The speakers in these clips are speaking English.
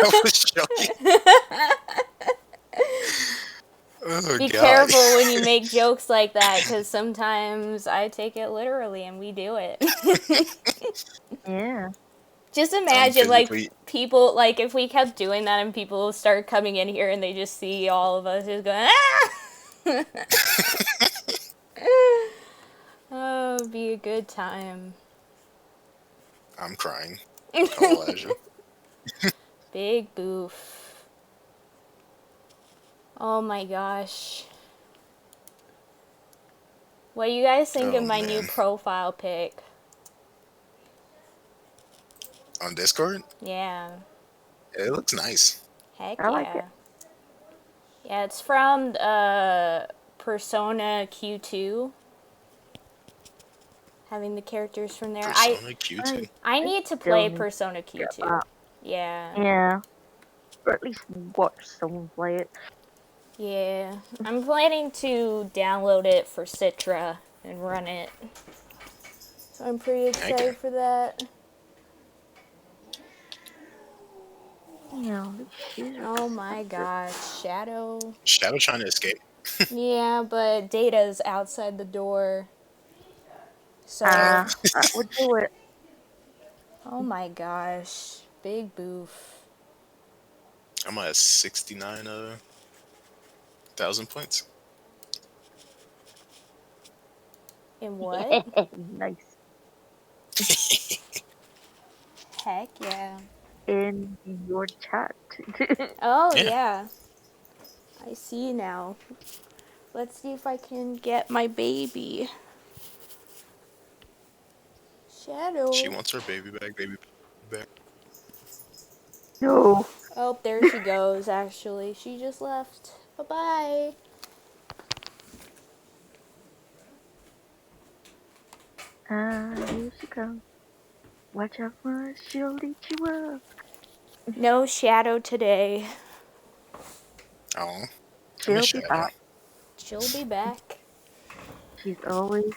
I was joking. Oh Be god. careful when you make jokes like that, because sometimes I take it literally and we do it. Yeah. Just I'm imagine, like, physically. people, like, if we kept doing that and people start coming in here and they just see all of us just going, ah! Oh, it'd be a good time. I'm crying. Call Azure. Big boof. Oh my gosh. What do you guys think of Oh my new man. profile pic? On Discord, Yeah. it looks nice. Heck I like yeah. it. Yeah, it's from Persona Q2. Having the characters from there. Persona Q2. I need to Still play need Persona to get Q2. that. Yeah. Yeah. Or at least watch someone play it. Yeah. I'm planning to download it for Citra and run it. So I'm pretty excited Okay. for that. Yeah. Oh my gosh. Shadow. Shadow trying to escape. Yeah, but Data's outside the door. So, That would do it. oh my gosh. Big boof. I'm at 69,000 points. In what? Nice. Heck yeah. In your chat. Oh, Yeah. yeah. I see now. Let's see if I can get my baby. Shadow. She wants her baby back, baby back. No. Oh, there she goes, actually. She just left. Bye-bye. Here she comes. Watch out for her, she'll eat you up. No Shadow today. Oh. I She'll miss be Shadow. back. She'll be back. She's always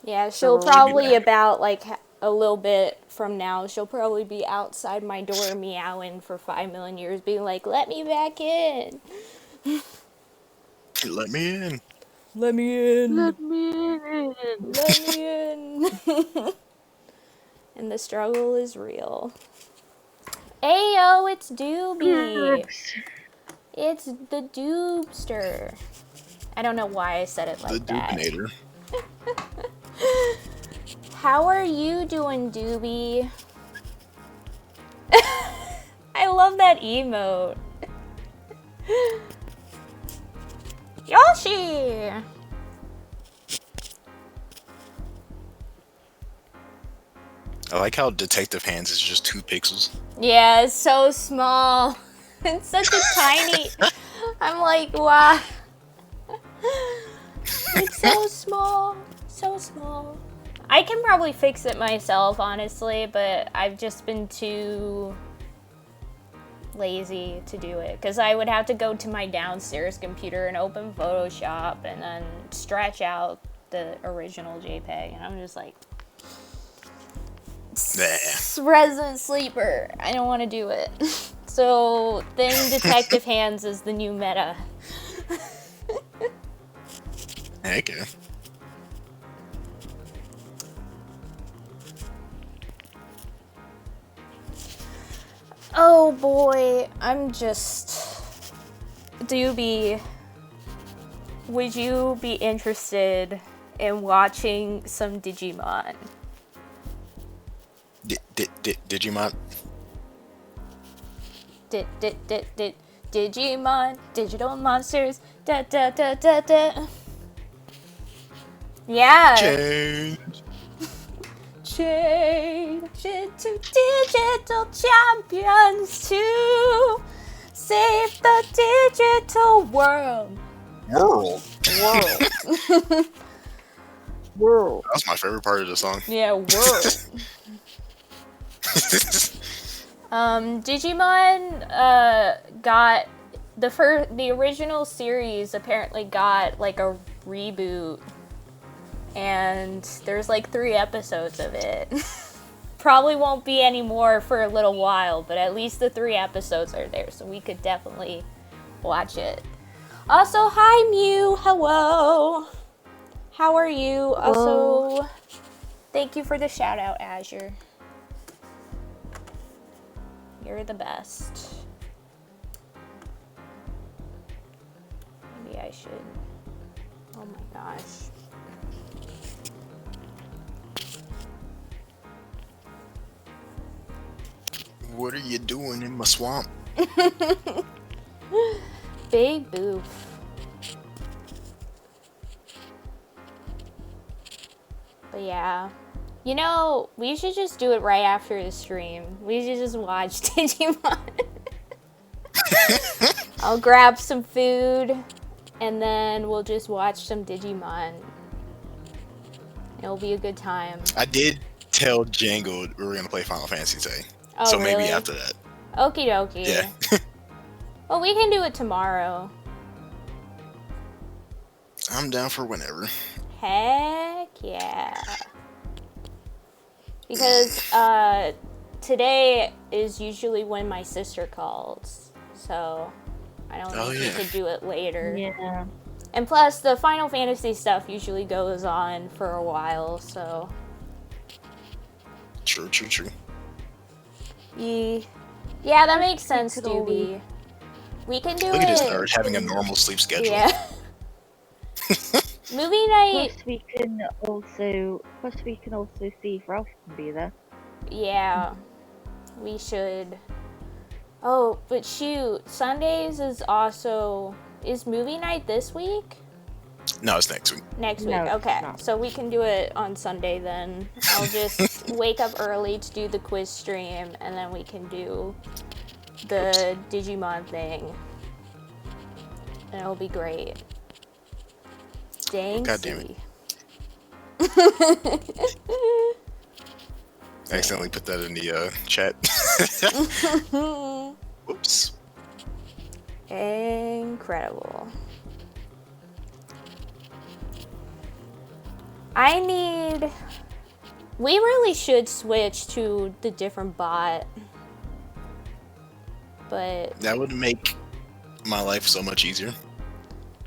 Yeah, she'll so probably back. about, like, a little bit from now, she'll probably be outside my door meowing for 5 million years, being like, let me back in. Let me in. Let me in. let me in. Let me in. And the struggle is real. Ayo, it's Doobie. It's the Doobster. I don't know why I said it The like that. Dubinator. How are you doing, Doobie? I love that emote. Yoshi! I like how Detective Hands is just 2 pixels. Yeah, it's so small. It's such a tiny... I'm like, wow. It's so small. So small. I can probably fix it myself, honestly, but I've just been too lazy to do it. Because I would have to go to my downstairs computer and open Photoshop and then stretch out the original JPEG. And I'm just like... Resident Sleeper. I don't want to do it. So, then Detective Hands is the new meta. Okay. Oh boy, I'm just... Doobie, would you be interested in watching some Digimon? Digimon. Digimon, digital monsters, da da da da da. Yeah. Change. Change into digital champions to save the digital world. World. Whoa. That was my favorite part of the song. Yeah, world. Digimon got the original series apparently got like a reboot, and there's like 3 episodes of it. probably won't be any more for a little while, but at least the 3 episodes are there, so we could definitely watch it. Also, hi Mew, hello. How are you? Also, thank you for the shout out, Azure. You're the best. Maybe I should. Oh my gosh. What are you doing in my swamp? Big boof. But yeah. You know, we should just do it right after the stream. We should just watch Digimon. I'll grab some food, and then we'll just watch some Digimon. It'll be a good time. I did tell Django we were gonna play Final Fantasy today. Oh, so really? maybe after that. Okie dokie. Yeah. Well, we can do it tomorrow. I'm down for whenever. Heck yeah. Because today is usually when my sister calls. So I don't think we could do it later. Yeah. And plus, the Final Fantasy stuff usually goes on for a while, so. True. Yeah, that makes sense, Doobie. We can do it. Look at this nerd having a normal sleep schedule. Yeah. Movie night. Plus we can also see if Ralph can be there. Yeah, we should. Oh, but shoot, Sundays is movie night this week? No, it's next week. Next week, No, it's okay. not. So we can do it on Sunday then. I'll just wake up early to do the quiz stream, and then we can do the Digimon thing. And it'll be great. Dang. God damn it. I accidentally put that in the chat. Whoops. Incredible. We really should switch to the different bot. But That would make my life so much easier.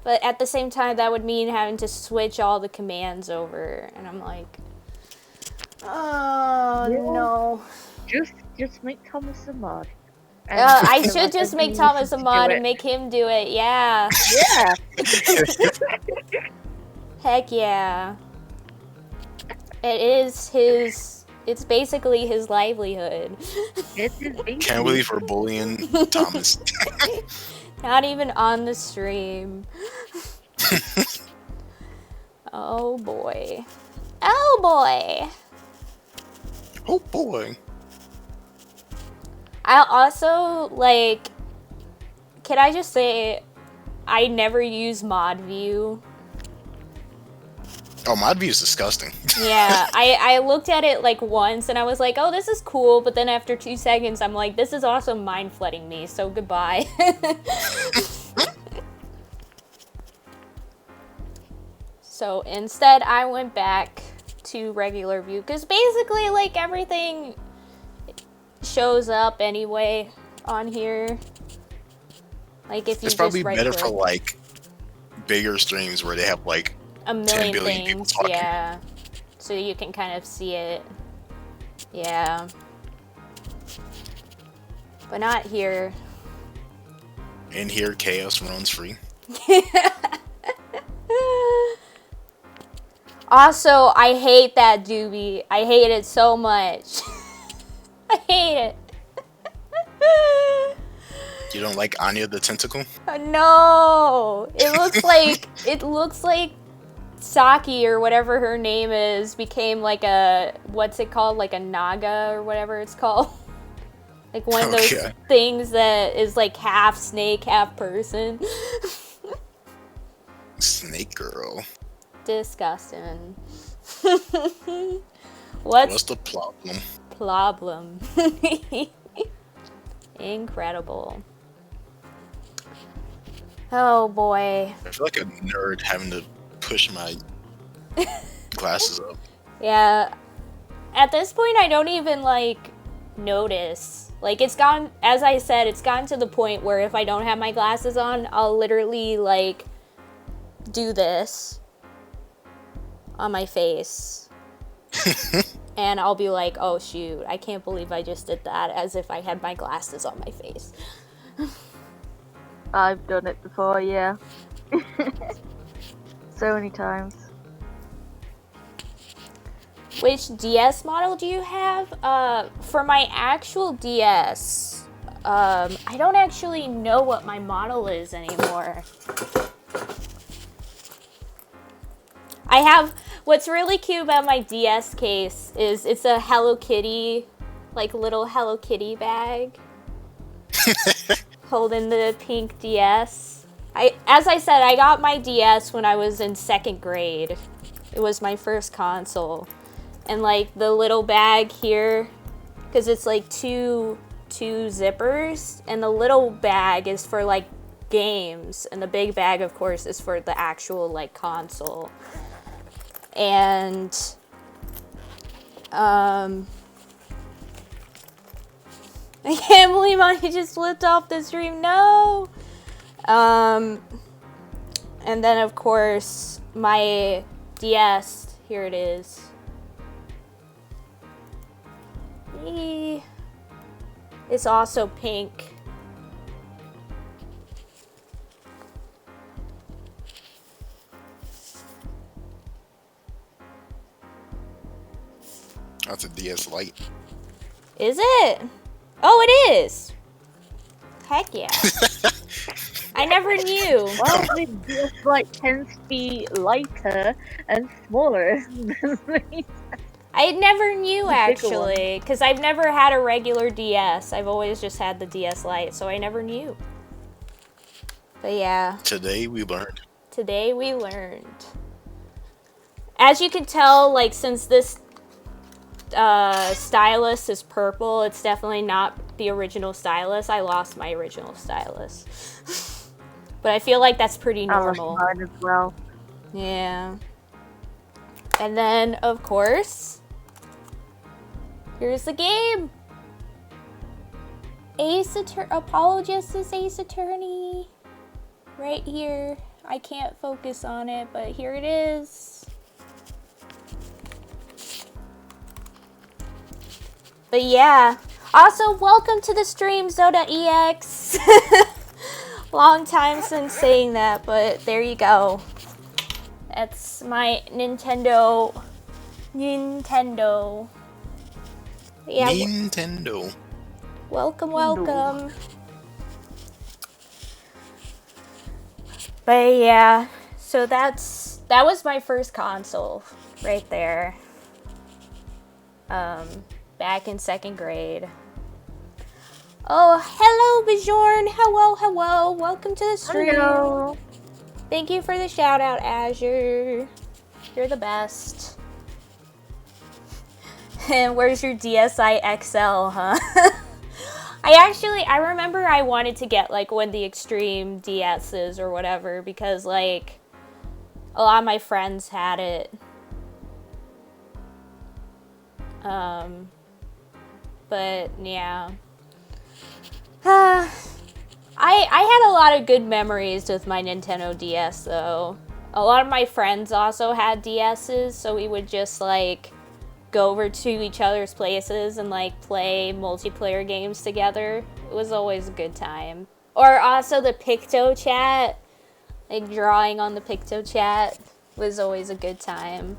But at the same time, that would mean having to switch all the commands over, and I'm like, oh no. Just make Thomas a mod. I should just make Thomas a mod and make him do it. Yeah. Yeah. Heck yeah. It's basically his livelihood. It's his baby. Can't believe we're bullying Thomas. Not even on the stream. Oh boy. Oh boy. Oh boy. I also, can I just say, I never use mod view. Oh, mod view is disgusting. Yeah, I looked at it once and I was like, oh, this is cool, but then after 2 seconds I'm like, this is also mind flooding me, so goodbye. So instead I went back to regular view, because basically everything shows up anyway on here. If you It's probably just better for bigger streams where they have a 10 million billion people things, talking. yeah. So you can kind of see it. Yeah. But not here. In here, chaos runs free. Also, I hate that doobie. I hate it so much. I hate it. You don't like Anya the tentacle? No. It looks like Saki or whatever her name is became what's it called? A naga or whatever it's called. One of those things that is half snake, half person. Snake girl. Disgusting. What's the problem? Problem. Incredible. Oh boy. I feel like a nerd having to push my glasses up. Yeah. at this point, I don't even, like, notice. Like, it's gone, as I said, it's gotten to the point where if I don't have my glasses on, I'll literally, like, do this on my face. And I'll be like, oh, shoot, I can't believe I just did that, as if I had my glasses on my face. I've done it before, yeah. So many times. Which DS model do you have? For my actual DS, I don't actually know what my model is anymore. I have, what's really cute about my DS case is it's a Hello Kitty, like little Hello Kitty bag. Holding the pink DS. As I said, I got my DS when I was in 2nd grade. It was my first console. And like the little bag here, because it's like two zippers, and the little bag is for like games, and the big bag of course is for the actual like console. And I can't believe I just flipped off the stream. No. And then of course my DS, here it is. It's also pink. That's a DS Lite. Is it? Oh, it is. Heck yeah. I never knew. Well, the DS Lite tends to be lighter and smaller than the I never knew bigger actually, because I've never had a regular DS. I've always just had the DS Lite, so I never knew. But yeah. Today we learned. Today we learned. As you can tell, like, since this stylus is purple, it's definitely not the original stylus. I lost my original stylus. But I feel like that's pretty normal. I lost mine as well. Yeah. And then, of course, here's the game. Apologist Ace Attorney. Right here. I can't focus on it, but here it is. But yeah. Also, welcome to the stream, Zoda-EX. Long time since saying that, but there you go. That's my Nintendo. Yeah. Nintendo. Welcome. But yeah, so that was my first console right there. Back in 2nd grade. Oh, hello, Bjorn. Hello. Welcome to the stream. Hello. Thank you for the shout out, Azure. You're the best. And where's your DSi XL, huh? I remember I wanted to get like one of the Extreme DSs or whatever because like a lot of my friends had it. But yeah. I had a lot of good memories with my Nintendo DS though. A lot of my friends also had DSs, so we would just like go over to each other's places and like play multiplayer games together. It was always a good time. Or also the Picto chat, like drawing on the Picto chat was always a good time.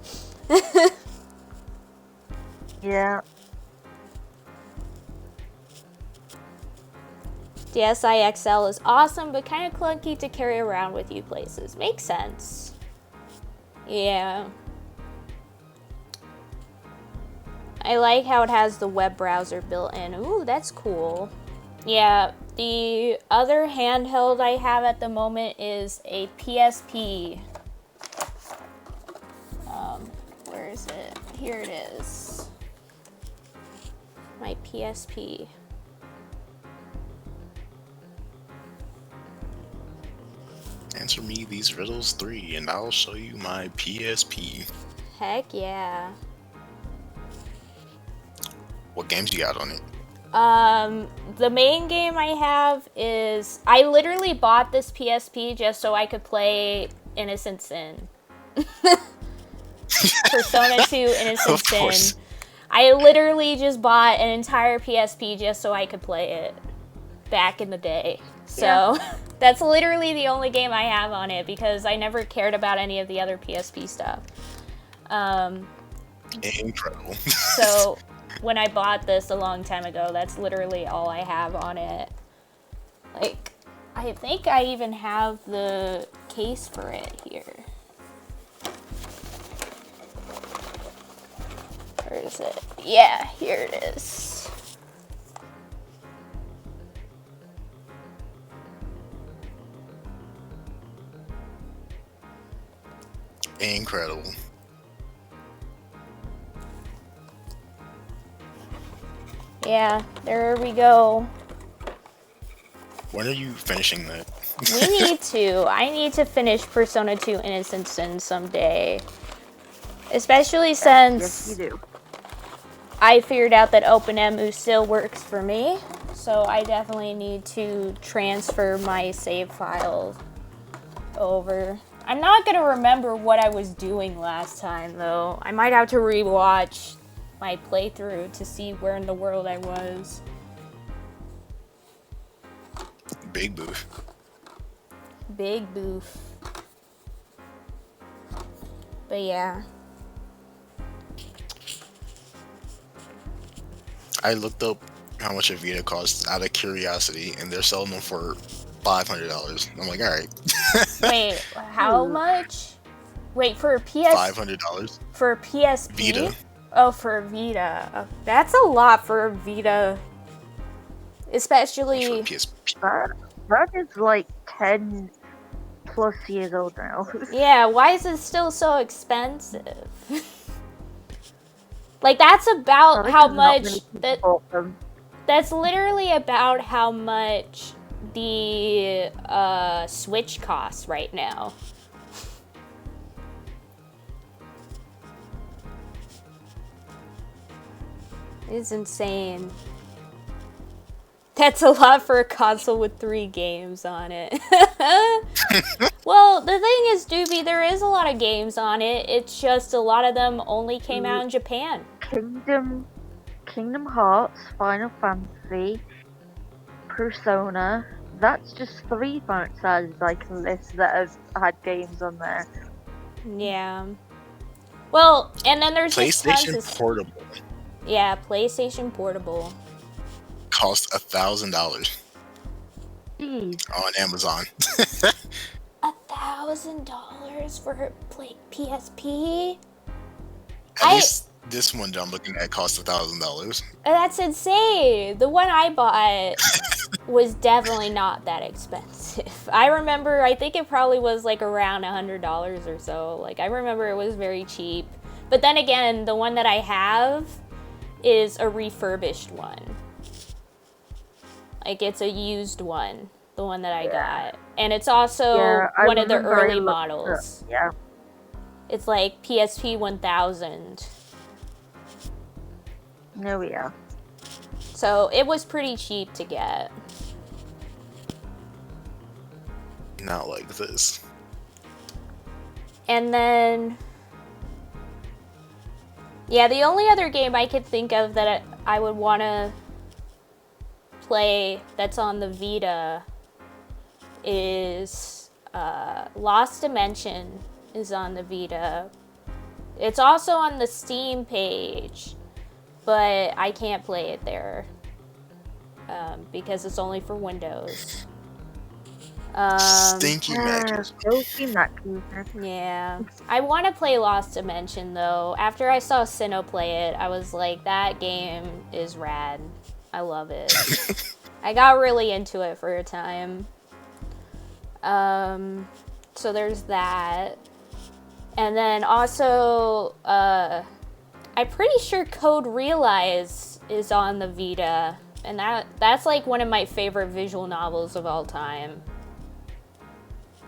Yeah. DSi XL is awesome, but kind of clunky to carry around with you places. Makes sense. Yeah. I like how it has the web browser built in. Ooh, that's cool. Yeah, the other handheld I have at the moment is a PSP. Where is it? Here it is. My PSP. Answer me these riddles 3 and I'll show you my PSP. Heck yeah. What games you got on it? The main game I have is I literally bought this PSP just so I could play Innocent Sin. Persona 2 Innocent Of course. Sin. I literally just bought an entire PSP just so I could play it back in the day. So that's literally the only game I have on it because I never cared about any of the other PSP stuff. Incredible. So when I bought this a long time ago, that's literally all I have on it. Like, I think I even have the case for it here. Where is it? Yeah, here it is. Incredible. Yeah, there we go. When are you finishing that? We need to. I need to finish Persona 2 Innocent Sin someday. Especially Yes, since you do. I figured out that OpenEMU still works for me. So I definitely need to transfer my save files over. I'm not going to remember what I was doing last time, though. I might have to rewatch my playthrough to see where in the world I was. Big booth. Big boof. But yeah. I looked up how much a Vita costs out of curiosity, and they're selling them for $500. I'm like, all right. Wait, how much? Wait, for a $500. For a PSP? Vita. Oh, for a Vita. That's a lot for a Vita. Especially... For PSP. That is like 10 plus years old now. Yeah, why is it still so expensive? Like, that's about how much... That's literally about how much the Switch costs right now. It's insane. That's a lot for a console with 3 games on it. Well, the thing is, Doobie, there is a lot of games on it. It's just a lot of them only came out in Japan. Kingdom Hearts, Final Fantasy, Persona. That's just 3 franchises I can list that have had games on there. Yeah. Well, and then there's just tons PlayStation of... Portable Yeah, PlayStation Portable. cost $1,000 Jeez. on Amazon. $1,000 for a PSP? At least this one that I'm looking at costs $1,000. That's insane. The one I bought was definitely not that expensive. I remember, I think it probably was like around $100 or so. Like, I remember it was very cheap. But then again, the one that I have is a refurbished one. Like, it's a used one, the one that I got. And it's also one of the early models. Yeah. It's like PSP 1000. No, yeah. So it was pretty cheap to get. Not like this. And then... Yeah, the only other game I could think of that I would want to play that's on the Vita is Lost Dimension is on the Vita. It's also on the Steam page, but I can't play it there because it's only for Windows. Stinky Mac. Yeah. I want to play Lost Dimension, though. After I saw Sinnoh play it, I was like, that game is rad. I love it. I got really into it for a time. So there's that. And then also, I'm pretty sure Code Realize is on the Vita. And that's like one of my favorite visual novels of all time.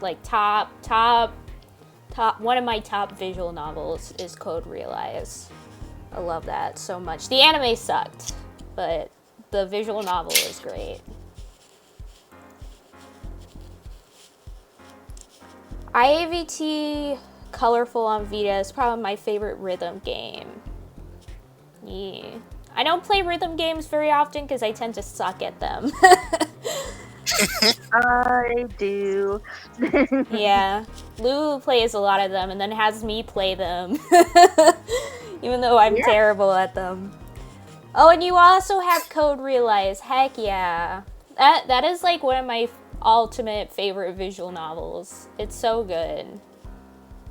Like one of my top visual novels is Code Realize. I love that so much. The anime sucked, but the visual novel is great. IAVT Colorful on Vita is probably my favorite rhythm game. Yeah. I don't play rhythm games very often because I tend to suck at them. I do. Yeah. Lulu plays a lot of them and then has me play them. Even though I'm terrible at them. Oh, and you also have Code Realize. Heck yeah. That is like one of my ultimate favorite visual novels. It's so good.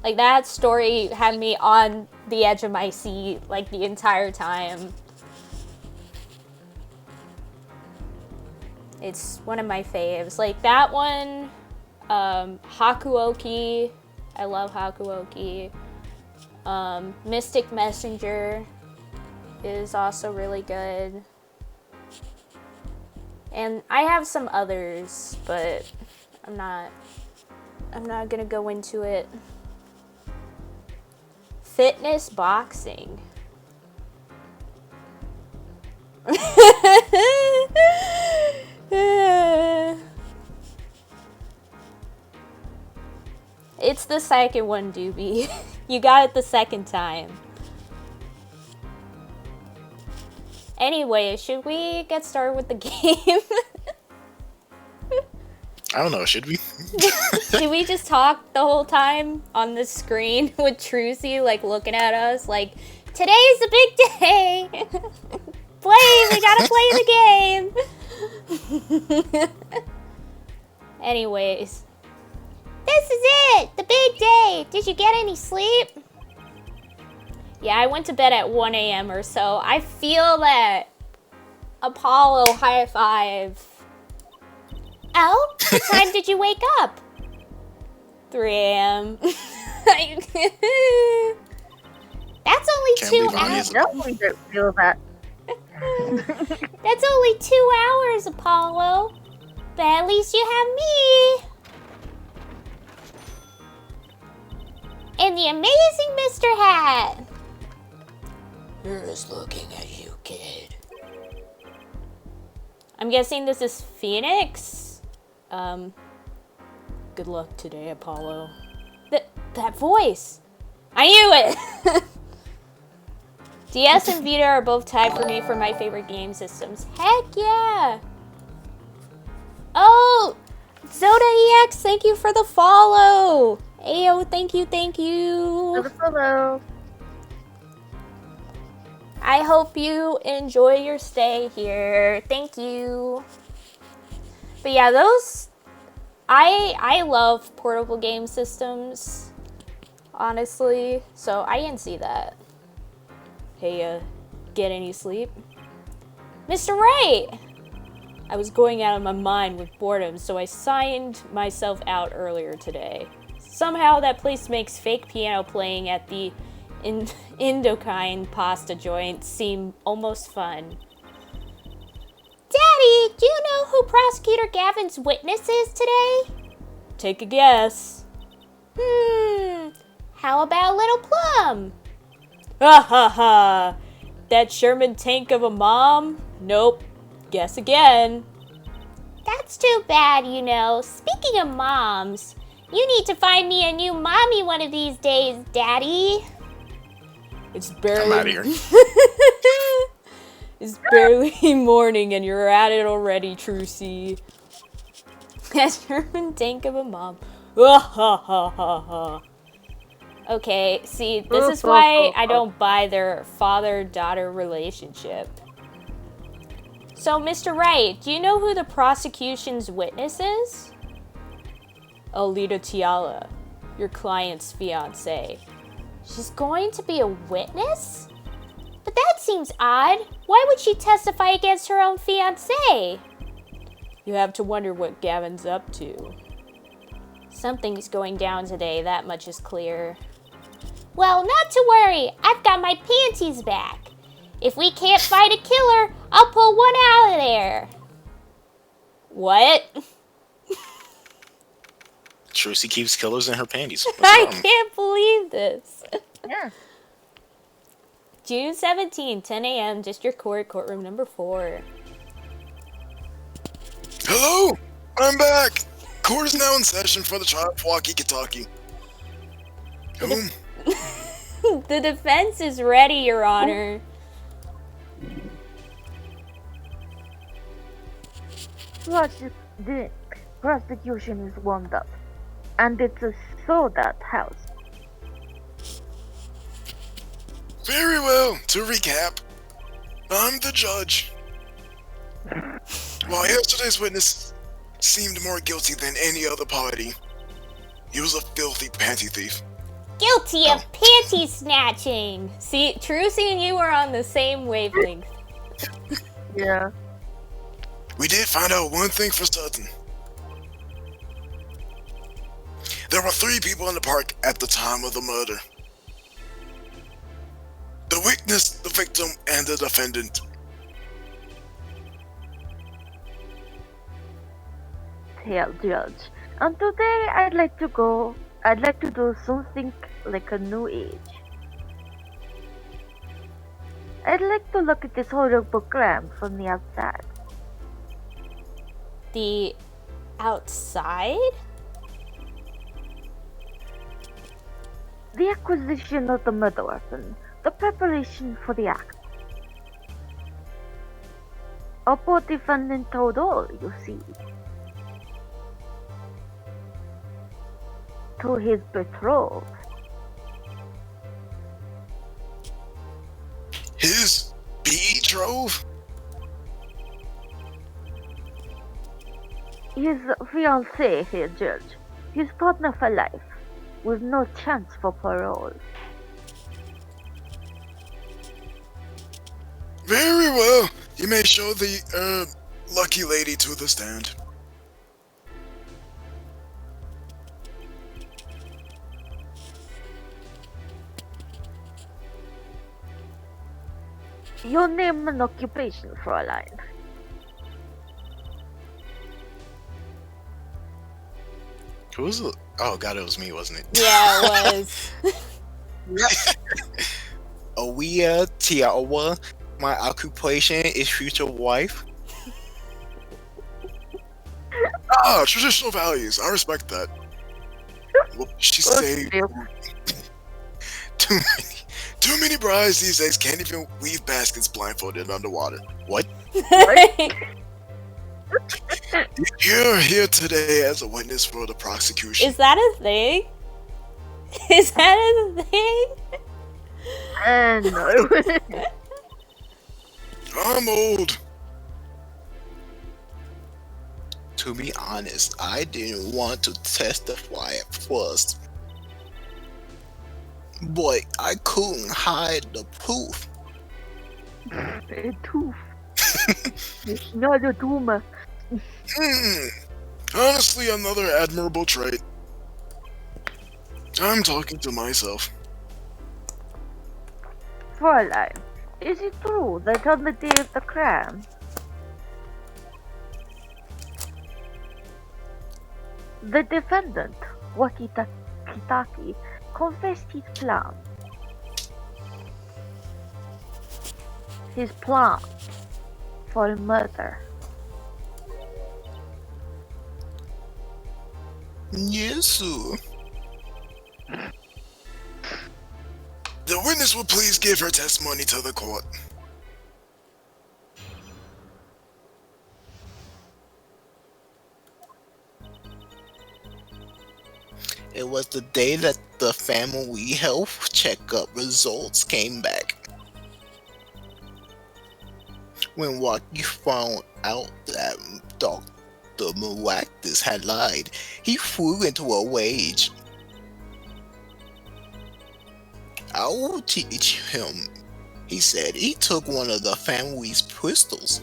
Like, that story had me on the edge of my seat, like, the entire time. It's one of my faves. Like, that one, Hakuoki. I love Hakuoki. Mystic Messenger is also really good. And I have some others, but I'm not gonna go into it. Fitness boxing. It's the second one, Doobie. You got it the second time. Anyway, should we get started with the game? I don't know, should we? Should we just talk the whole time on the screen with Trucy, like, looking at us like, today's a big day! We gotta play the game! Anyways. This is it! The big day! Did you get any sleep? Yeah, I went to bed at 1 a.m. or so. I feel that. Apollo, high five. Oh? What time did you wake up? 3 a.m. That's only 2 hours. Definitely don't feel that. That's only 2 hours, Apollo. But at least you have me. And the amazing Mr. Hat. Who's looking at you, kid? I'm guessing this is Phoenix. Good luck today, Apollo. That voice! I knew it! DS and Vita are both tied for me for my favorite game systems. Heck yeah! Oh! Zoda EX, thank you for the follow! Ayo, thank you. For the follow. I hope you enjoy your stay here. Thank you. But yeah, those... I love portable game systems, honestly. So I can see that. Hey, get any sleep? Mr. Wright! I was going out of my mind with boredom, so I signed myself out earlier today. Somehow that place makes fake piano playing at the Indochine pasta joint seem almost fun. Daddy, do you know who Prosecutor Gavin's witness is today? Take a guess. How about Little Plum? Ha ha ha! That Sherman tank of a mom? Nope. Guess again. That's too bad, you know. Speaking of moms, you need to find me a new mommy one of these days, Daddy. It's barely... I'm out of here. It's barely morning and you're at it already, Trucy. That Sherman tank of a mom. Ha ha ha ha ha. Okay, see, this is why I don't buy their father-daughter relationship. So, Mr. Wright, do you know who the prosecution's witness is? Alita Tiala, your client's fiancée. She's going to be a witness? But that seems odd. Why would she testify against her own fiancé? You have to wonder what Gavin's up to. Something's going down today, that much is clear. Well, not to worry. I've got my panties back. If we can't fight a killer, I'll pull one out of there. What? Trucy keeps killers in her panties. I can't believe this. Yeah. June 17, 10 a.m. District Court, courtroom number 4. Hello, I'm back. Court is now in session for the trial of walkie-talkie. Whom? The defense is ready, Your Honor. The prosecution is warmed up, and it's a sold-out house. Very well. To recap, I'm the judge. While yesterday's witness seemed more guilty than any other party, he was a filthy panty thief. Guilty of panty snatching. See, Trucy and you are on the same wavelength. Yeah. We did find out one thing for certain. There were 3 people in the park at the time of the murder. The witness, the victim, and the defendant. Tell Judge. And today I'd like to do something like a new age. I'd like to look at this hologram from the outside. The outside? The acquisition of the murder weapon. The preparation for the act. A poor defendant told all, you see. To his betrothed. His betrothed? His fiancée here, Judge. His partner for life, with no chance for parole. Very well. You may show the, lucky lady to the stand. Your name and occupation, Fräulein. Who was it? Oh god, it was me, wasn't it? Yeah, it was. Anya Tiawa. My occupation is future wife. Traditional values. I respect that. What did she say? Too many brides these days can't even weave baskets blindfolded underwater. What? You're here today as a witness for the prosecution. Is that a thing? Is that a thing? No. I'm old. To be honest, I didn't want to testify at first. But I couldn't hide the proof. A tooth. It's not a tumor. Honestly, another admirable trait. I'm talking to myself. Fräulein, is it true that on the day of the crime, the defendant, Wakitaki, confessed his plan? His plan for murder. Yes, sir. The witness will please give her testimony to the court. It was the day that the family health checkup results came back. When Waki found out that Dr. Miraculous had lied, he flew into a rage. I will teach him, he said. He took one of the family's pistols.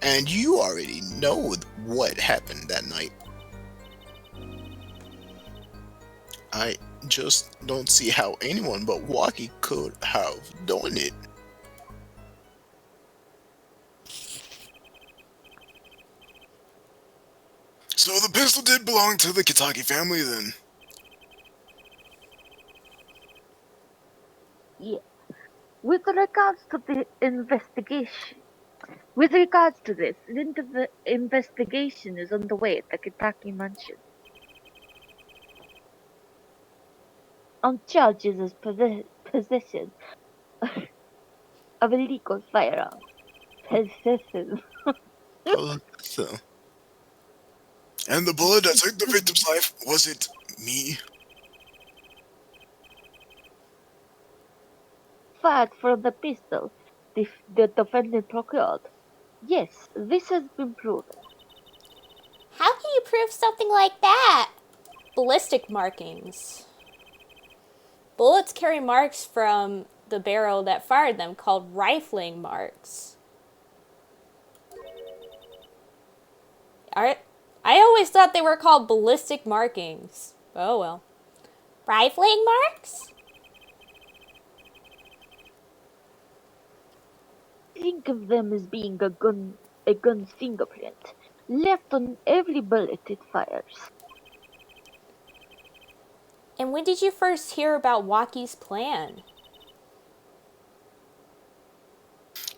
And you already know what happened that night. I just don't see how anyone but Waki could have done it. So the pistol did belong to the Kitaki family then? regards to the investigation, with regards to this, the investigation is underway at the Kentucky mansion on charges of possession of illegal firearms. Possession. Oh, so. And the bullet that took the victim's life, was it me? Fired from the pistol the defendant procured. Yes, this has been proven. How can you prove something like that? Ballistic markings. Bullets carry marks from the barrel that fired them called rifling marks. I always thought they were called ballistic markings. Oh well. Rifling marks? Think of them as being a gun's fingerprint, left on every bullet it fires. And when did you first hear about Waki's plan?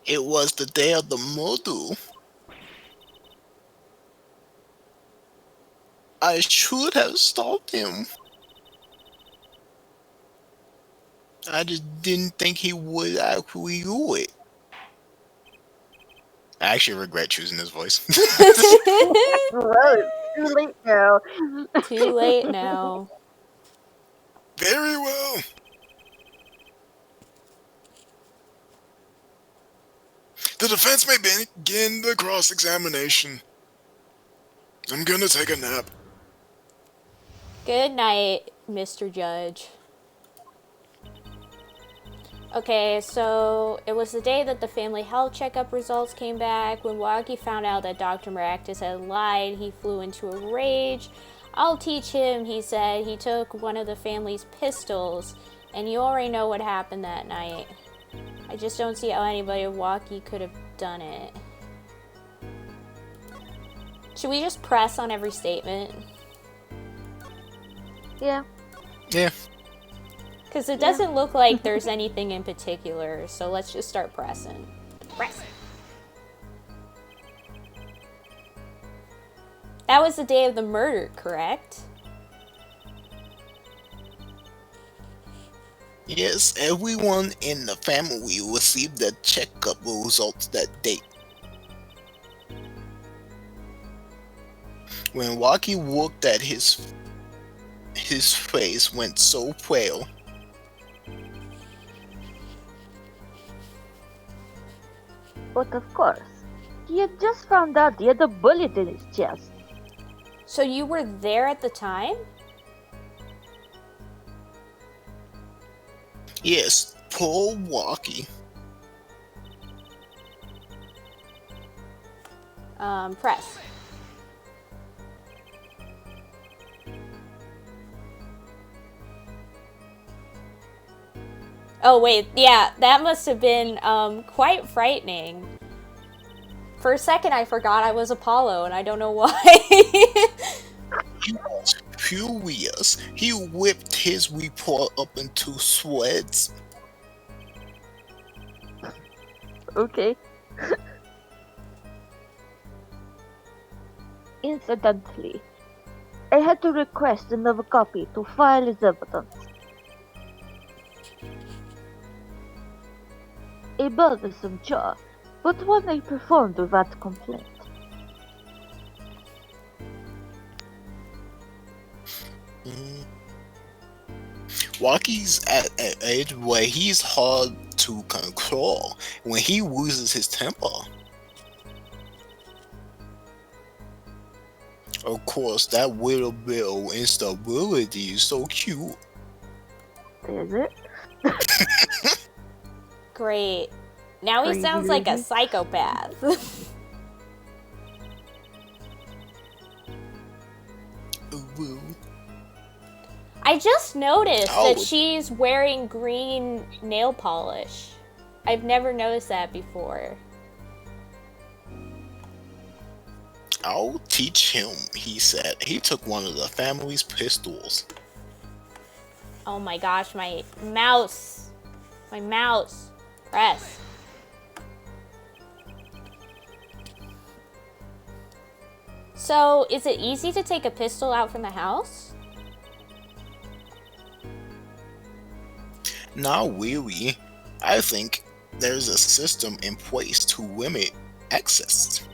It was the day of the murder. I should have stopped him. I just didn't think he would actually do it. I actually regret choosing this voice. Well, it's too late now. Too late now. Very well. The defense may begin the cross-examination. I'm gonna take a nap. Good night, Mr. Judge. Okay, so it was the day that the family health checkup results came back. When Wagi found out that Dr. Maractus had lied, he flew into a rage. I'll teach him, he said. He took one of the family's pistols, and you already know what happened that night. I just don't see how anybody with Wagi could have done it. Should we just press on every statement? Yeah. Yeah. Because it doesn't look like there's anything in particular, so let's just start pressing. Press. That was the day of the murder, correct? Yes, everyone in the family received their checkup results that day. When Waki looked at his face went so pale. But of course, he had just found out he had a bullet in his chest. So you were there at the time? Yes, poor Waki. Press. Oh wait, yeah, that must have been quite frightening. For a second I forgot I was Apollo, and I don't know why. He was furious. He whipped his report up into shreds. Okay. Incidentally, I had to request another copy to file as evidence. A bothersome chore, but one I performed without complaint. Waki's at an age where he's hard to control when he loses his temper. Of course, that little bit of instability is so cute. Is it? Great. Now he Crazy sounds like a lady. psychopath. Ooh. I just noticed that Oh. she's wearing green nail polish. I've never noticed that before. I'll teach him, he said. He took one of the family's pistols. Oh my gosh, my mouse. My mouse. Press. So, is it easy to take a pistol out from the house? Not really. I think there's a system in place to limit access.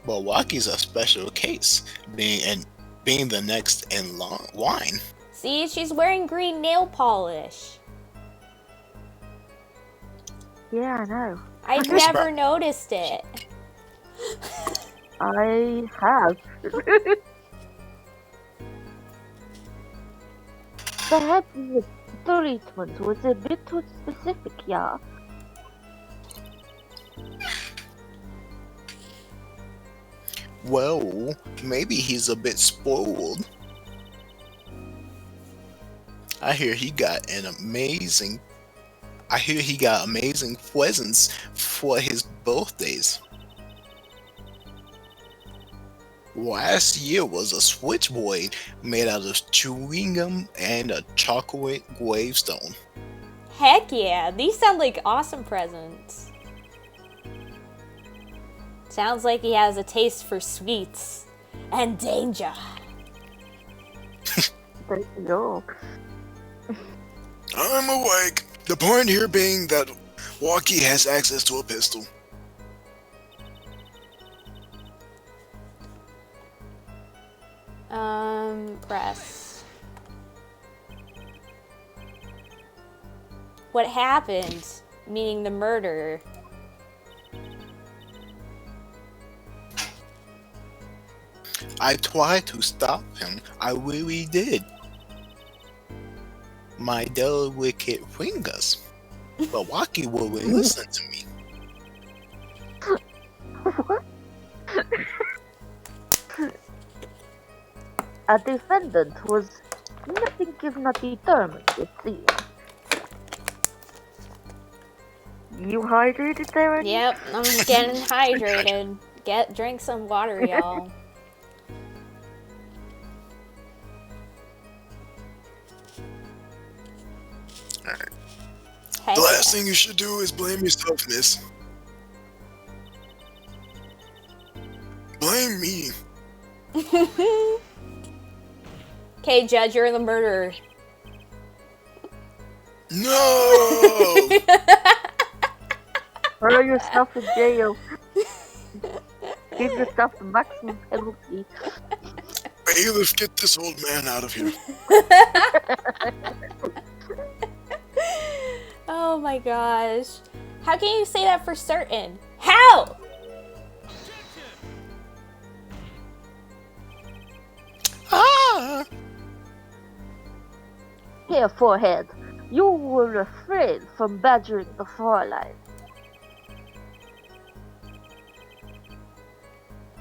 But Walkie's a special case, being the next in line. See, she's wearing green nail polish. Yeah, I know. I never noticed it. I have. Perhaps the treatment was a bit too specific, yeah. Well, maybe he's a bit spoiled. I hear he got amazing presents for his birthdays. Last year was a switchblade made out of chewing gum and a chocolate gravestone. Heck yeah, these sound like awesome presents. Sounds like he has a taste for sweets and danger. There you go. I'm awake. The point here being that Walkie has access to a pistol. Press. What happened? Meaning the murder. I tried to stop him. I really did. My delicate fingers. But Walkie wouldn't listen to me. What? A defendant was nothing if not determined, it seems. You hydrated there, Anya? Yep, I'm getting hydrated. Drink some water, y'all. Alright. Heck The last yeah. thing you should do is blame yourself, miss. Blame me. Okay, Judge, you're the murderer. No! Throw yourself in jail. Give yourself the maximum penalty. Bailiff, get this old man out of here. Oh my gosh. How can you say that for certain? How? Ah! Here, forehead. You will refrain from badgering the Fraulein.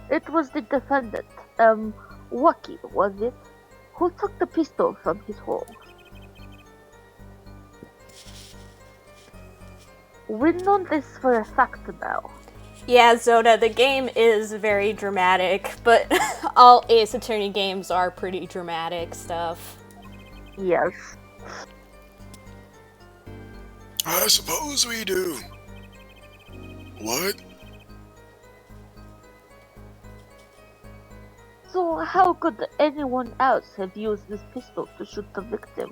It was the defendant, Waki, was it? Who took the pistol from his home? We know this for a fact now. Yeah, Zoda, the game is very dramatic, but all Ace Attorney games are pretty dramatic stuff. Yes. I suppose we do. What? So how could anyone else have used this pistol to shoot the victim?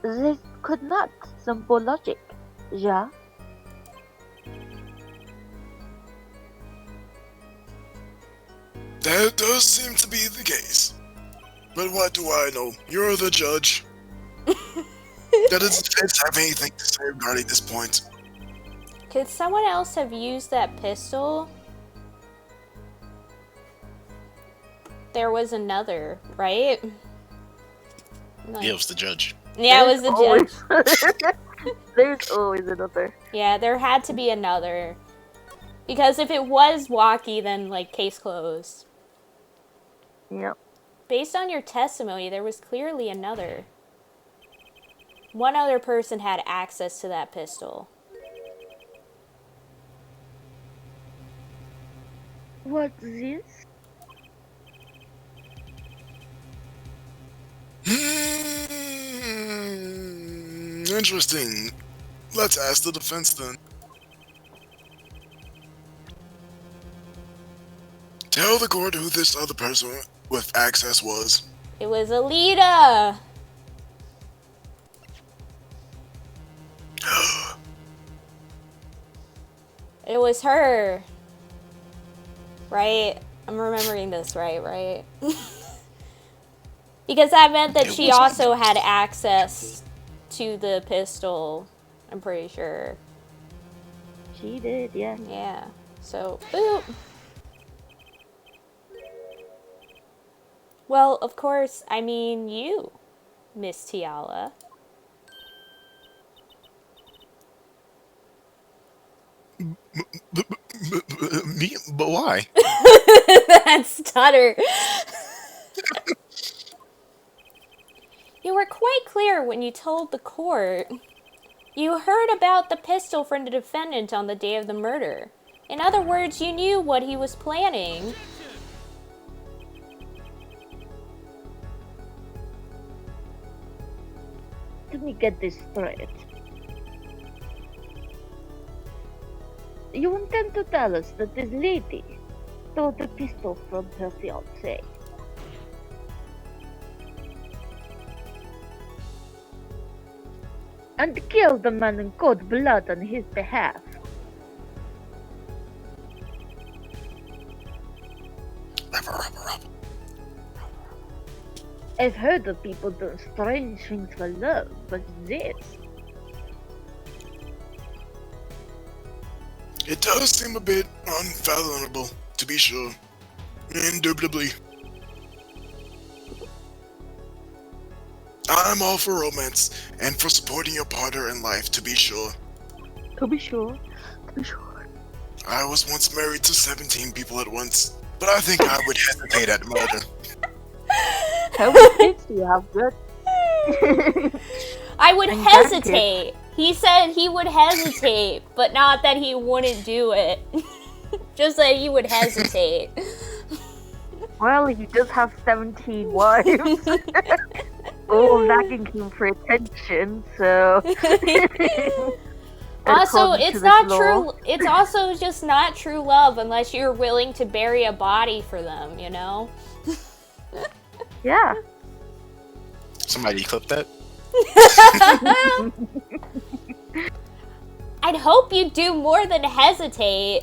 This could not. Simple logic. Yeah? That does seem to be the case. But what do I know? You're the judge. Does the defense have anything to say regarding this point? Could someone else have used that pistol? There was another, right? Like- Yeah, it was the judge. Yeah, it was the judge. There's always another. Yeah, there had to be another. Because if it was Walkie, then, like, case closed. Yep. Based on your testimony, there was clearly another. One other person had access to that pistol. What's this? Interesting. Let's ask the defense then. Tell the court who this other person with access was. It was Alita. It was her. Right? I'm remembering this right? Because that meant that she also had access to the pistol. I'm pretty sure. She did, yeah. Yeah. So, boop. Well, of course, I mean you, Miss Tiala. Me? But why? That stutter. You were quite clear when you told the court. You heard about the pistol from the defendant on the day of the murder. In other words, you knew what he was planning. Let me get this straight. You intend to tell us that this lady stole the pistol from her fiancé? And killed the man in cold blood on his behalf? I've heard of people doing strange things for love, but this... It does seem a bit unfathomable, to be sure. Indubitably. I'm all for romance, and for supporting your partner in life, to be sure. To be sure. I was once married to 17 people at once, but I think I would hesitate at murder. How many kids do you have, Brett? I would hesitate. He said he would hesitate, but not that he wouldn't do it. Just that he would hesitate. Well, he does have 17 wives. All nagging him for attention, so... Also, According it's to this not law. true. It's also just not true love unless you're willing to bury a body for them, you know? Yeah. Somebody clip that? I'd hope you'd do more than hesitate.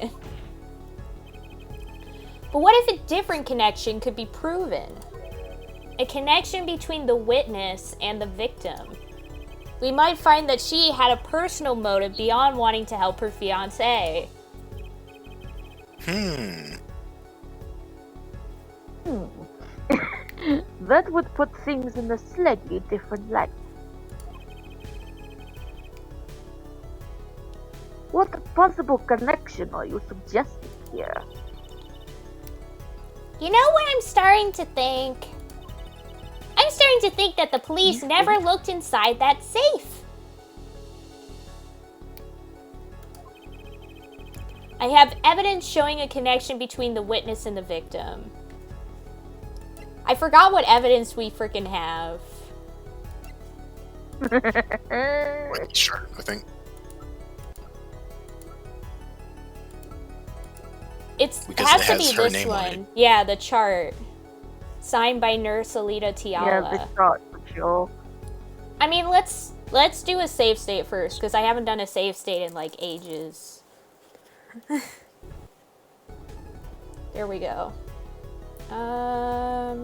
But what if a different connection could be proven? A connection between the witness and the victim. We might find that she had a personal motive beyond wanting to help her fiancé. That would put things in a slightly different light. What possible connection are you suggesting here? You know what I'm starting to think? I'm starting to think that the police never looked inside that safe. I have evidence showing a connection between the witness and the victim. I forgot what evidence we freaking have. Wait, sure, I think. It Because has it to has be her this name on one. Yeah, the chart. Signed by Nurse Alita Tiala. Yeah, the shot for sure. I mean, let's do a save state first, because I haven't done a save state in like ages. There we go.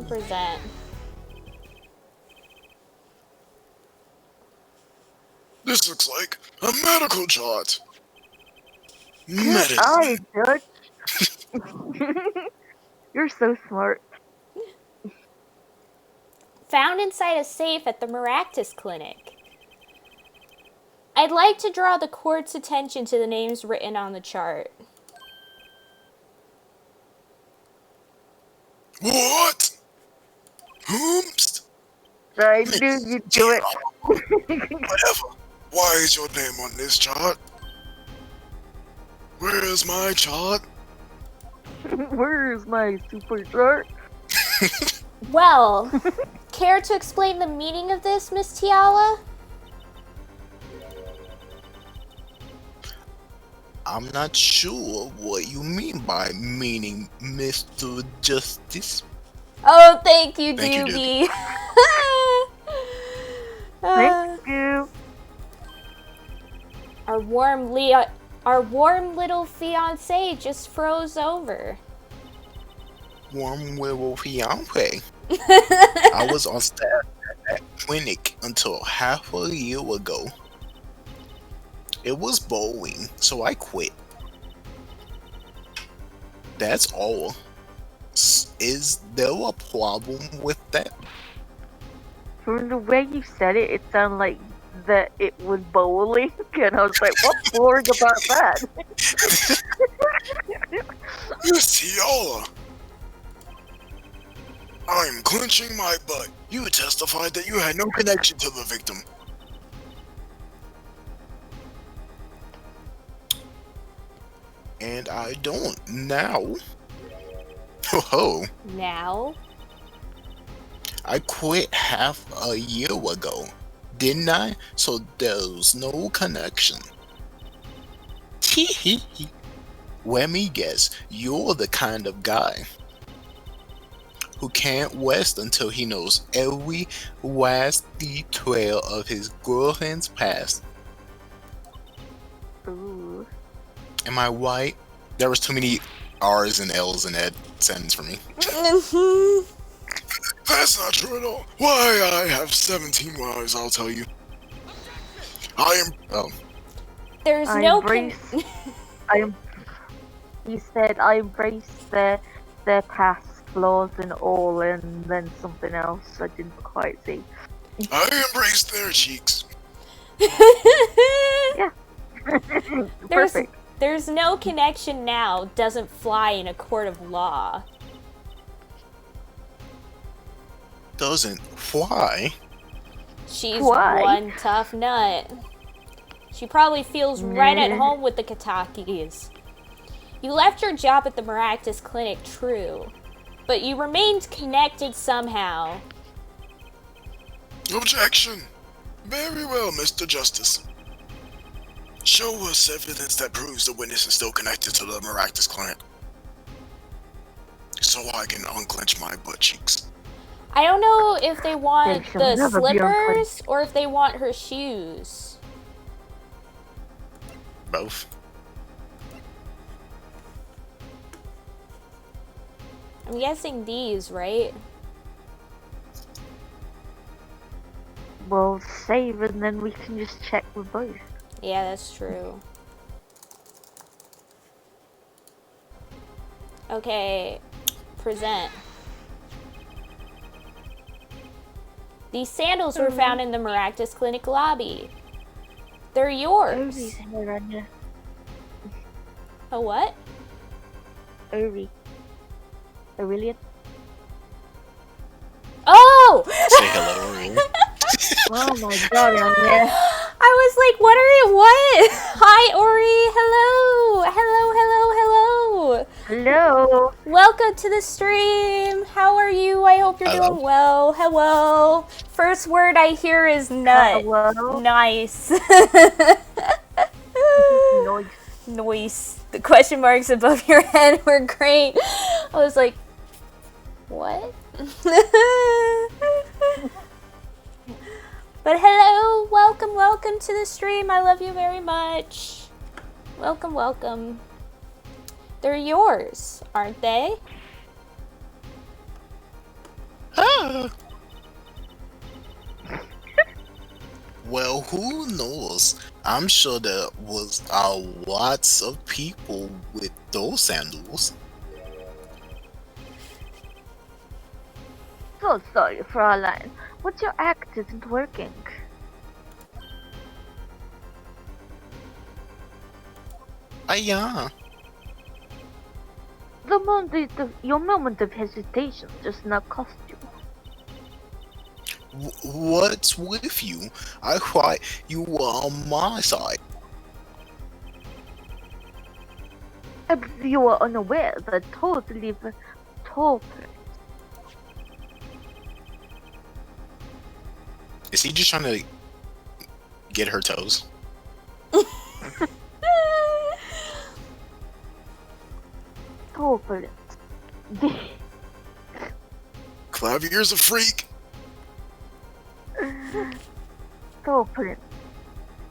Present. This looks like a medical chart. Medicine. Hi, Judge. You're so smart. Found inside a safe at the Maractus Clinic. I'd like to draw the court's attention to the names written on the chart. What? Whomst? I knew you'd do it. Whatever. Why is your name on this chart? Where's my chart? Where's my super chart? Well, care to explain the meaning of this, Miss Tiala? I'm not sure what you mean by meaning, Mr. Justice. Oh, thank you, Thank you, Doobie. Thank you. Our warm little fiance just froze over. Warm little fiance. I was on staff at that clinic until half a year ago. It was bowling, so I quit. That's all. Is there a problem with that? From the way you said it, it sounded like that it was bowling, and I was like, what's boring about that? Miss Tiala! I'm clenching my butt. You testified that you had no connection to the victim. And I don't now. Oh, Now? I quit half a year ago, didn't I? So there's no connection. Tee. Let me guess, you're the kind of guy who can't rest until he knows every last detail of his girlfriend's past. Ooh. Am I right? There was too many R's and L's in that sentence for me. That's not true at all. Why, I have 17 wives, I'll tell you. I am. Oh, There's I no embrace. You said I embrace their past flaws and all, and then something else I didn't quite see. I embrace their cheeks. Perfect. There's no connection now doesn't fly in a court of law. doesn't fly. She's Why? one tough nut. She probably feels right at home with the Katakis. You left your job at the Maractus Clinic, true, but you remained connected somehow. Objection! Very well, Mr. Justice. Show us evidence that proves the witness is still connected to the Maractus Clinic. So I can unclench my butt cheeks. I don't know if they want They shall the never be slippers or if they want her shoes. Both. I'm guessing these, right? We'll save and then we can just check with both. Yeah, that's true. Okay, present. These sandals were found in the Maractus Clinic lobby. They're yours. Ori's here, Anya. A what? Ori. Aurelian? Oh! Say hello, Ori. Oh my god, Anya. I was like, what? Hi, Ori. Hello. Hello. Hello. Welcome to the stream. How are you? I hope you're Hello. doing well. Hello. First word I hear is nut. Hello. Nice. Noise. Noise. The question marks above your head were great. I was like, what? But hello, welcome to the stream. I love you very much. Welcome. They're yours, aren't they? Ah. Well, who knows? I'm sure there was lots of people with those sandals. So sorry, Fraulein. But your act isn't working. Yeah. Your moment of hesitation just now cost you. What's with you? I thought you were on my side. As you are unaware that totally torpor. Is he just trying to get her toes? So, Prince, the, Clavier's a freak. so, Prince,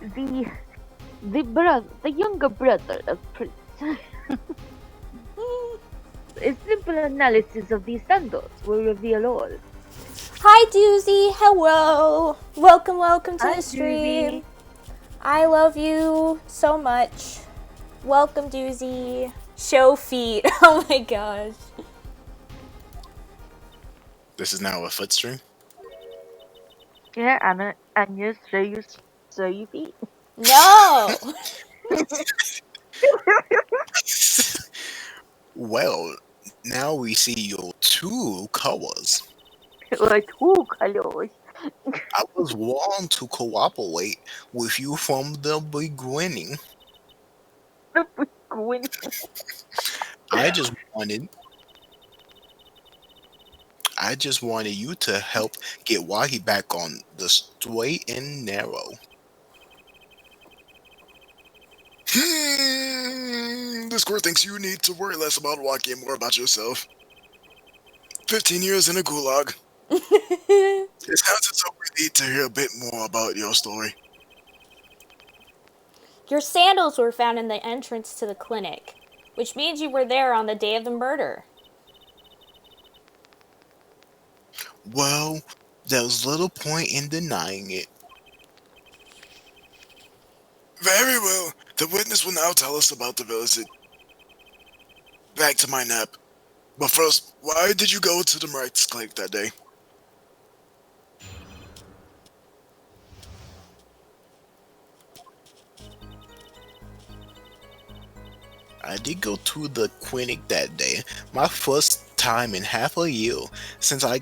the younger brother of Prince. A simple analysis of these sandals will reveal all. Hi, Doozy. Hello. Welcome to Hi, the stream. Doozy. I love you so much. Welcome, Doozy. Show feet. Oh my gosh. This is now a foot stream. Yeah, Anya, show you feet. No. Well, now we see your two colors. Or two colors. I was willing to cooperate with you from the beginning. Gwyn. I just wanted I just wanted you to help get Wahi back on the straight and narrow. This court thinks you need to worry less about Waki and more about yourself. 15 years in a gulag. It sounds as though we need to hear a bit more about your story. Your sandals were found in the entrance to the clinic, which means you were there on the day of the murder. Well, there's little point in denying it. Very well. The witness will now tell us about the visit. Back to my nap. But first, why did you go to the Mike's clinic that day? I did go to the clinic that day. My first time in half a year since I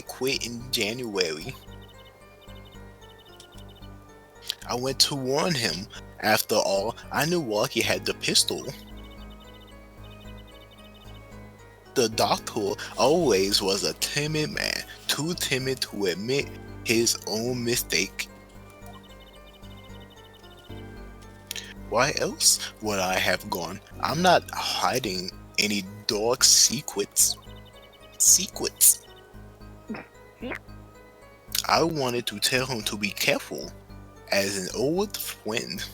quit in January. I went to warn him. After all, I knew Walkie had the pistol. The doctor always was a timid man, too timid to admit his own mistake. Why else would I have gone? I'm not hiding any dark secrets. I wanted to tell him to be careful, as an old friend.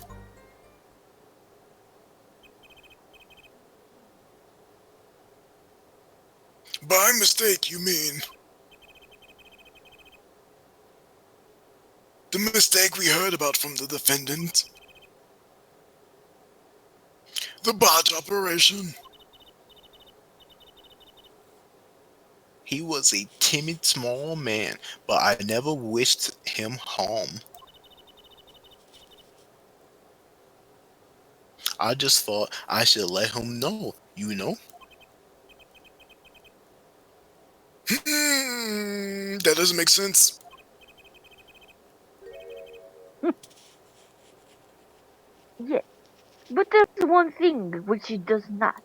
By mistake, you mean? The mistake we heard about from the defendant? The botch operation? He was a timid small man, but I never wished him harm. I just thought I should let him know, you know? That doesn't make sense. Yes, but there's one thing which it does not.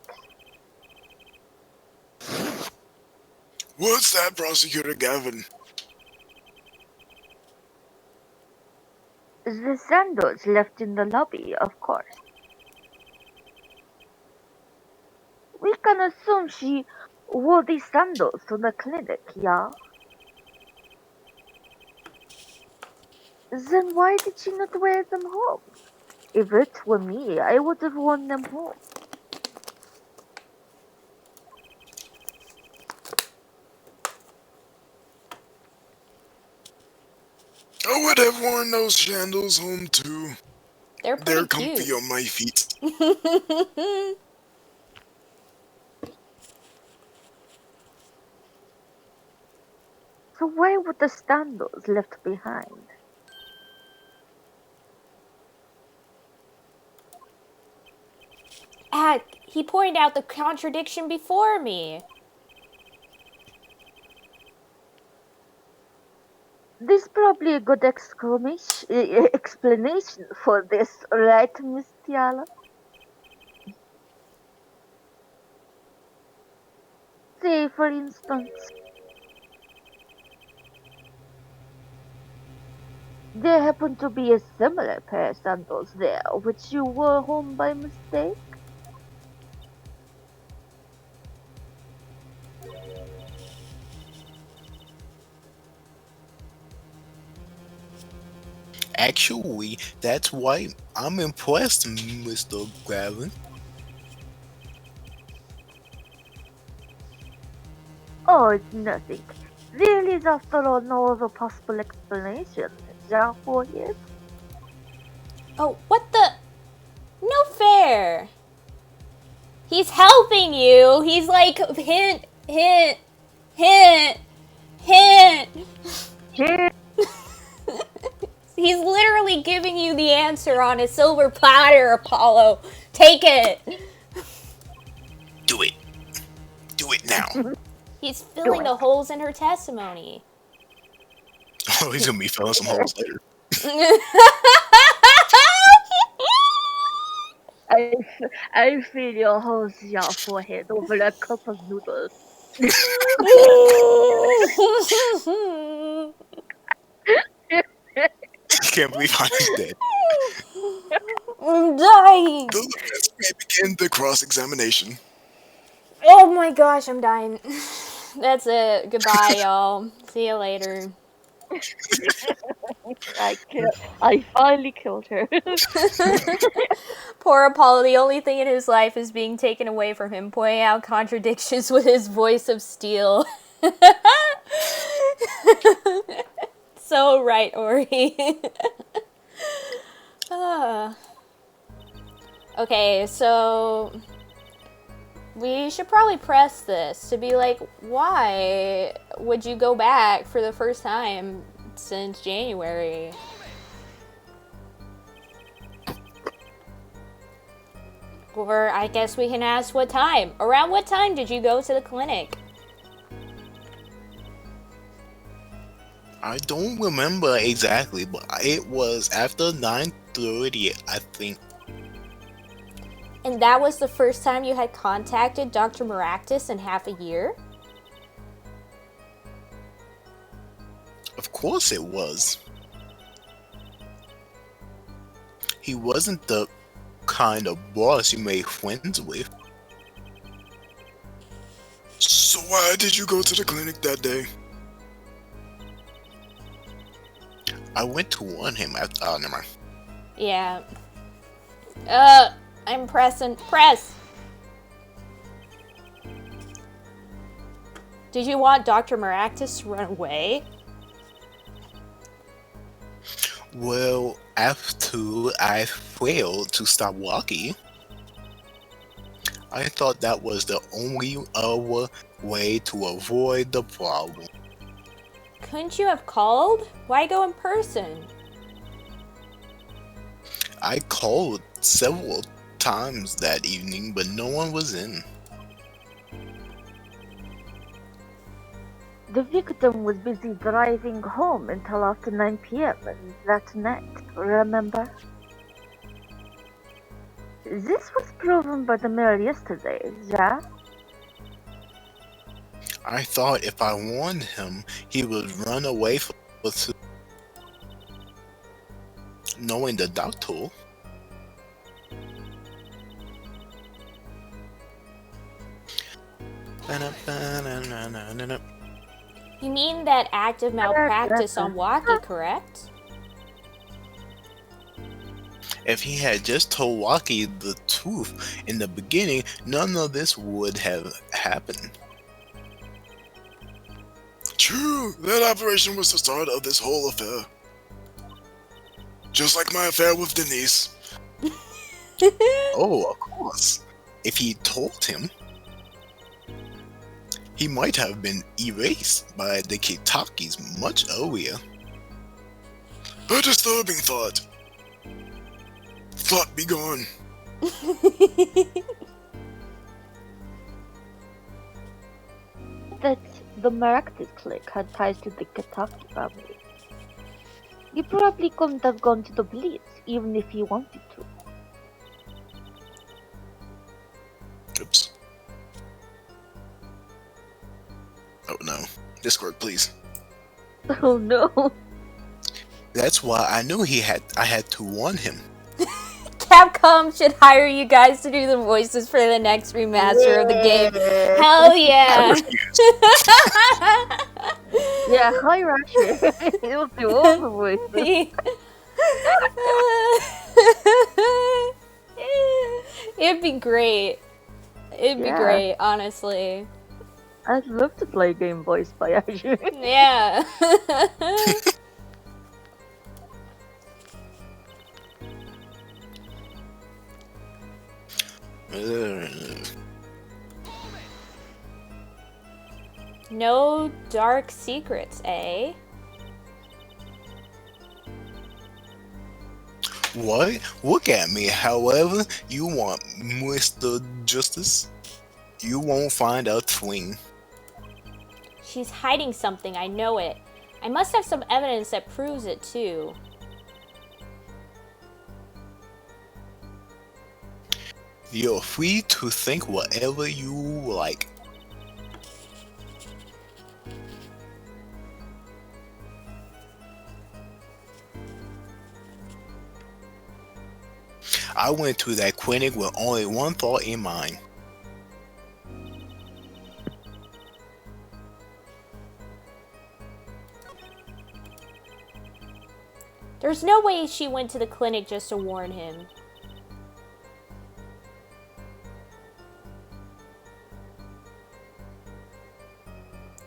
What's that, Prosecutor Gavin? The sandals left in the lobby, of course. We can assume she wore these sandals to the clinic, yeah? Then why did she not wear them home? If it were me, I would have worn them home. I would have worn those sandals home too. They're They're pretty comfy cute. on my feet. So why were the sandals left behind? He pointed out the contradiction before me. There's probably a good explanation for this, right, Miss Tiala? Say, for instance, There happened to be a similar pair of sandals there, which you wore home by mistake. Actually, that's why I'm impressed, Mr. Gavin. Oh, it's nothing. There is, after all, no other possible explanation, is there for it? Oh, what the? No fair. He's helping you. He's like, hint, hint, hint, hint. Here, He's literally giving you the answer on a silver platter, Apollo. Take it. Do it. Do it now. He's filling the holes in her testimony. Oh, he's gonna be filling some holes later. I feel your holes in your forehead over a cup of noodles. I can't believe Anya's dead. I'm dying. The defense may begin the cross-examination. Oh my gosh, I'm dying. That's it. Goodbye, y'all. See you later. I finally killed her. Poor Apollo, the only thing in his life is being taken away from him, pointing out contradictions with his voice of steel. So right, Ori. Okay, so we should probably press this to be like, why would you go back for the first time since January? Or I guess we can ask what time. Around what time did you go to the clinic? I don't remember exactly, but it was after 9:30, I think. And that was the first time you had contacted Dr. Maractus in half a year? Of course it was. He wasn't the kind of boss you made friends with. So why did you go to the clinic that day? I went to warn him after. Oh, never mind. Yeah. I'm pressing. Press! Did you want Dr. Maractus to run away? Well, after I failed to stop walking, I thought that was the only other way to avoid the problem. Couldn't you have called? Why go in person? I called several times that evening, but no one was in. The victim was busy driving home until after 9 p.m. that night, remember? This was proven by the mayor yesterday, yeah? I thought if I warned him, he would run away from us, knowing the doctor. You mean that act of malpractice on Waki, correct? If he had just told Waki the truth in the beginning, none of this would have happened. True, that operation was the start of this whole affair. Just like my affair with Denise. Oh, of course. If he told him, he might have been erased by the Kitakis much earlier. A disturbing thought. Thought be gone. That the Maractus clique had ties to the Kataki family. He probably couldn't have gone to the Blitz even if he wanted to. Oops. Oh no. Discord, please. Oh no. That's why I knew I had to warn him. Capcom should hire you guys to do the voices for the next remaster of the game. Hell I yeah! refuse. Yeah, hi Russia. He'll do all the voices. It'd be great. It'd be Yeah, great, honestly. I'd love to play game voiced by Azure. Yeah. No dark secrets, eh? What? Look at me. However you want, Mr. Justice. You won't find a thing. She's hiding something, I know it. I must have some evidence that proves it, too. You're free to think whatever you like. I went to that clinic with only one thought in mind. There's no way she went to the clinic just to warn him.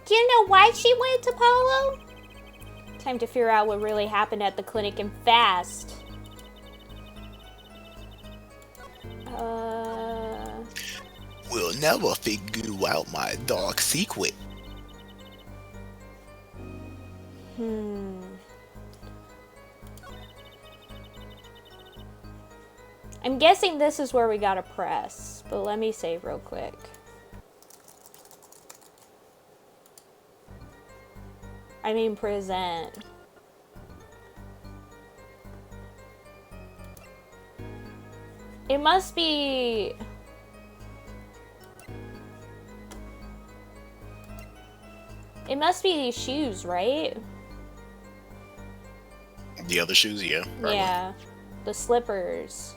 Do you know why she went to Polo? Time to figure out what really happened at the clinic and fast. We'll never figure out my dark secret. I'm guessing this is where we gotta press, but let me save real quick. I mean present. It must be... It must be these shoes, right? The other shoes, yeah. Probably. Yeah. The slippers.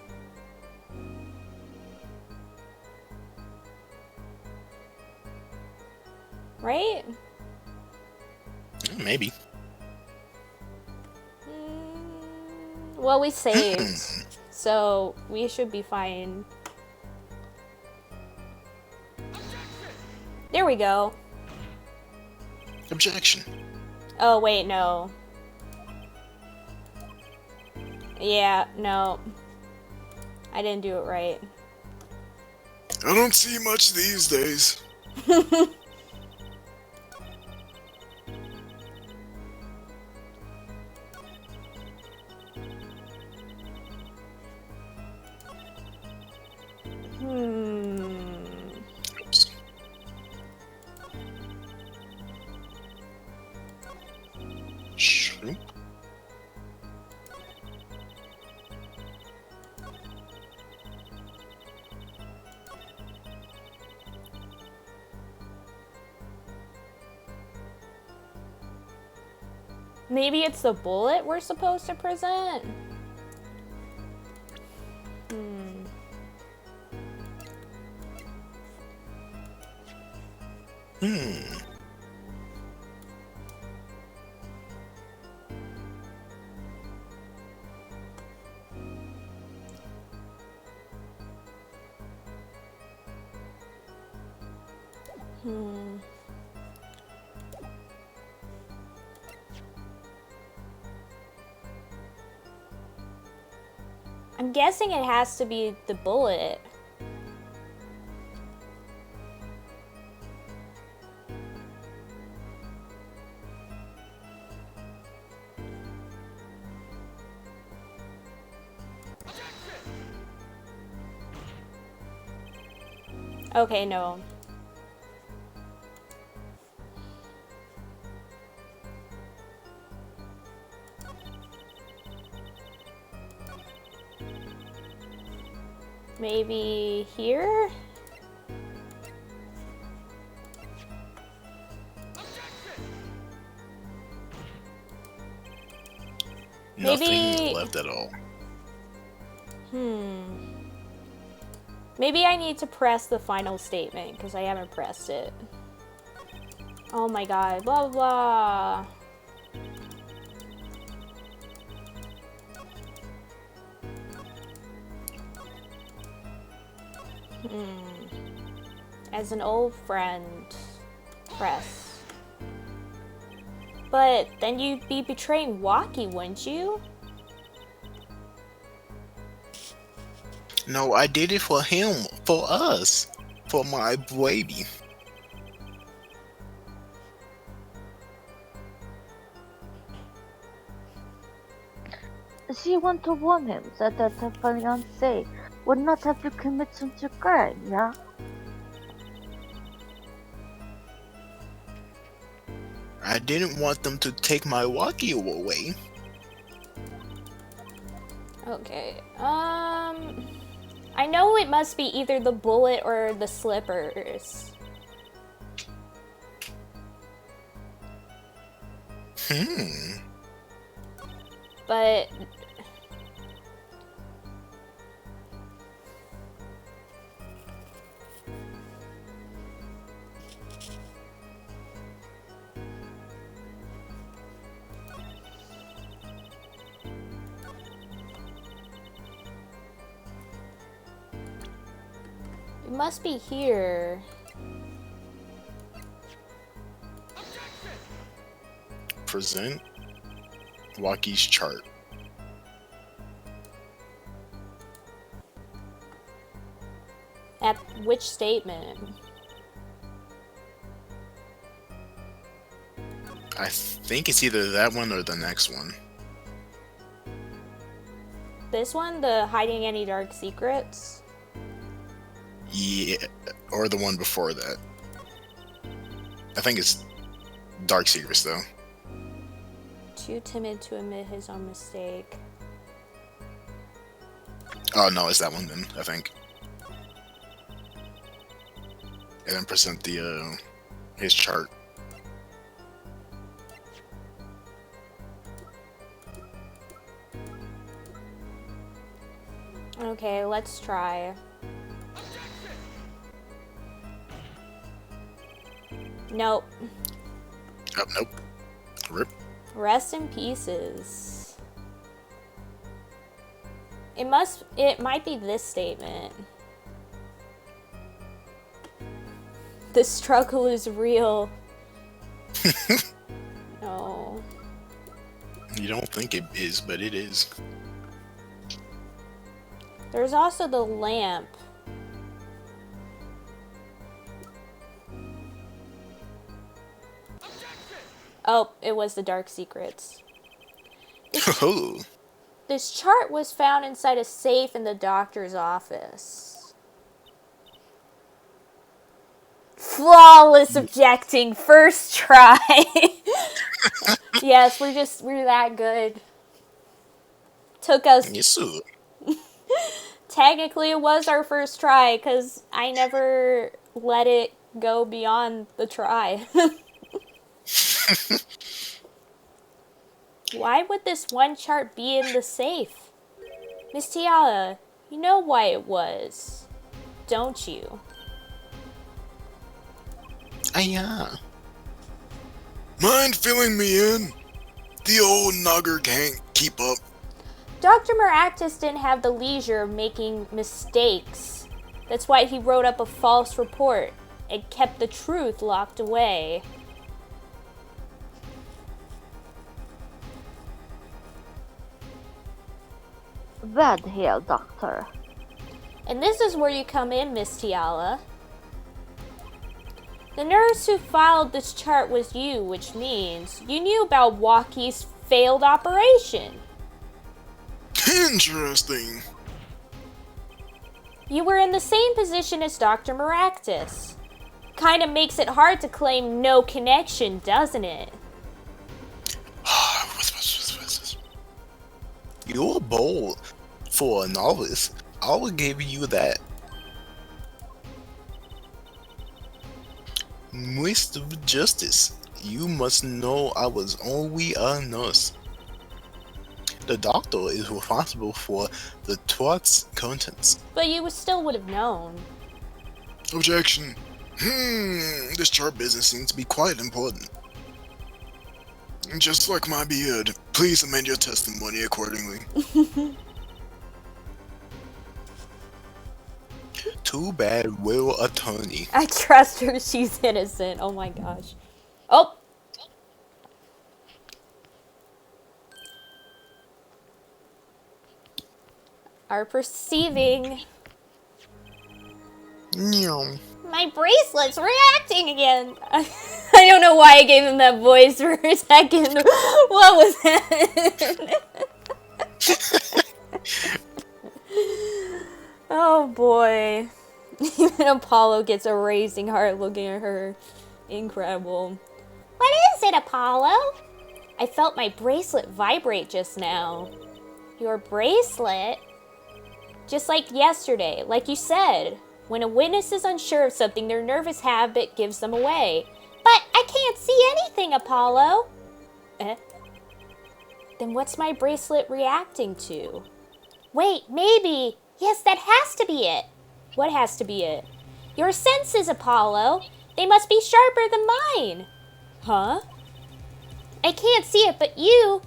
Right? Maybe. Well, we saved. So, we should be fine. There we go. Objection. Oh, wait, no. Yeah, no. I didn't do it right. I don't see much these days. Oops. Shrimp. Maybe it's the bullet we're supposed to present? I'm guessing it has to be the bullet. Okay, no. Maybe here? nothing left at all. Maybe I need to press the final statement because I haven't pressed it. Oh my god, blah blah blah. As an old friend, press. But then you'd be betraying Waki, wouldn't you? No, I did it for him, for us, for my baby. She want to warn him that her fiancé would not have to commit such a crime, yeah? I didn't want them to take my Waki away. Okay, I know it must be either the bullet or the slippers. But it must be here. Present Waki's chart. At which statement? I think it's either that one or the next one. This one, the hiding any dark secrets? Yeah, or the one before that. I think it's Dark Secrets, though. Too timid to admit his own mistake. Oh, no, it's that one then, I think. And then present the, his chart. Okay, let's try. Nope. Oh, nope. Rip. Rest in pieces. It might be this statement. The struggle is real. No. You don't think it is, but it is. There's also the lamp. Oh, it was the dark secrets. Oh. This chart was found inside a safe in the doctor's office. Flawless objecting, first try. Yes, we're that good. Took us. Yes, sir. Technically, it was our first try because I never let it go beyond the try. Why would this one chart be in the safe? Miss Tiala, you know why it was, don't you? Anya. Mind filling me in? The old nugger can't keep up. Dr. Maractus didn't have the leisure of making mistakes. That's why he wrote up a false report and kept the truth locked away. Bad hair, doctor. And this is where you come in, Miss Tiala. The nurse who filed this chart was you, which means you knew about Waki's failed operation. Interesting. You were in the same position as Dr. Maractus. Kinda makes it hard to claim no connection, doesn't it? You're bold for a novice. I will give you that. Mr. Justice, you must know I was only a nurse. The doctor is responsible for the tart's contents. But you still would have known. Objection. This chart business seems to be quite important. Just like my beard, please amend your testimony accordingly. Too bad, Will Attorney. I trust her. She's innocent. Oh my gosh. Oh! Are perceiving. Meow. My bracelet's reacting again. I don't know why I gave him that voice for a second. What was that? Oh boy. Even Apollo gets a racing heart looking at her. Incredible. What is it, Apollo? I felt my bracelet vibrate just now. Your bracelet? Just like yesterday, like you said. When a witness is unsure of something, their nervous habit gives them away. But I can't see anything, Apollo. Then what's my bracelet reacting to? Wait, maybe. Yes, that has to be it. What has to be it? Your senses, Apollo. They must be sharper than mine. Huh? I can't see it, but you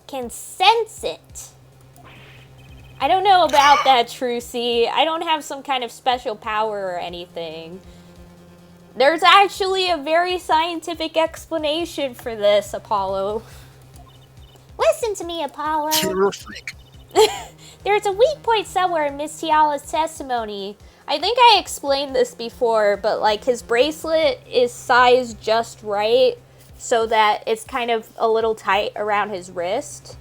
can sense it. I don't know about that, Trucy. I don't have some kind of special power or anything. There's actually a very scientific explanation for this, Apollo. Listen to me, Apollo. You're a freak. There's a weak point somewhere in Miss Tiala's testimony. I think I explained this before, but like his bracelet is sized just right so that it's kind of a little tight around his wrist.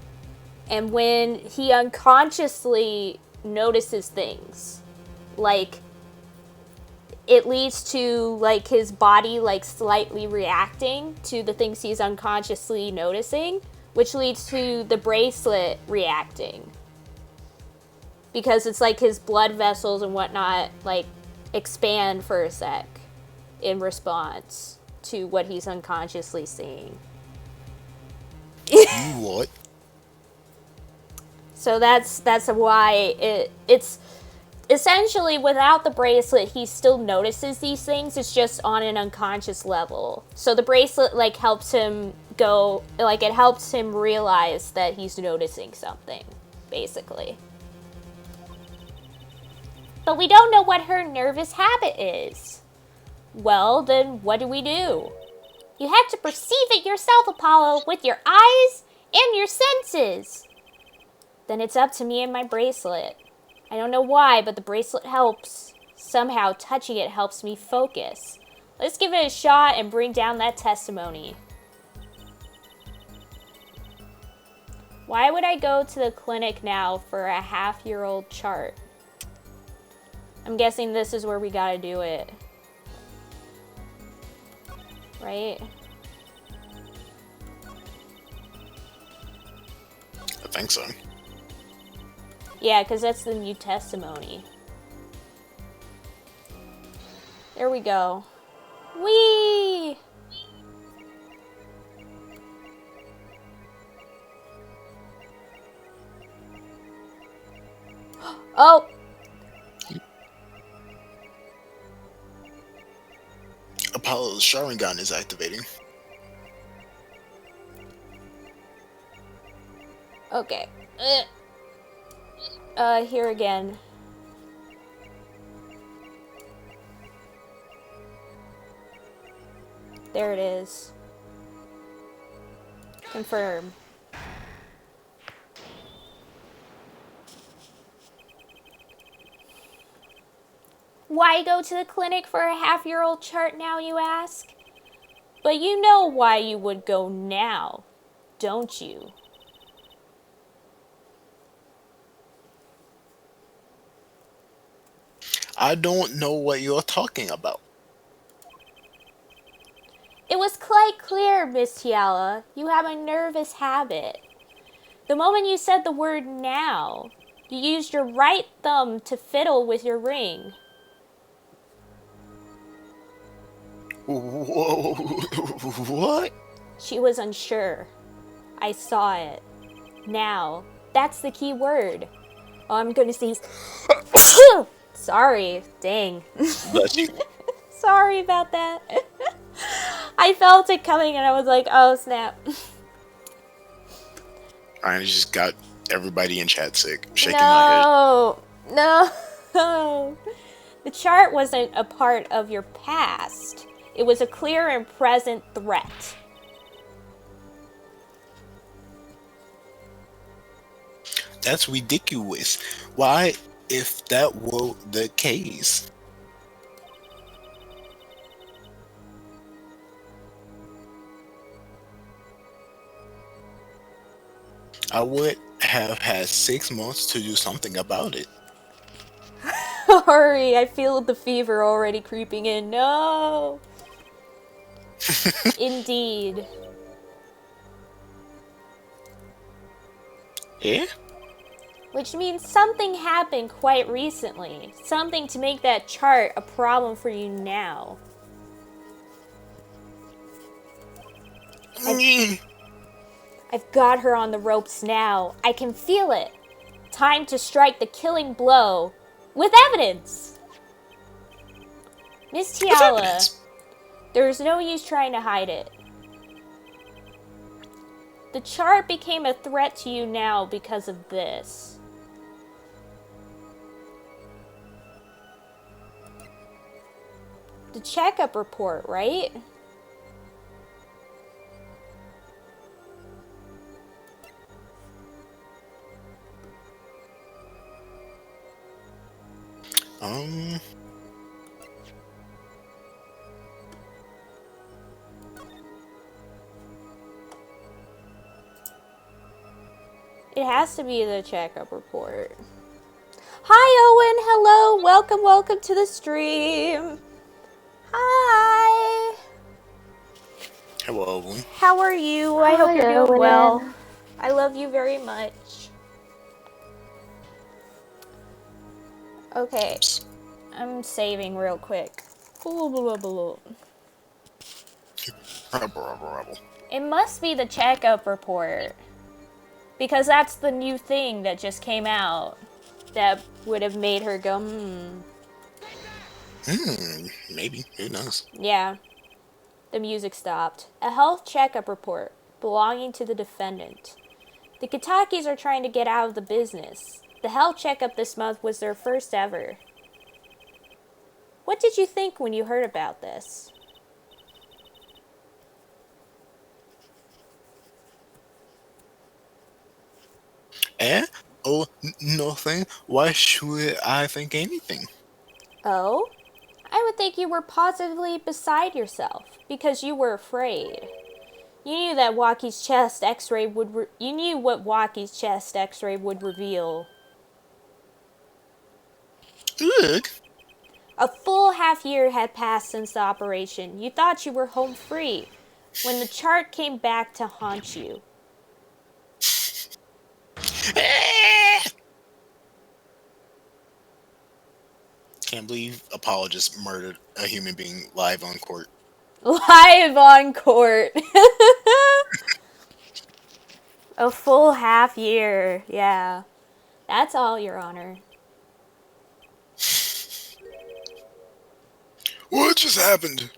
And when he unconsciously notices things, like, it leads to, like, his body, like, slightly reacting to the things he's unconsciously noticing, which leads to the bracelet reacting. Because it's like his blood vessels and whatnot, like, expand for a sec in response to what he's unconsciously seeing. You what? So that's why it's essentially without the bracelet, he still notices these things. It's just on an unconscious level. So the bracelet like helps him go, like it helps him realize that he's noticing something, basically. But we don't know what her nervous habit is. Well, then what do? You have to perceive it yourself, Apollo, with your eyes and your senses. Then it's up to me and my bracelet. I don't know why, but the bracelet helps. Somehow, touching it helps me focus. Let's give it a shot and bring down that testimony. Why would I go to the clinic now for a half-year-old chart? I'm guessing this is where we gotta do it. Right? I think so. Yeah, because that's the new testimony. There we go. Whee! Oh! Apollo's Sharingan is activating. Okay. Here again. There it is. Confirm. Why go to the clinic for a half-year-old chart now, you ask? But you know why you would go now, don't you? I don't know what you're talking about. It was quite clear, Miss Tiala. You have a nervous habit. The moment you said the word now, you used your right thumb to fiddle with your ring. Whoa, what? She was unsure. I saw it. Now, That's the key word. Oh, I'm gonna sneeze. Sorry. Dang. Bless you. Sorry about that. I felt it coming and I was like, oh snap. I just got everybody in chat sick, shaking my head. No. The chart wasn't a part of your past. It was a clear and present threat. That's ridiculous. Why, if that were the case? I would have had 6 months to do something about it. Hurry, I feel the fever already creeping in. No. Indeed. Eh? Which means something happened quite recently. Something to make that chart a problem for you now. I've got her on the ropes now. I can feel it. Time to strike the killing blow. With evidence! Miss Tiala, there's no use trying to hide it. The chart became a threat to you now because of this. The checkup report, right? It has to be the checkup report. Hi, Owen. Hello. Welcome to the stream. Hi. Hello, Owen. How are you? I hope you're doing Owen. well. I love you very much. Okay. I'm saving real quick. It must be the checkup report. Because that's the new thing that just came out. That would have made her go, Maybe. Who knows? Yeah. The music stopped. A health checkup report belonging to the defendant. The Kitakis are trying to get out of the business. The health checkup this month was their first ever. What did you think when you heard about this? Eh? Oh, nothing. Why should I think anything? Oh? I would think you were positively beside yourself because you were afraid. You knew that Waki's chest X-ray would. You knew what Waki's chest X-ray would reveal. Ugh. A full half year had passed since the operation. You thought you were home free when the chart came back to haunt you. Can't believe apologist murdered a human being live on court. Live on court. A full half year. Yeah. That's all, Your Honor. What just happened?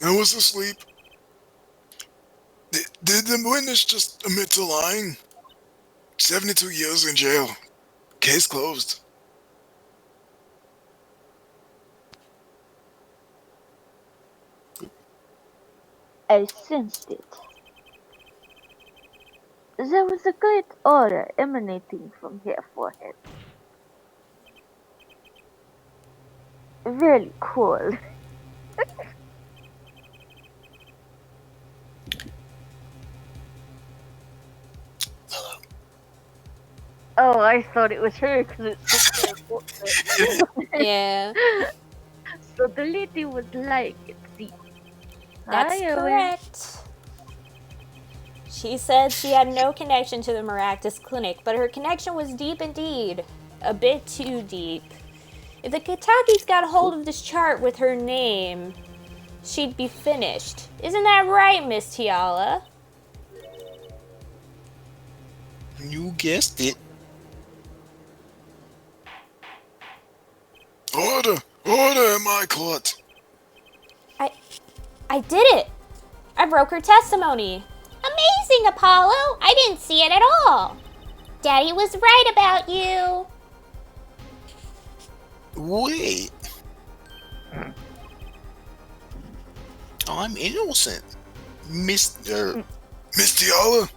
I was asleep. Did the witness just admit to lying? 72 years in jail. Case closed. I sensed it. There was a great aura emanating from her forehead. Very cool. Oh, I thought it was her because it's Yeah. So the lady was like, see. That's Hi, Owen. correct. She said she had no connection to the Maractus Clinic, but her connection was deep indeed. A bit too deep. If the Kitakis got hold of this chart with her name, she'd be finished. Isn't that right, Miss Tiala? You guessed it. Order! Order in my court! I did it! I broke her testimony. Amazing, Apollo! I didn't see it at all. Daddy was right about you. Wait. I'm innocent. Mr. Miss Tiala?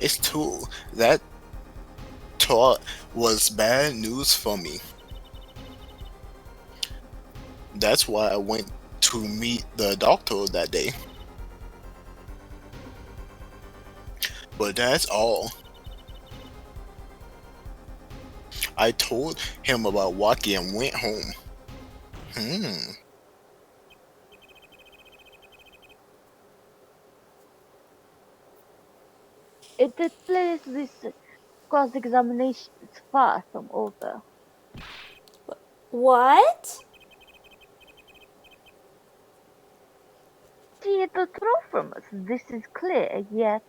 It's true. That thought was bad news for me. That's why I went to meet the doctor that day. But that's all. I told him about Waki and went home. It appears this cross-examination is far from over. What? See the truth from us. This is clear, yet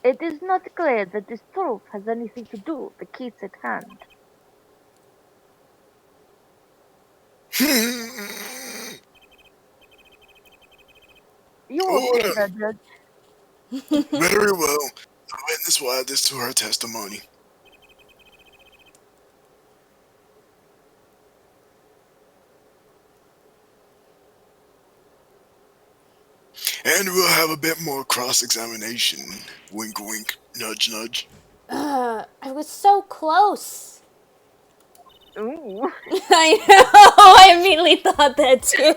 it is not clear that this truth has anything to do with the case at hand. You will Order! hear, Judge. Very well. The witness will add this to her testimony. And we'll have a bit more cross-examination. Wink, wink, nudge, nudge. I was so close. Ooh. I know. I immediately thought that too.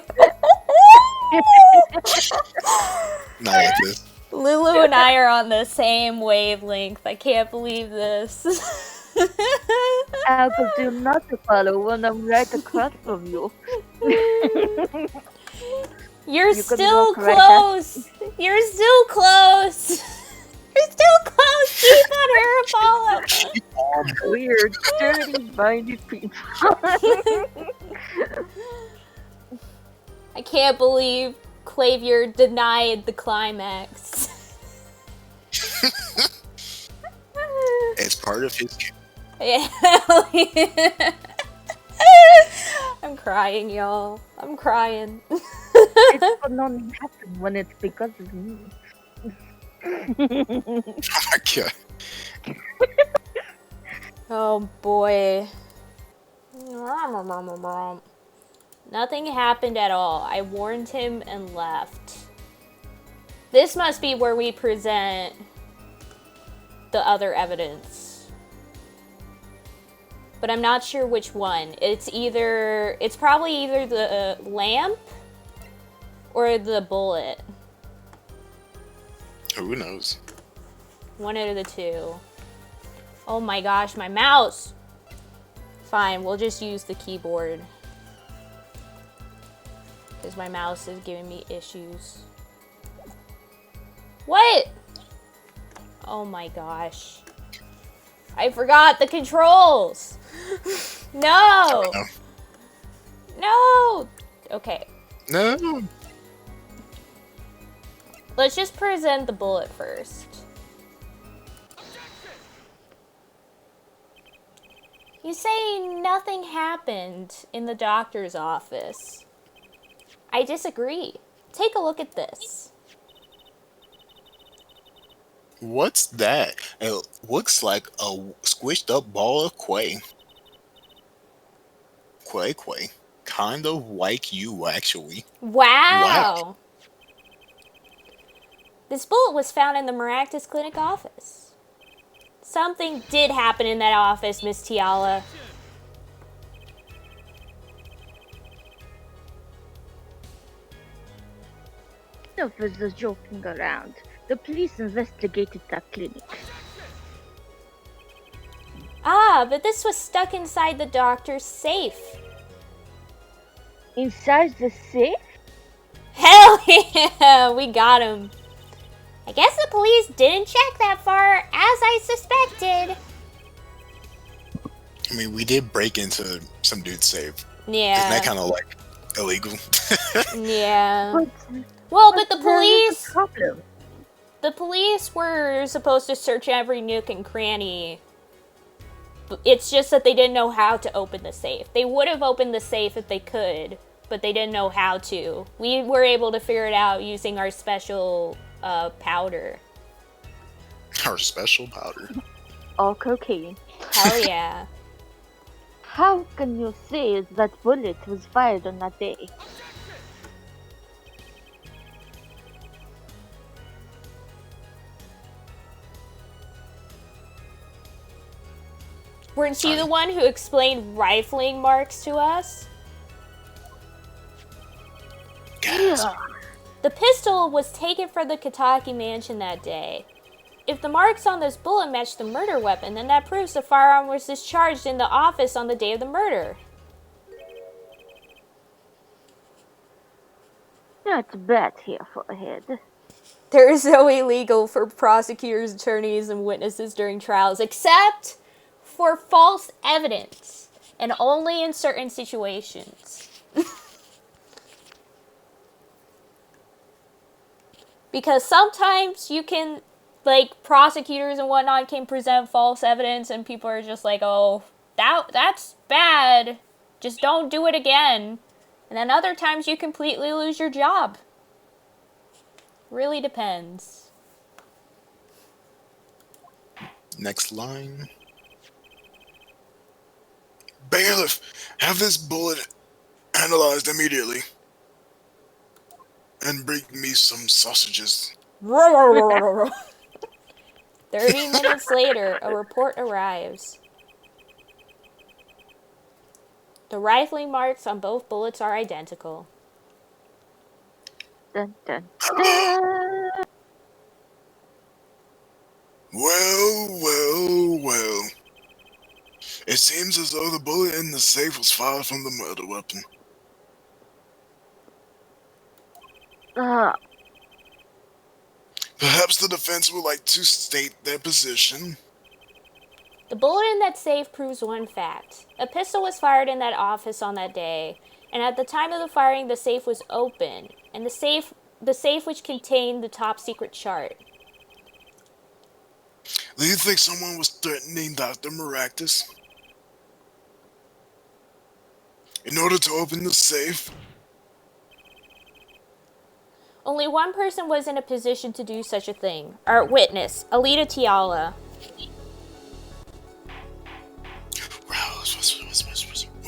Not like this. Lulu and I are on the same wavelength. I can't believe this. How could you not follow when I'm right across from you? You're You could still walk right close. You're still close. You're still close. Keep on her, Apollo. Weird, dirty-minded people. I can't believe Clavier denied the climax. As part of his Yeah. I'm crying, y'all. I'm crying. It's what only happens when it's because of me. Oh my god. Oh boy. Nothing happened at all. I warned him and left. This must be where we present the other evidence. But I'm not sure which one. It's probably either the lamp or the bullet. Who knows? One out of the two. Oh my gosh, my mouse! Fine, we'll just use the keyboard. Because my mouse is giving me issues. What? Oh my gosh. I forgot the controls! No! No! Okay. No. Let's just present the bullet first. You say nothing happened in the doctor's office. I disagree. Take a look at this. What's that? It looks like a squished up ball of clay. Clay. Kind of like you, actually. Wow! This bullet was found in the Maractus Clinic office. Something did happen in that office, Miss Tiala. Enough with the joking around. The police investigated that clinic. Ah, but this was stuck inside the doctor's safe. Inside the safe? Hell yeah! We got him. I guess the police didn't check that far, as I suspected. I mean, we did break into some dude's safe. Yeah. Isn't that kind of like illegal. Yeah. But, Well, but the there is a police... problem. The police were supposed to search every nook and cranny. It's just that they didn't know how to open the safe. They would have opened the safe if they could, but they didn't know how to. We were able to figure it out using our special powder. Our special powder. All cocaine. Hell yeah. How can you say that bullet was fired on that day? Weren't you the one who explained rifling marks to us? Gasp. Yeah. The pistol was taken from the Kataki mansion that day. If the marks on this bullet match the murder weapon, then that proves the firearm was discharged in the office on the day of the murder. Not bad here for a head. There is no illegal for prosecutors, attorneys, and witnesses during trials, except for false evidence, and only in certain situations. Because sometimes you can, like, prosecutors and whatnot can present false evidence, and people are just like, oh, that's bad. Just don't do it again. And then other times you completely lose your job. Really depends. Next line. Bailiff, have this bullet analyzed immediately. And bring me some sausages. 30 minutes later, a report arrives. The rifling marks on both bullets are identical. Dun, dun, dun. Well. It seems as though the bullet in the safe was fired from the murder weapon. Perhaps the defense would like to state their position. The bullet in that safe proves one fact. A pistol was fired in that office on that day, and at the time of the firing, the safe was open, and the safe which contained the top secret chart. Do you think someone was threatening Dr. Maractus? In order to open the safe? Only one person was in a position to do such a thing. Our witness, Alita Tiala.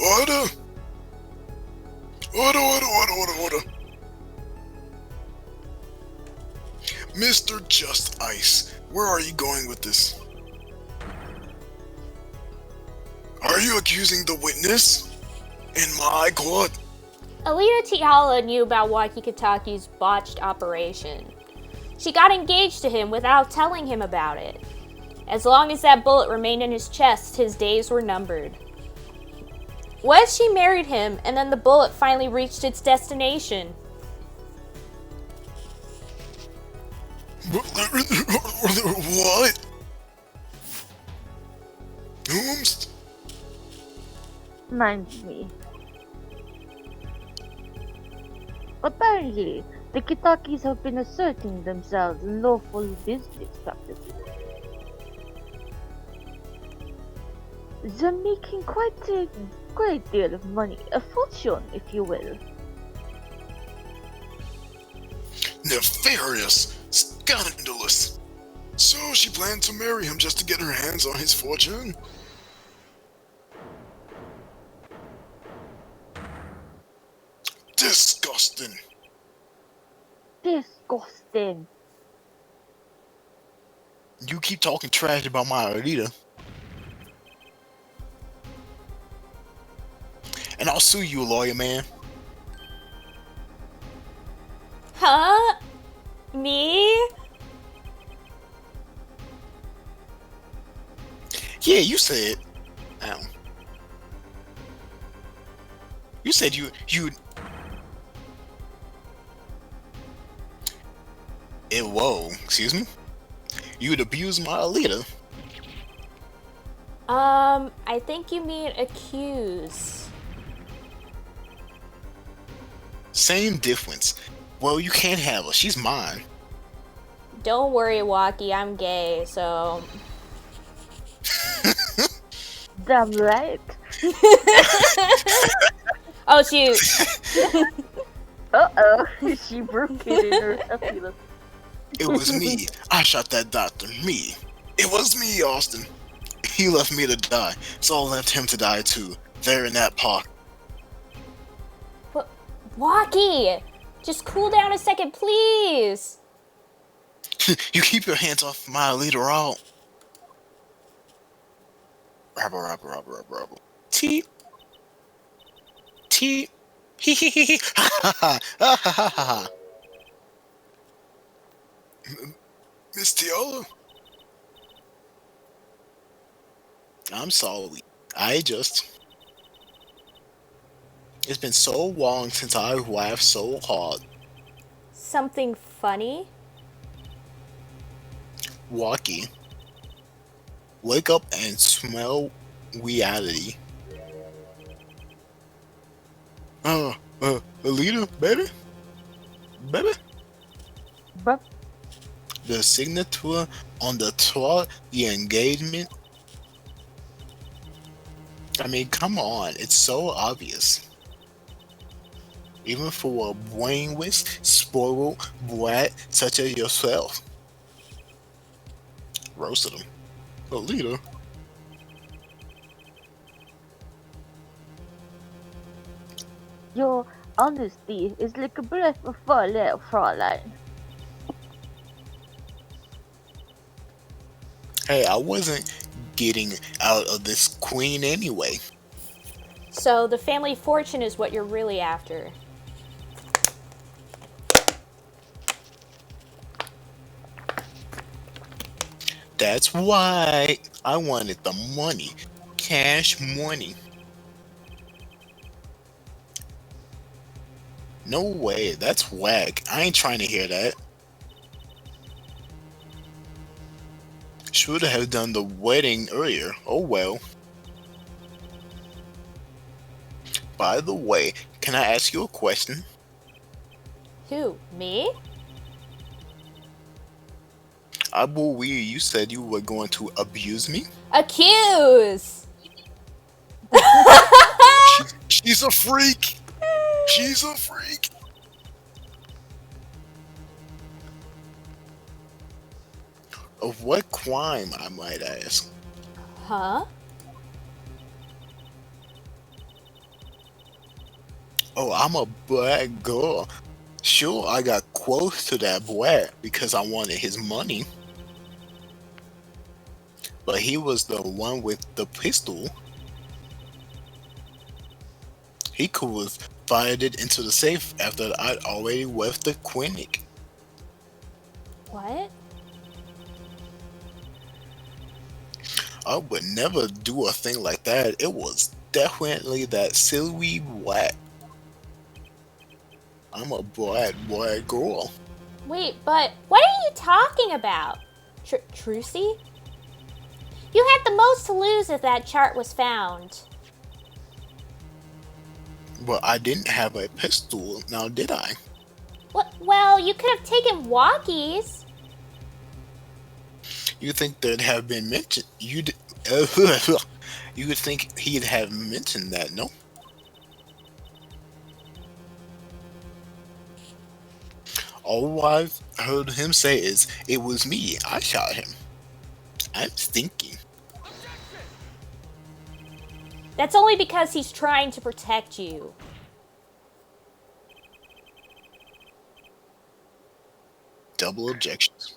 Order! Order! Mr. Just Ice, where are you going with this? Are you accusing the witness? In my court? Alita Tiala knew about Wakikataki's botched operation. She got engaged to him without telling him about it. As long as that bullet remained in his chest, his days were numbered. What if she married him and then the bullet finally reached its destination? What? Whomst? Mind me. Apparently, the Kitakis have been asserting themselves in lawful business practices. They're making quite a great deal of money, a fortune, if you will. Nefarious, scandalous. So she planned to marry him just to get her hands on his fortune? Disgusting. Disgusting. You keep talking trash about my Alita, and I'll sue you, lawyer man. Huh? Me? Yeah, you said. You said you. Whoa, excuse me. You'd abuse my Alita. I think you mean accuse. Same difference. Well, you can't have her. She's mine. Don't worry, Walkie, I'm gay, so. Damn right. Oh, shoot. Uh-oh. She broke it in her happiness. It was me. I shot that doctor. Me. It was me, Austin. He left me to die, so I left him to die too. There in that park. But, Walkie! Just cool down a second, please! You keep your hands off my leader out. Rabble. Teep. Teep. Hee hee hee hee. Ha ha ha. Ha ha ha ha. Miss Tiola? I'm sorry. It's been so long since I laughed so hard. Something funny? Walkie. Wake up and smell reality. Leader, baby? Baby? But The signature on the throat, the engagement. I mean, come on, it's so obvious. Even for a brainless, spoiled brat such as yourself. Roasted him. The leader. your honesty is like a breath of fresh air, Fräulein. Hey, I wasn't getting out of this queen anyway. So, the family fortune is what you're really after. That's why I wanted the money. Cash money. No way, that's whack. I ain't trying to hear that. Should have done the wedding earlier. Oh well. By the way, can I ask you a question? Who? Me? I believe you said you were going to abuse me. Accuse! She's a freak! She's a freak! Of what crime, I might ask? Huh? Oh, I'm a black girl. Sure, I got close to that boy because I wanted his money. But he was the one with the pistol. He could have fired it into the safe after I'd already left the clinic. What? I would never do a thing like that. It was definitely that silly black. I'm a black girl. Wait, but what are you talking about? Trucy? You had the most to lose if that chart was found. But I didn't have a pistol, now did I? What? Well, you could have taken walkies. You think there'd have been mentioned? You would think he'd have mentioned that, no? All I've heard him say is, "It was me. I shot him." I'm thinking. That's only because he's trying to protect you. Double objections.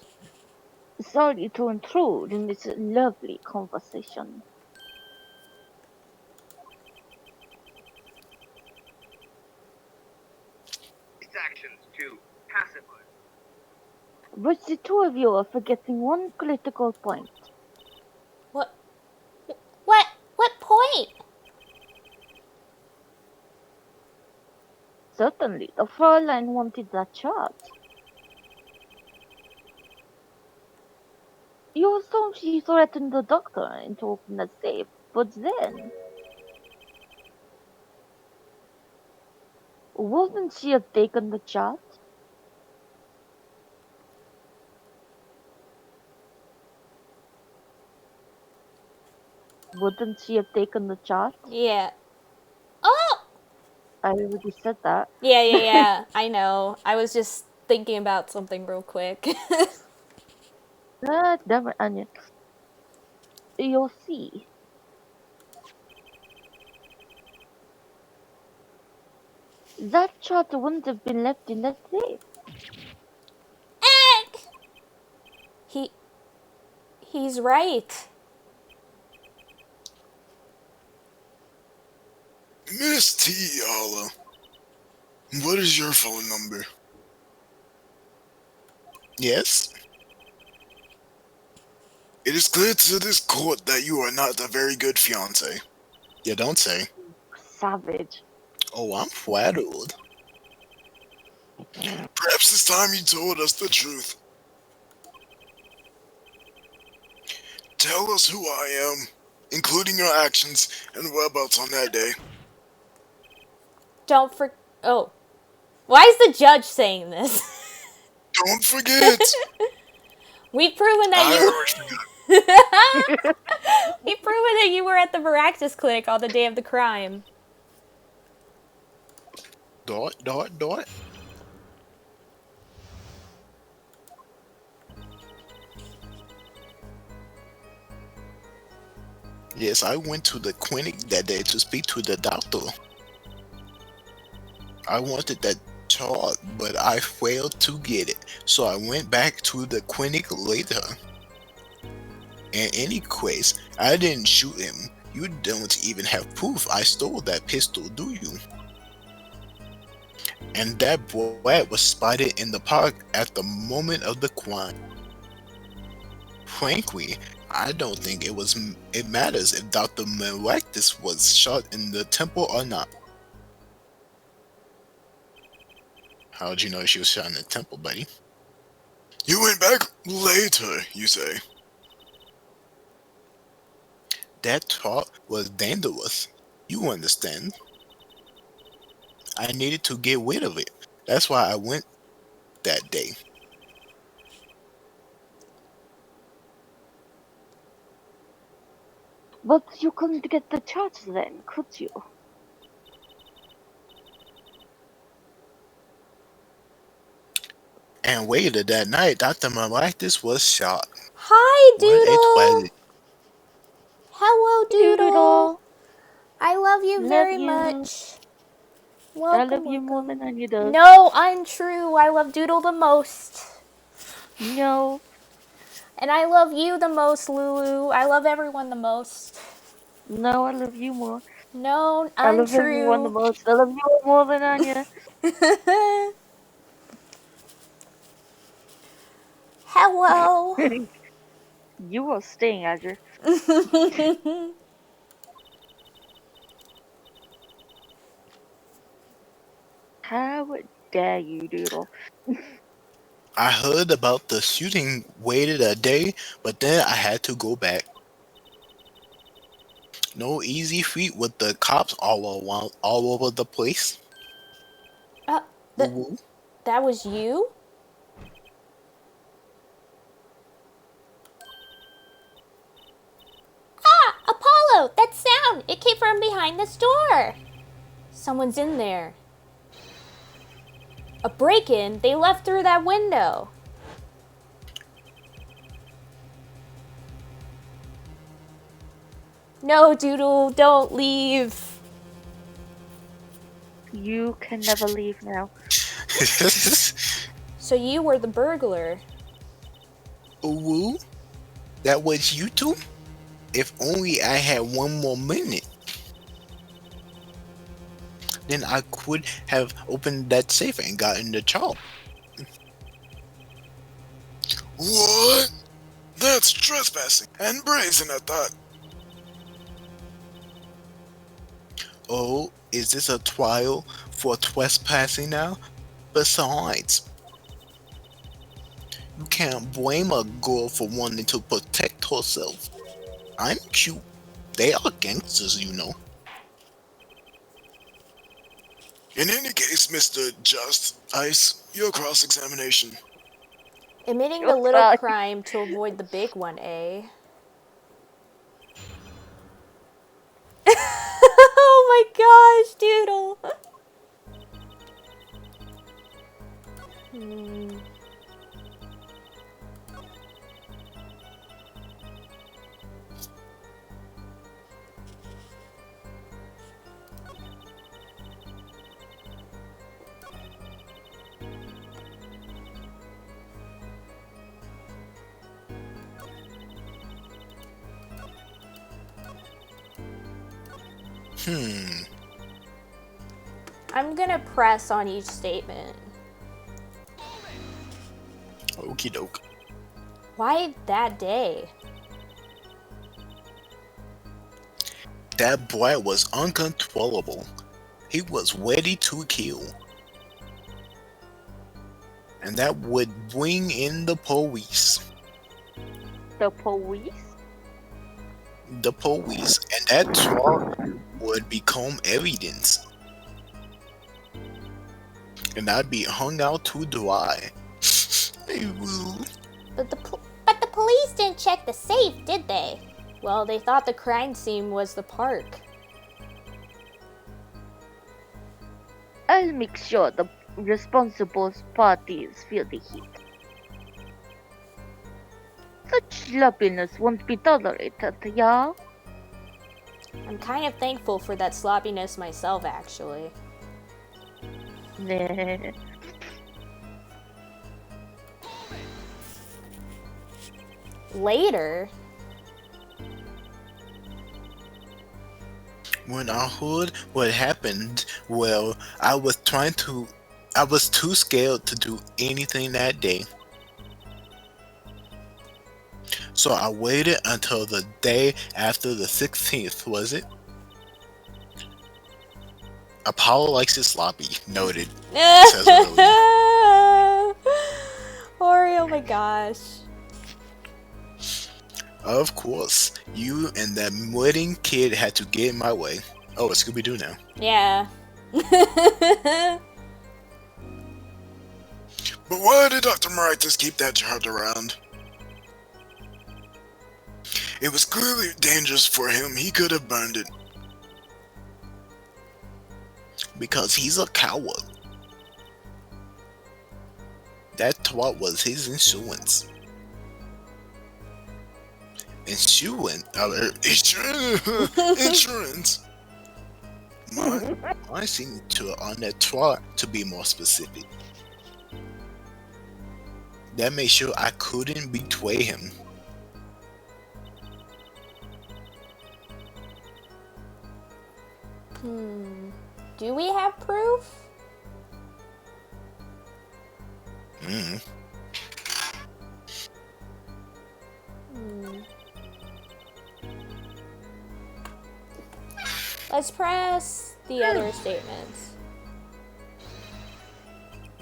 Sorry to intrude in this lovely conversation. Its actions to pacify. But the two of you are forgetting one critical point. What? What point? Certainly, the Fräulein wanted that chart. You assume she threatened the doctor into opening the safe, but then... Wouldn't she have taken the shot? Wouldn't she have taken the shot? Yeah. Oh! I already said that. Yeah. I know. I was just thinking about something real quick. Ah, damn it, Anya. You'll see. That shot wouldn't have been left in that safe. he he's right. Miss Tiala, what is your phone number? Yes? It is clear to this court that you are not a very good fiance. You don't say. Savage. Oh, I'm flattered. Perhaps it's time you told us the truth. Tell us who I am, including your actions and whereabouts on that day. Don't for Oh. Why is the judge saying this? Don't forget, We've proven that I you already forgot. We've proven that you were at the Veraxis clinic on the day of the crime. Dot. Yes, I went to the clinic that day to speak to the doctor. I wanted that chart, but I failed to get it, so I went back to the clinic later. In any case, I didn't shoot him. You don't even have proof I stole that pistol, do you? And that boy was spotted in the park at the moment of the crime. Frankly, I don't think it matters if Dr. Miraculous was shot in the temple or not. How'd you know she was shot in the temple, buddy? You went back later, you say. That talk was dangerous. You understand? I needed to get rid of it. That's why I went that day. But you couldn't get the charge then, could you? And later that night, Dr. Miraculous was shot. Hi, What a Doodle. twilight. Hello, Doodle. I love you Love very you. much. I Welcome, love you more welcome. than Anya does. No, untrue. I love Doodle the most. No. And I love you the most, Lulu. I love everyone the most. No, I love you more. No, I love everyone the untrue. most. I love you more than Anya. Hello. You are staying, Azure. How dare you, Doodle? I heard about the shooting, waited a day, but then I had to go back. No easy feat with the cops all over the place. Woo-woo. That was you? Ah, Apollo! That sound! It came from behind this door. Someone's in there. A break-in? They left through that window. No, Doodle, don't leave. You can never leave now. So you were the burglar. Woo? That was you two? If only I had one more minute. Then I could have opened that safe and gotten the chop. What? That's trespassing and brazen at that. Oh, is this a trial for trespassing now? Besides, you can't blame a girl for wanting to protect herself. I'm cute. They are gangsters, you know. In any case, Mr. Just Ice, your cross-examination. Admitting the little crime to avoid the big one, eh? Oh my gosh, Doodle! I'm gonna press on each statement. Okie doke. Why that day? That boy was uncontrollable. He was ready to kill. And that would bring in the police. The police? The police. And that truck would become evidence. And I'd be hung out to dry. But the police didn't check the safe, did they? Well, they thought the crime scene was the park. I'll make sure the responsible parties feel the heat. Such sloppiness won't be tolerated, yeah? I'm kind of thankful for that sloppiness myself, actually. Nah. Later, when I heard what happened, well, I was too scared to do anything that day. So I waited until the day after the 16th, was it? Apollo likes it sloppy, noted. Says earlier. Ori, oh my gosh. Of course, you and that wedding kid had to get in my way. Oh, it's Scooby-Doo now. Yeah. But why did Dr. Meritus keep that child around? It was clearly dangerous for him. He could have burned it. Because he's a coward. That twat was his insurance. Insurance? Insurance? My signature on that twat, to be more specific. That made sure I couldn't betray him. Do we have proof? Let's press the other statements.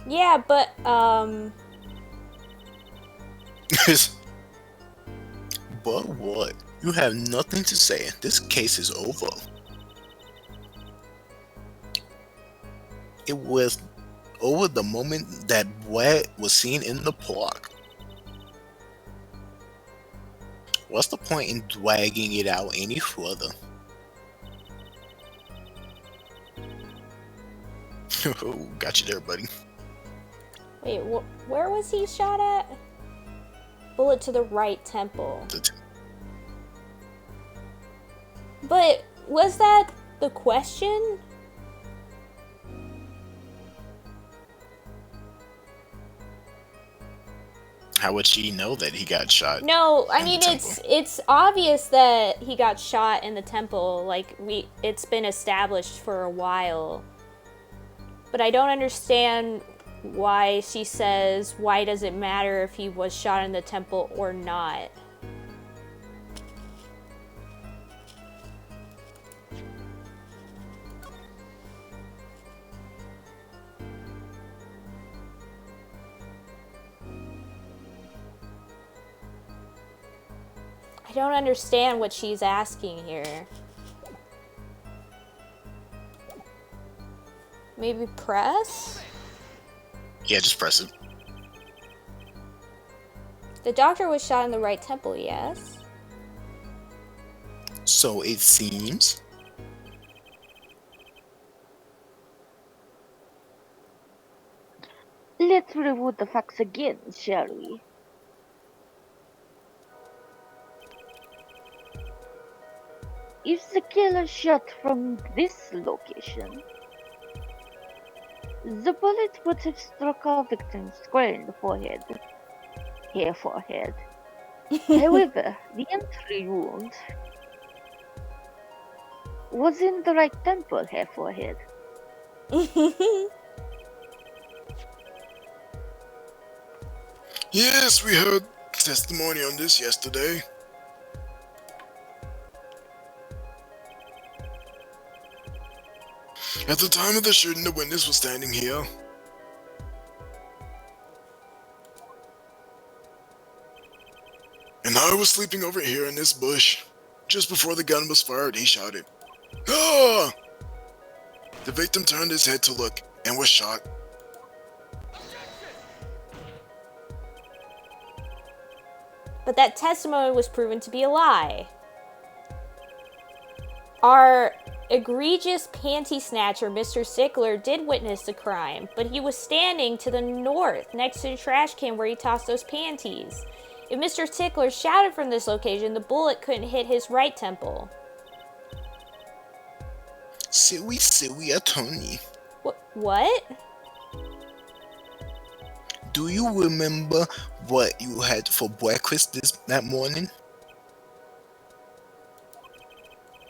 Yeah, but, But what? You have nothing to say. This case is over. It was over the moment that Brad was seen in the park. What's the point in dragging it out any further? Oh, got you there, buddy. wait, where was he shot at? Bullet to the right temple. But was that the question? How would she know that he got shot? No, I mean it's obvious that he got shot in the temple. Like it's been established for a while. But I don't understand why she says, why does it matter if he was shot in the temple or not? I don't understand what she's asking here. Maybe press? Yeah, just press it. The doctor was shot in the right temple, yes. So it seems. Let's review the facts again, shall we? If the killer shot from this location, the bullet would have struck our victim square in the forehead. Hair forehead. However, the entry wound was in the right temple, hair forehead. Yes, we heard testimony on this yesterday. At the time of the shooting, the witness was standing here. And I was sleeping over here in this bush. Just before the gun was fired, he shot it. Ah! The victim turned his head to look and was shot. But that testimony was proven to be a lie. Our egregious panty snatcher, Mr. Sickler, did witness the crime, but he was standing to the north, next to the trash can where he tossed those panties. If Mr. Sickler shouted from this location, the bullet couldn't hit his right temple. Silly attorney. What? Do you remember what you had for breakfast that morning?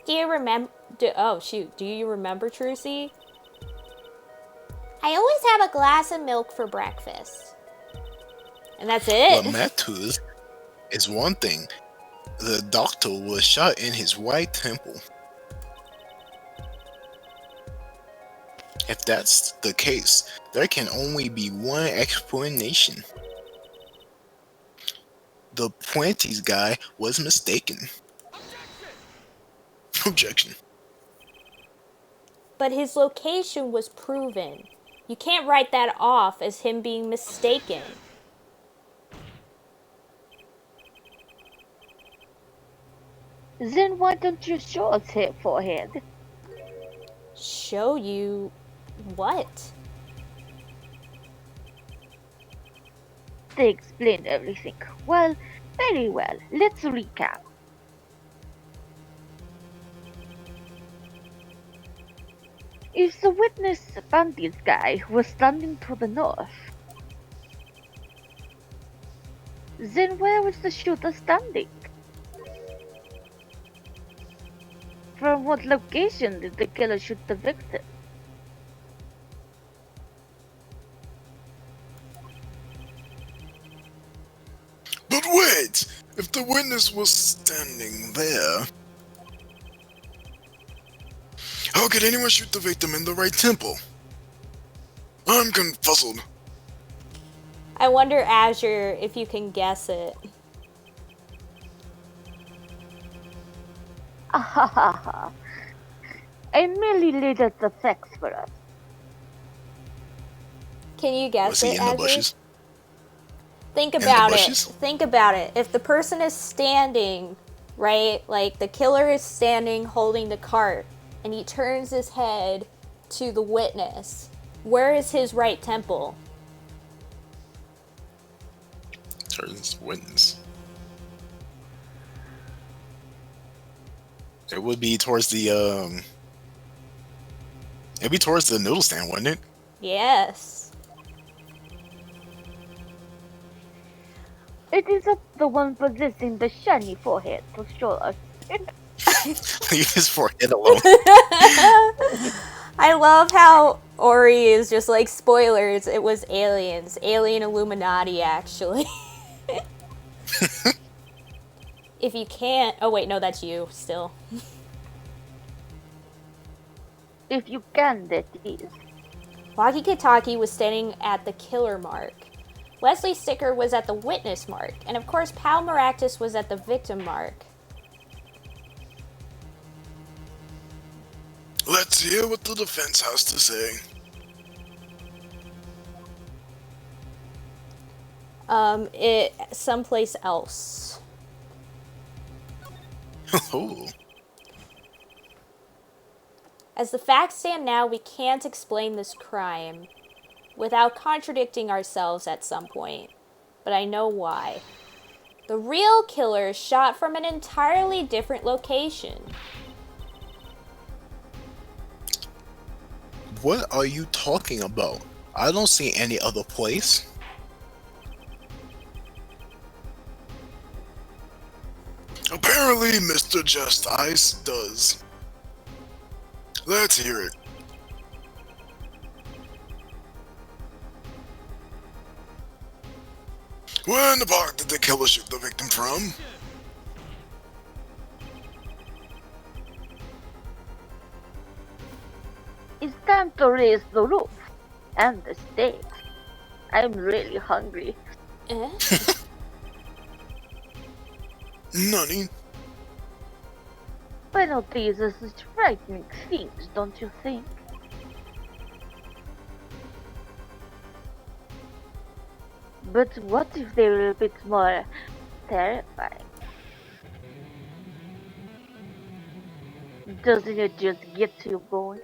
Do you remember? Oh, shoot. Do you remember, Trucy? I always have a glass of milk for breakfast. And that's it. What matters is one thing. The doctor was shot in his right temple. If that's the case, there can only be one explanation. The Puentes guy was mistaken. Objection. But his location was proven. You can't write that off as him being mistaken. Then why don't you show us hair forehead? Show you what? They explained everything. Well, very well. Let's recap. If the witness bandit guy was standing to the north, then where was the shooter standing? From what location did the killer shoot the victim? But wait! If the witness was standing there, how could anyone shoot the victim in the right temple? I'm confuzzled. I wonder, Azure, if you can guess it. Ahahaha. I merely laid out the facts for us. Can you guess Was he it, in the Azure? bushes? Think In the about it. bushes? Think about it. If the person is standing, right? Like the killer is standing holding the cart and he turns his head to the witness. Where is his right temple? Turns witness. It would be towards the it'd be towards the noodle stand, wouldn't it? Yes. It is up the one possessing the shiny forehead to show us. Leave his forehead alone. I love how Ori is just like, spoilers, it was aliens. Alien Illuminati, actually. If you can't... Oh, wait, no, that's you, still. If you can, that is. Walkie Kitaki was standing at the killer mark. Leslie Sticker was at the witness mark. And of course, Pal Maractus was at the victim mark. Let's hear what the defense has to say. It someplace else. Oh. As the facts stand now, we can't explain this crime without contradicting ourselves at some point. But I know why. The real killer shot from an entirely different location. What are you talking about? I don't see any other place. Apparently, Mr. Just Ice does. Let's hear it. Where in the park did the killer shoot the victim from? It's time to raise the roof and the stakes. I'm really hungry. Eh? Nani? Penalties are such frightening things, don't you think? But what if they were a bit more terrifying? Doesn't it just get you going?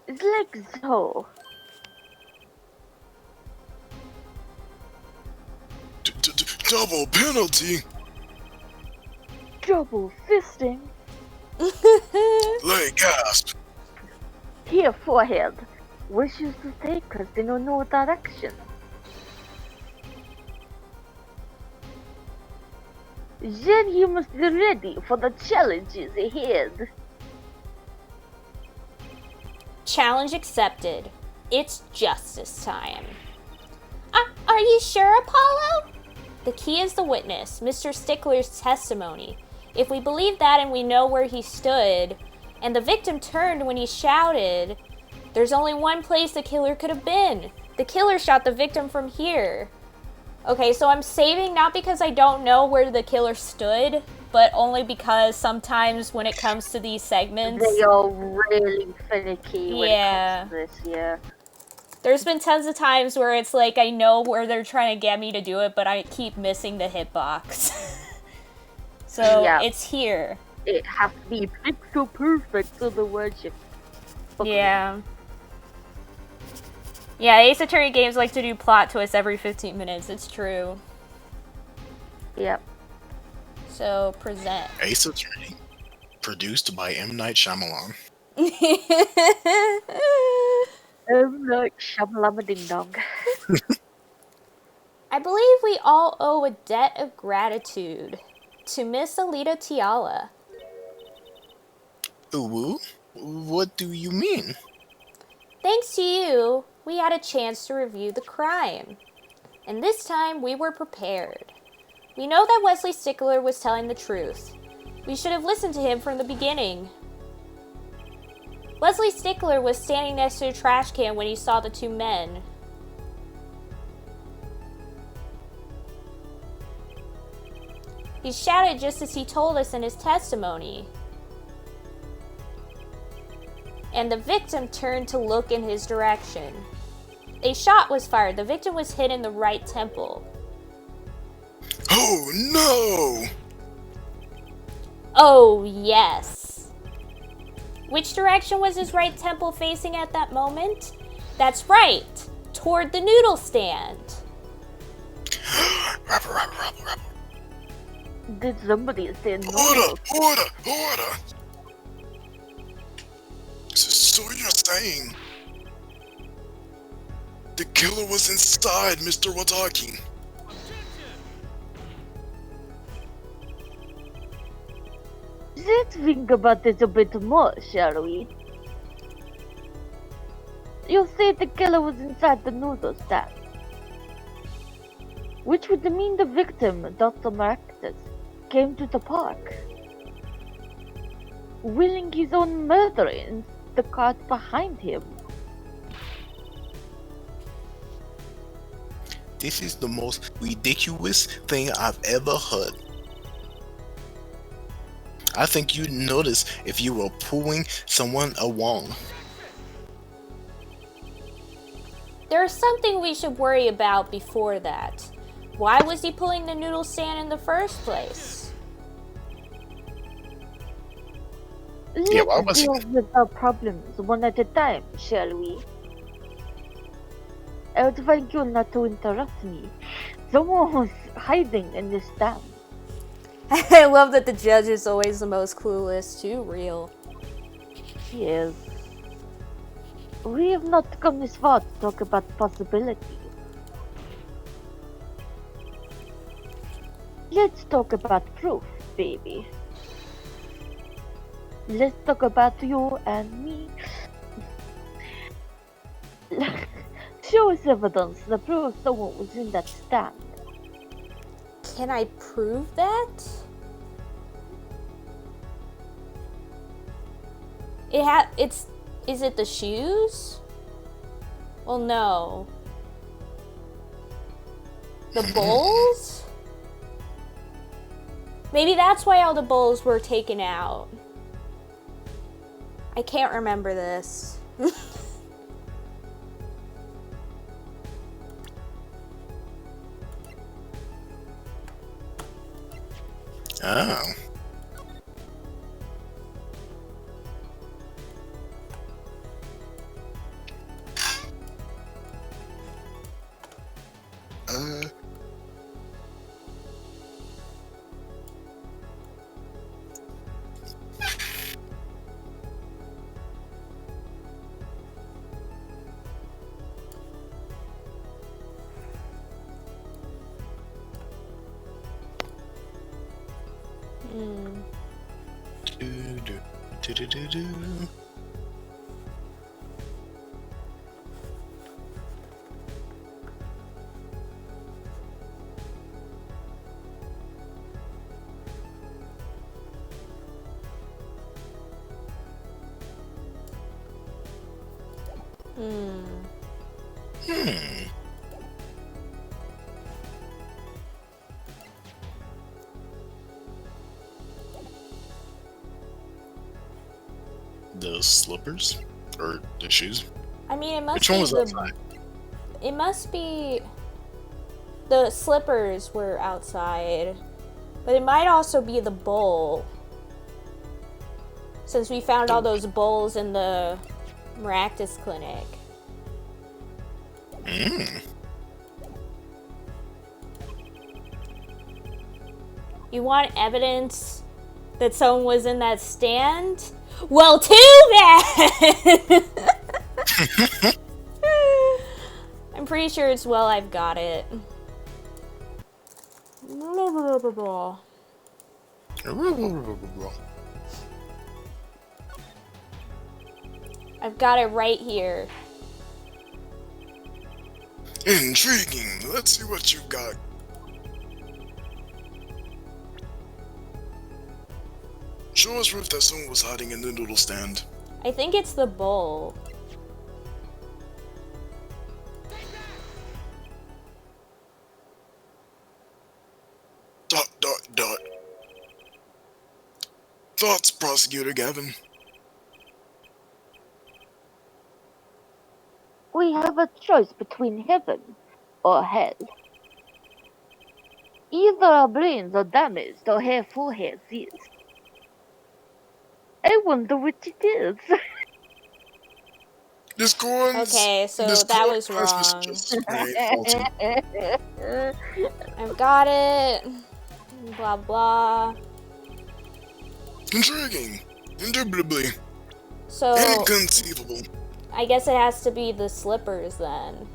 It's like so. Double penalty? Double fisting. Lay gasp. Here, forehead. Wishes to take us in a new direction. Then you must be ready for the challenges ahead. Challenge accepted. It's justice time. Are you sure, Apollo? The key is the witness, Mr. Stickler's testimony. If we believe that and we know where he stood, and the victim turned when he shouted, there's only one place the killer could have been. The killer shot the victim from here. Okay, so I'm saving not because I don't know where the killer stood, but only because sometimes when it comes to these segments... They are really finicky when it comes to this, yeah. There's been tons of times where it's like I know where they're trying to get me to do it, but I keep missing the hitbox. So Yeah. it's here. It has to be pixel perfect to the worship. Yeah. Yeah, Ace Attorney games like to do plot twists every 15 minutes. It's true. Yep. So, present. Ace Attorney. Produced by M. Night Shyamalan. Like shamalama ding dong. I believe we all owe a debt of gratitude to Miss Alita Tiala. Ooh, what do you mean? Thanks to you, we had a chance to review the crime. And this time, we were prepared. We know that Wesley Stickler was telling the truth. We should have listened to him from the beginning. Wesley Stickler was standing next to a trash can when he saw the two men. He shouted just as he told us in his testimony. And the victim turned to look in his direction. A shot was fired. The victim was hit in the right temple. Oh no! Oh, yes. Which direction was his right temple facing at that moment? That's right, toward the noodle stand. Rapper. Did somebody say no? Order! So you're saying the killer was inside Mr. Wataki? Let's think about this a bit more, shall we? You say the killer was inside the noodle stand, which would mean the victim, Dr. Maractus, came to the park, willing his own murder in the cart behind him. This is the most ridiculous thing I've ever heard. I think you'd notice if you were pulling someone along. There's something we should worry about before that. Why was he pulling the noodle stand in the first place? Yeah, why Let's was he? deal with our problems one at a time, shall we? I would like you not to interrupt me. Someone was hiding in this stand. I love that the judge is always the most clueless, too real. Yes. We have not come this far to talk about possibilities. Let's talk about proof, baby. Let's talk about you and me. Show us evidence that proves someone was in that stand. Can I prove that? Is it the shoes? Well, no. The bowls? Maybe that's why all the bowls were taken out. I can't remember this. Oh. Uh. Do. The slippers or the shoes? I mean, it must Which be one was the. outside? It must be. The slippers were outside, but it might also be the bowl. Since we found all those bowls in the Maractus clinic. You want evidence that someone was in that stand? Well, too bad! I'm pretty sure it's well I've got it. I've got it right here. Intriguing. Let's see what you've got. Show us proof that someone was hiding in the noodle stand. I think it's the bowl. Dot, dot, dot. Thoughts, Prosecutor Gavin? We have a choice between heaven or hell. Either our brains are damaged or hair forehead seized. I wonder which it is. Okay, so that was wrong. I've got it. Blah blah. Intriguing. Indubitably. So Inconceivable. I guess it has to be the slippers then.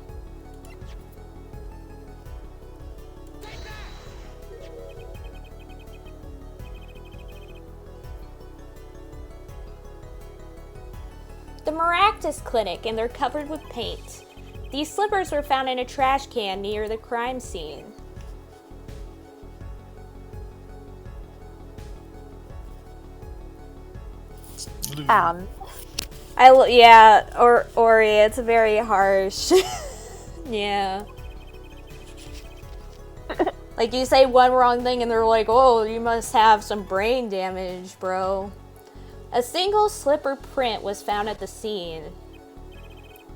The Maractus Clinic, and they're covered with paint. These slippers were found in a trash can near the crime scene. Ori, it's very harsh. Yeah. Like, you say one wrong thing and they're like, oh, you must have some brain damage, bro. A single slipper print was found at the scene.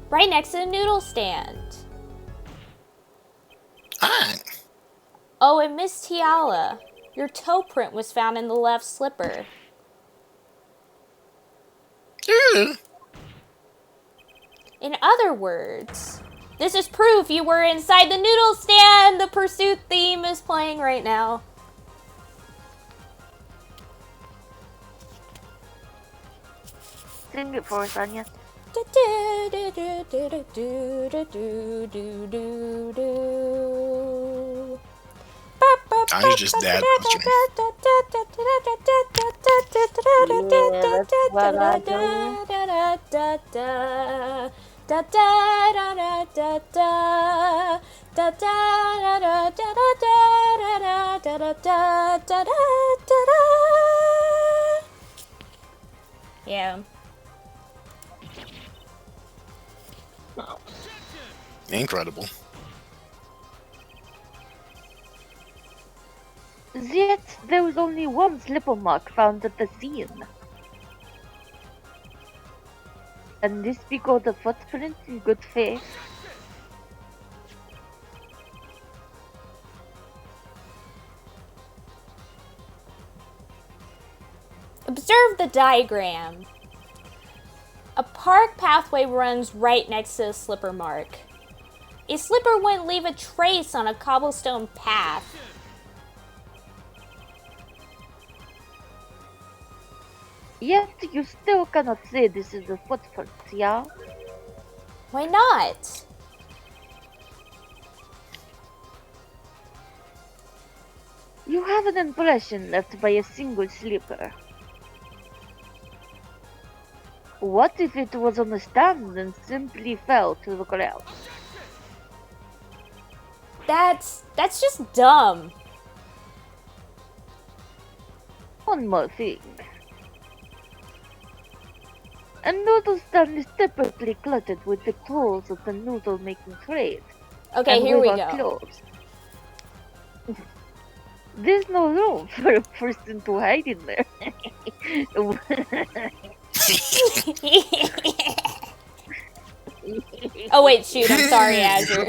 Right next to the noodle stand. Ah, Oh, and Miss Tiala, your toe print was found in the left slipper. yeah. In other words, this is proof you were inside the noodle stand. The pursuit theme is playing right now. Sing it for us, Anya. Tanya's just dad bustering. Yeah, that's what I do. Yeah. Incredible. Yet there was only one slipper mark found at the scene. And this because the footprint in good faith. Observe the diagram. A park pathway runs right next to a slipper mark. A slipper wouldn't leave a trace on a cobblestone path. Yet you still cannot say this is a footprint, yeah? Why not? You have an impression left by a single slipper. What if it was on a stand and simply fell to the ground? That's just dumb. One more thing. A noodle stand is typically cluttered with the tools of the noodle making trade. Okay, and here we with our go. clothes. There's no room for a person to hide in there. Oh wait, shoot, I'm sorry, Azure.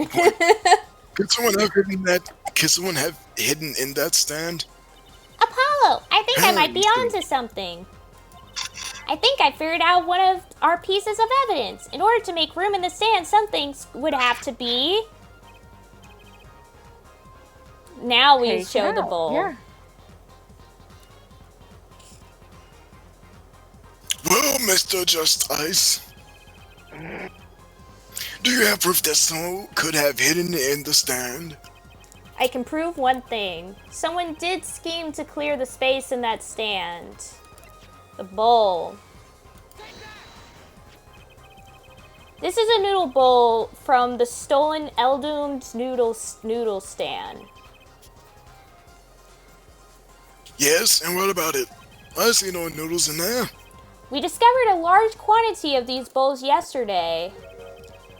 Could someone have hidden that? Could someone have hidden in that stand? Apollo, I think I might be Listen. onto something. I think I figured out one of our pieces of evidence. In order to make room in the stand, some things would have to be... Now we Take show it the out, bowl. yeah. Well, Mr. Just Ice, do you have proof that someone could have hidden in the stand? I can prove one thing. Someone did scheme to clear the space in that stand. The bowl. This is a noodle bowl from the stolen Eldoomed noodle stand. Yes, and what about it? I see no noodles in there. We discovered a large quantity of these bowls yesterday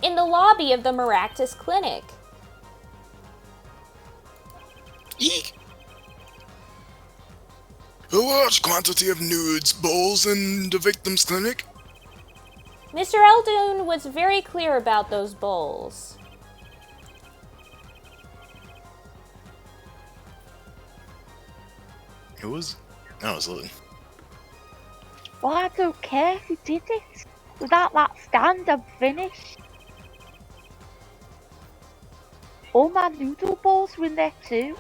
in the lobby of the Maractus Clinic. Eek. A large quantity of nudes bowls in the victim's clinic? Mr. Eldoon was very clear about those bowls. Who was? Oh, it was Lulu. Well, I don't care who did it. Without that stand, I'm finished. All my noodle balls were in there too.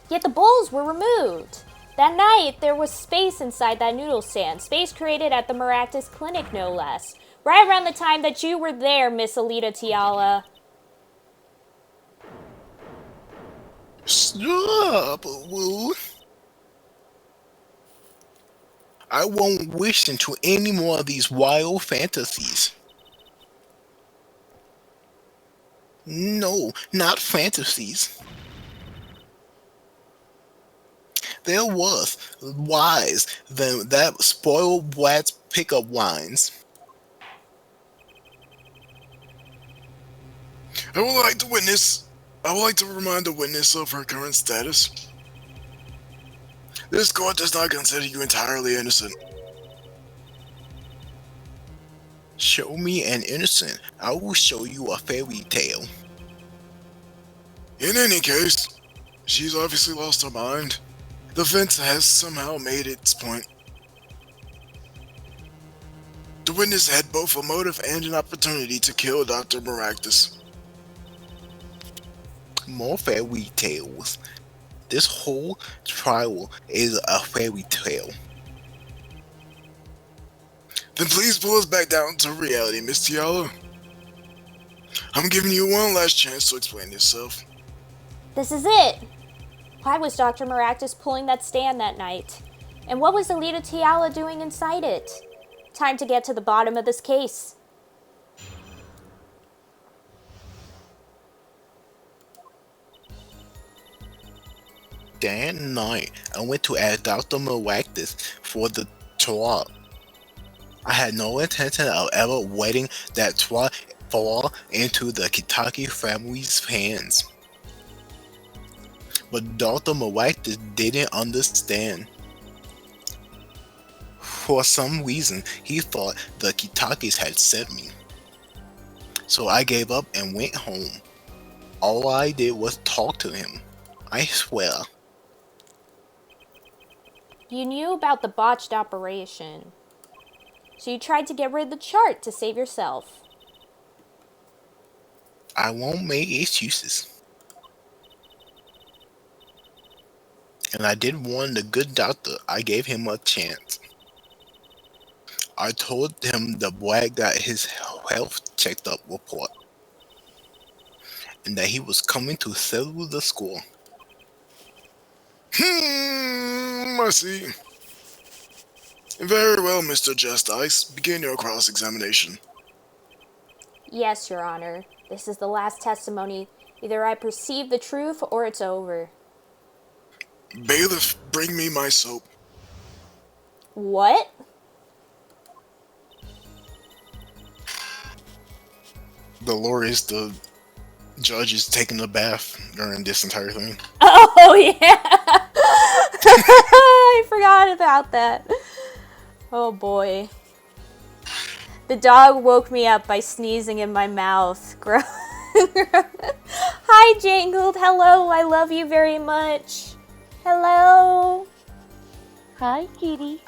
Yet the bowls were removed. That night, there was space inside that noodle stand. Space created at the Maractus Clinic, no less. Right around the time that you were there, Miss Alita Tiala. Stop, Woo. I won't wish into any more of these wild fantasies. No, not fantasies. They're worth wise than that spoiled brat's pickup lines. I would like to remind the witness of her current status. This court does not consider you entirely innocent. Show me an innocent. I will show you a fairy tale. In any case, she's obviously lost her mind. The fence has somehow made its point. The witness had both a motive and an opportunity to kill Dr. Maractus. More fairy tales. This whole trial is a fairy tale. Then please pull us back down to reality, Miss Tiala. I'm giving you one last chance to explain yourself. This is it! Why was Dr. Maractus pulling that stand that night? And what was Alita Tiala doing inside it? Time to get to the bottom of this case. That night, I went to ask Dr. Maractus for the trial. I had no intention of ever letting that trial fall into the Kitaki family's hands. But Dr. Maractus didn't understand. For some reason, he thought the Kitakis had sent me. So I gave up and went home. All I did was talk to him. I swear. You knew about the botched operation. So you tried to get rid of the chart to save yourself. I won't make excuses. And I did warn the good doctor. I gave him a chance. I told him the boy got his health checked up report. And that he was coming to settle the score. I see. Very well, Mr. Justice. Begin your cross-examination. Yes, Your Honor. This is the last testimony. Either I perceive the truth or it's over. Bailiff, bring me my soap. What? Dolores, the judge, is taking a bath during this entire thing. Oh, yeah! I forgot about that. Oh, boy. The dog woke me up by sneezing in my mouth. Hi, Jangled. Hello, I love you very much. Hello. Hi, kitty.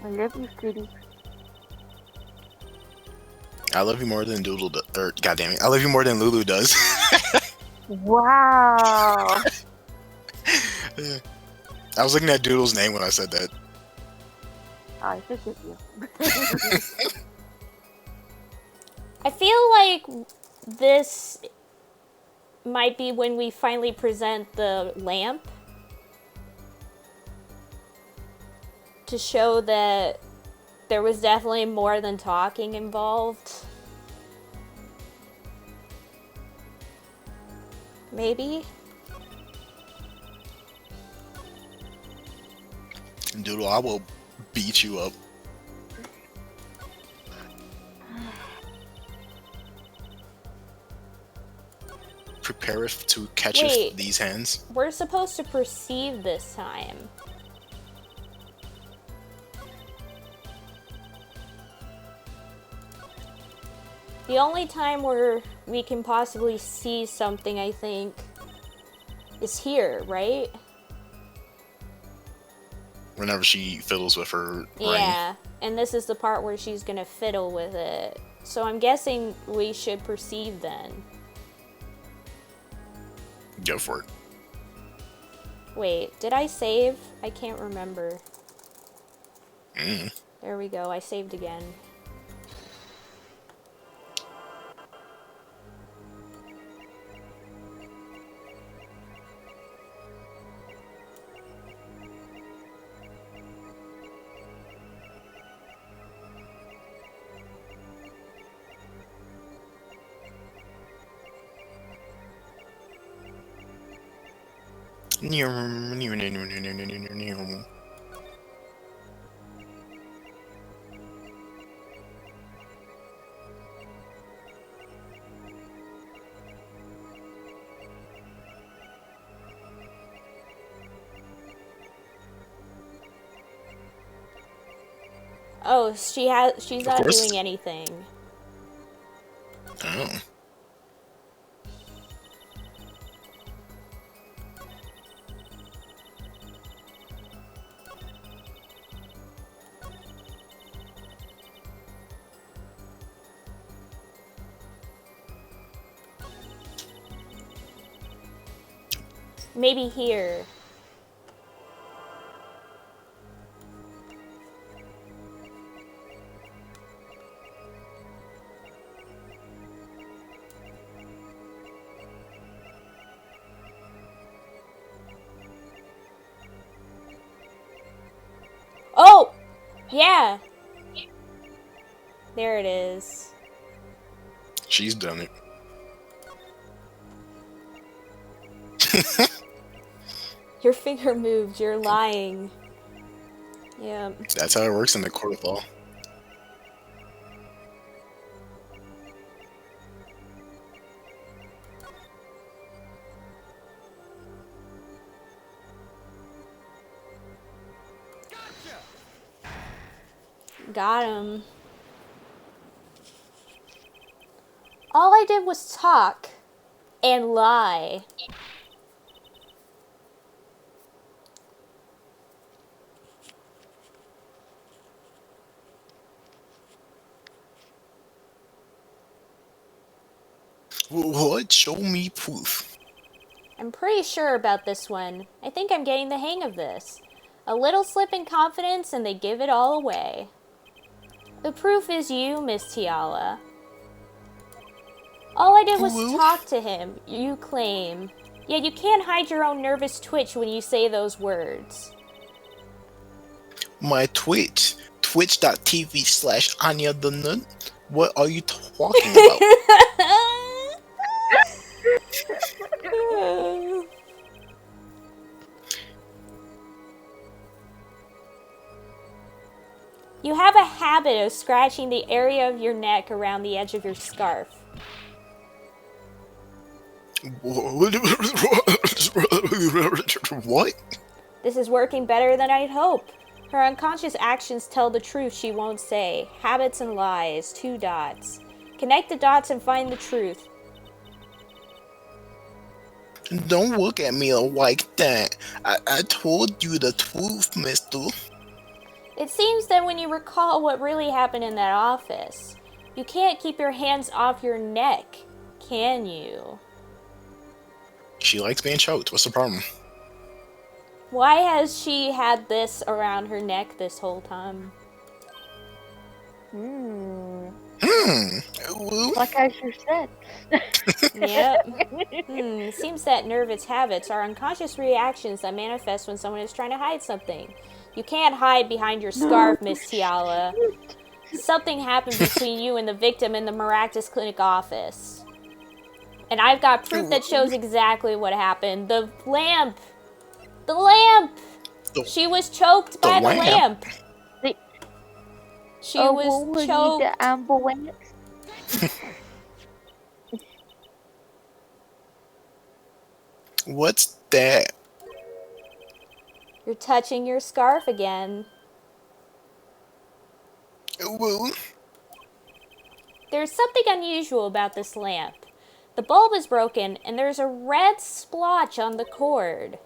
I love you, kitty. I love you more than Doodle does. Or, goddammit, I love you more than Lulu does. Wow. I was looking at Doodle's name when I said that. I forgive you. I feel like this might be when we finally present the lamp. To show that there was definitely more than talking involved. Maybe? Doodle, I will beat you up. Prepare to catch these hands. We're supposed to perceive this time. The only time where we can possibly see something, I think, is here, right? Whenever she fiddles with her ring. Yeah, and this is the part where she's gonna fiddle with it. So I'm guessing we should perceive then. Go for it. Wait, did I save? I can't remember. Mm. There we go, I saved again. Oh, she's Of not course. doing anything. Oh. Maybe here. Oh! Yeah! There it is. She's done it. Your finger moved. You're lying. Yeah. That's how it works in the court of law. Got him. All I did was talk and lie. What? Show me proof. I'm pretty sure about this one. I think I'm getting the hang of this. A little slip in confidence and they give it all away. The proof is you, Miss Tiala. All I did was Lulu? talk to him, you claim. Yet you can't hide your own nervous twitch when you say those words. My Twitch. Twitch.tv/Anya the Nut. What are you talking about? You have a habit of scratching the area of your neck around the edge of your scarf. What? This is working better than I'd hoped. Her unconscious actions tell the truth she won't say. Habits and lies, 2 dots. Connect the dots and find the truth. Don't look at me like that. I told you the truth, mister. It seems that when you recall what really happened in that office, you can't keep your hands off your neck, can you? She likes being choked. What's the problem? Why has she had this around her neck this whole time? Like Azure said. Yep. Seems that nervous habits are unconscious reactions that manifest when someone is trying to hide something. You can't hide behind your scarf, Miss Tiala. Something happened between you and the victim in the Maractus Clinic office. And I've got proof that shows exactly what happened. The lamp! The lamp! She was choked by the lamp. She was choked. The ambulance. What's that? You're touching your scarf again. Well, There's something unusual about this lamp. The bulb is broken, and there's a red splotch on the cord.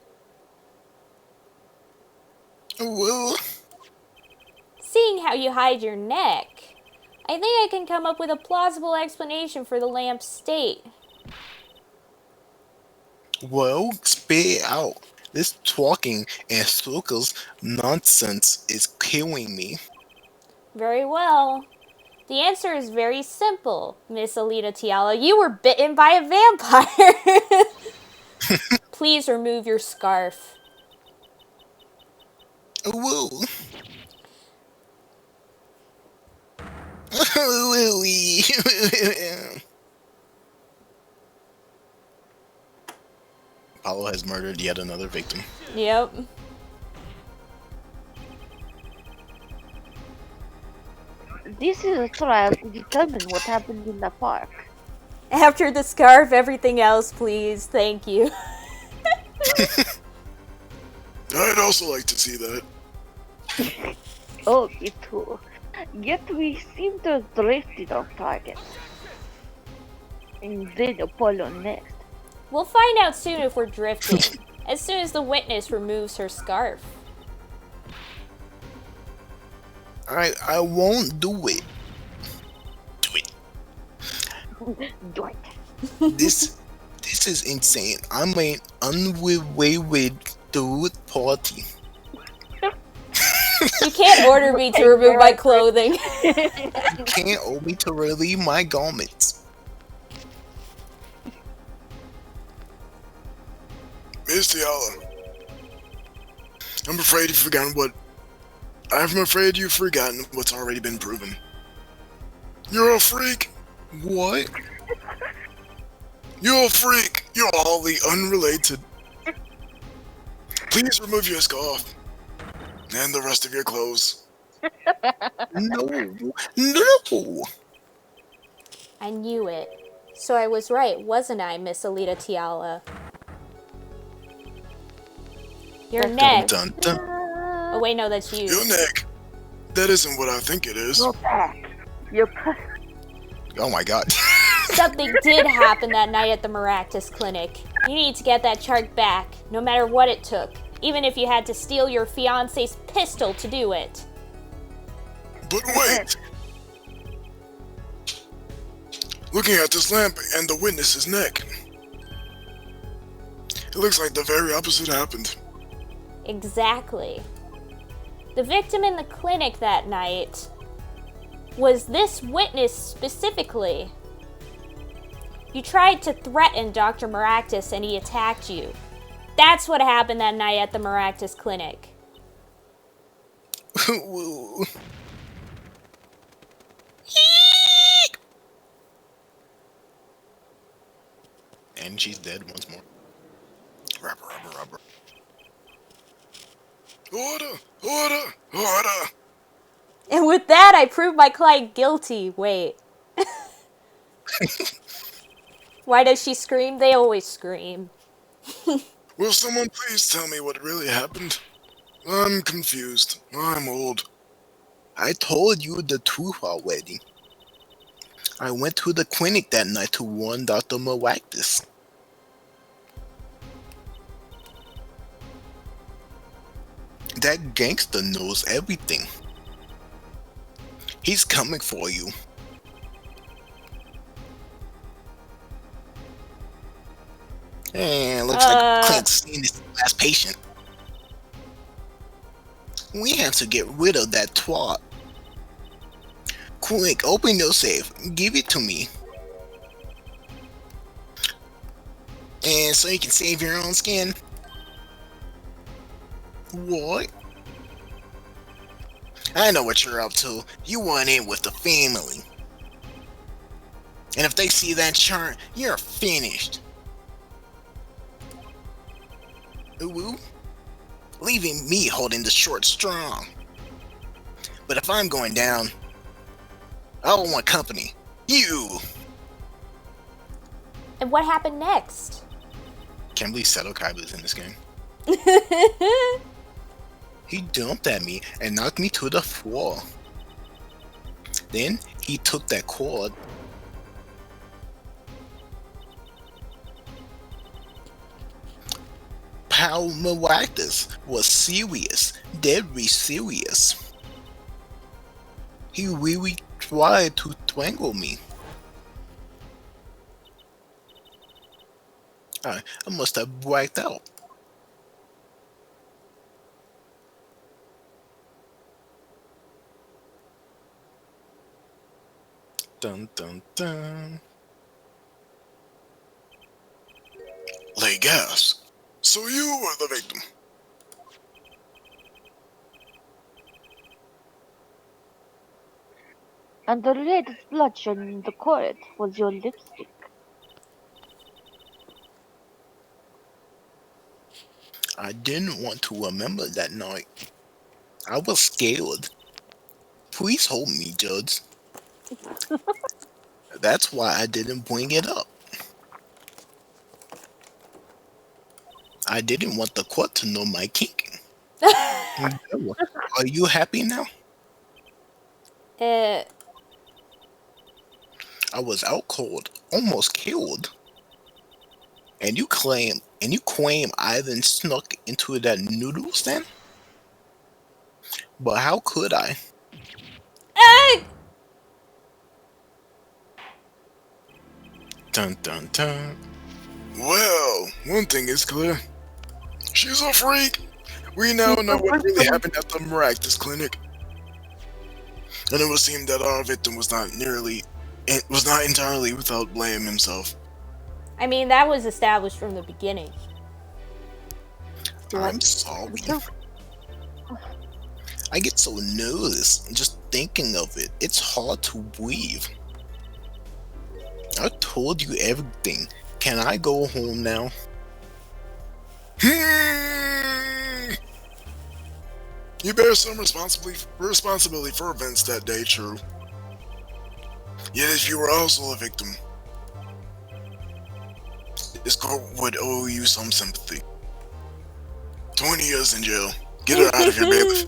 well, Seeing how you hide your neck, I think I can come up with a plausible explanation for the lamp's state. well, spit it out. This talking in circles nonsense is killing me. Very well. The answer is very simple, Miss Alita Tiala. You were bitten by a vampire. Please remove your scarf. Well. Lily. Apollo has murdered yet another victim. Yep. This is a trial to determine what happened in the park. After the scarf, everything else, please. Thank you. I'd also like to see that. Oh, me too. Yet we seem to have drifted off target. And then Apollo next. We'll find out soon if we're drifting. As soon as the witness removes her scarf. I won't do it. Do it. Do it. This is insane. I'm an unrelated third party. You can't order me to remove my clothing. You can't order me to relieve my garments. Miss Tiala, I'm afraid you've forgotten what's already been proven. You're a freak. What? You're a freak. You're wholly unrelated. Please remove your scarf and the rest of your clothes. No. No. I knew it. So I was right, wasn't I, Miss Alita Tiala? Your neck. Dun, dun. Oh wait, no, that's you. Your neck. That isn't what I think it is. You're back. You're back. Oh my god. Something did happen that night at the Maractus Clinic. You need to get that chart back, no matter what it took. Even if you had to steal your fiance's pistol to do it. But wait! Looking at this lamp and the witness's neck, it looks like the very opposite happened. Exactly. The victim in the clinic that night was this witness specifically. You tried to threaten Dr. Maractus and he attacked you. That's what happened that night at the Maractus Clinic. And she's dead once more. Rubber. Order! Order! Order! And with that, I prove my client guilty. Wait. Why does she scream? They always scream. Will someone please tell me what really happened? I'm confused. I'm old. I told you the truth already. I went to the clinic that night to warn Dr. Maractus. That gangster knows everything. He's coming for you. And looks like Clint's seen his last patient. We have to get rid of that twat. Quick, open your safe. Give it to me. And so you can save your own skin. What? I know what you're up to. You want in with the family. And if they see that chart, you're finished. Ooh, leaving me holding the short straw. But if I'm going down, I don't want company. You! And what happened next? Can't believe Seto Kaiba's in this game. He jumped at me and knocked me to the floor. Then he took that cord. Pal Maractus was serious, deadly serious. He really tried to strangle me. I must have blacked out. Dun dun dun. Lay gas. So you were the victim. And the red splotch on the cord was your lipstick. I didn't want to remember that night. I was scared. Please hold me, Judge. That's why I didn't bring it up. I didn't want the court to know my kink. Are you happy now? Uh, I was out cold, almost killed. And you claim I then snuck into that noodle stand? But how could I? ah! Dun dun dun. Well, one thing is clear. She's a freak. We now She's know a what really freak. happened at the miraculous clinic. And it would seem that our victim was not entirely without blame himself. I mean, that was established from the beginning. I'm sorry. I get so nervous just thinking of it. It's hard to breathe. I told you everything. Can I go home now? You bear some responsibility for events that day, true. Yet if you were also a victim, this court would owe you some sympathy. 20 years in jail. Get her out of here, bailiff.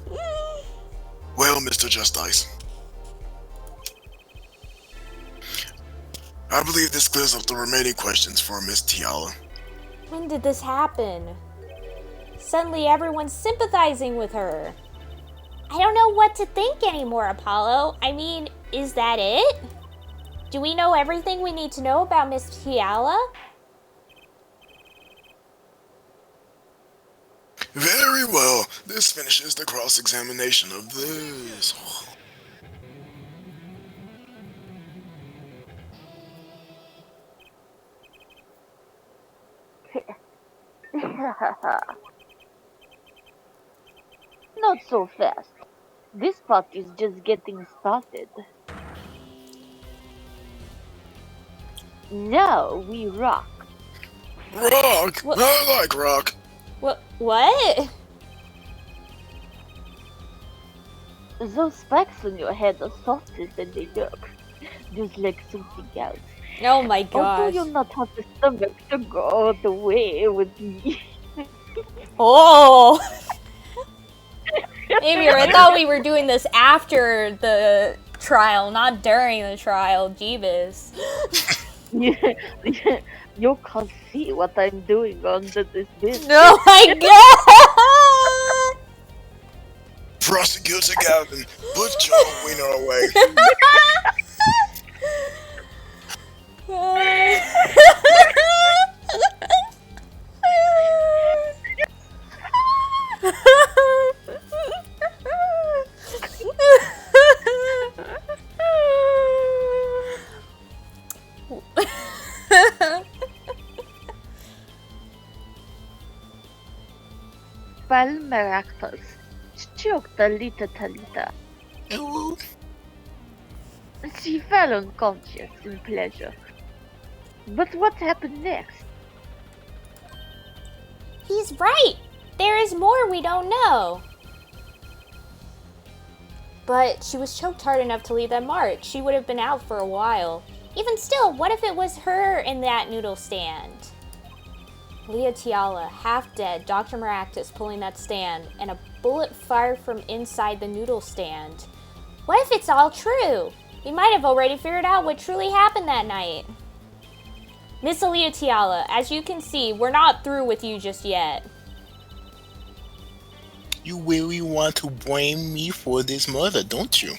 Well, Mr. Justice. I believe this clears up the remaining questions for Miss Tiala. When did this happen? Suddenly everyone's sympathizing with her. I don't know what to think anymore, Apollo. I mean, is that it? Do we know everything we need to know about Miss Tiala? Very well. This finishes the cross-examination of this. Not so fast. This part is just getting started. Now we rock. Rock? What? I like rock. What? Those spikes on your head are softer than they look. Just like something else. Oh my Although gosh. you'll not have the stomach to go all the way with me. Oh! Maybe I thought we were doing this after the trial, not during the trial. Jeebus. You can't see what I'm doing under this bed. Oh my god! Prosecutor Gavin, put John Wiener away. Well, Maractus, choked a little Talita. Hello? She fell unconscious in pleasure. But what happened next? He's right! There is more we don't know. But she was choked hard enough to leave that mark. She would have been out for a while. Even still, what if it was her in that noodle stand? Leah Tiala, half dead, Dr. Maractus pulling that stand, and a bullet fired from inside the noodle stand. What if it's all true? We might have already figured out what truly happened that night. Miss Leah Tiala, as you can see, we're not through with you just yet. You really want to blame me for this murder, don't you?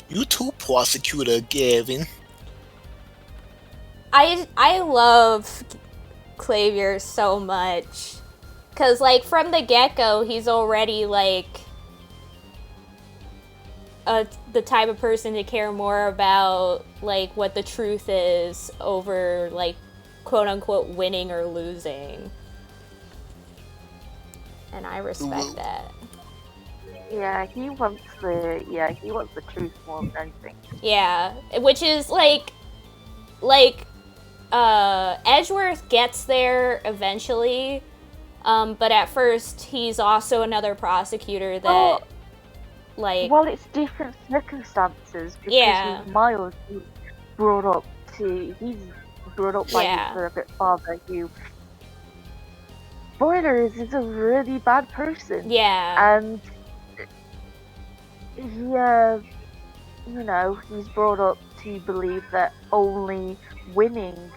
You too, Prosecutor Gavin. I love Clavier so much. Cause like from the get-go, he's already like the type of person to care more about like what the truth is over like quote unquote winning or losing. And I respect that. Yeah, he wants the truth more than anything. Yeah, which is like Edgeworth gets there eventually, but at first he's also another prosecutor that Well, it's different circumstances because Yeah. he's Miles. He's brought up by Yeah. his surrogate father, who, spoilers, is a really bad person. yeah, And he's brought up to believe that only winning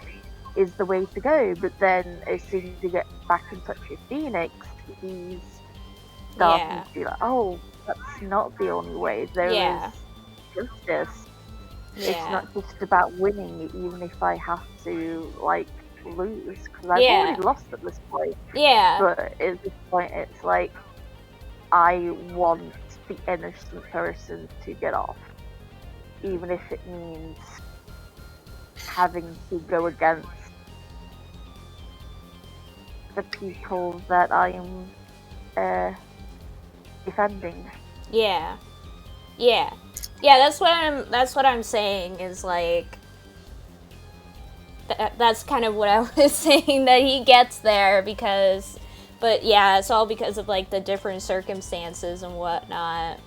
is the way to go. But then, as soon as he gets back in touch with Phoenix, he's starting Yeah. to be like, oh, that's not the only way. There is Yeah. justice. It's Yeah. not just about winning, even if I have to, like, lose. Because I've Yeah. already lost at this point. Yeah. But at this point, it's like, I want the innocent person to get off. Even if it means having to go against the people that I am defending. Yeah. Yeah. Yeah, that's what I'm saying is like that's kind of what I was saying, that he gets there because, but yeah, it's all because of like the different circumstances and whatnot.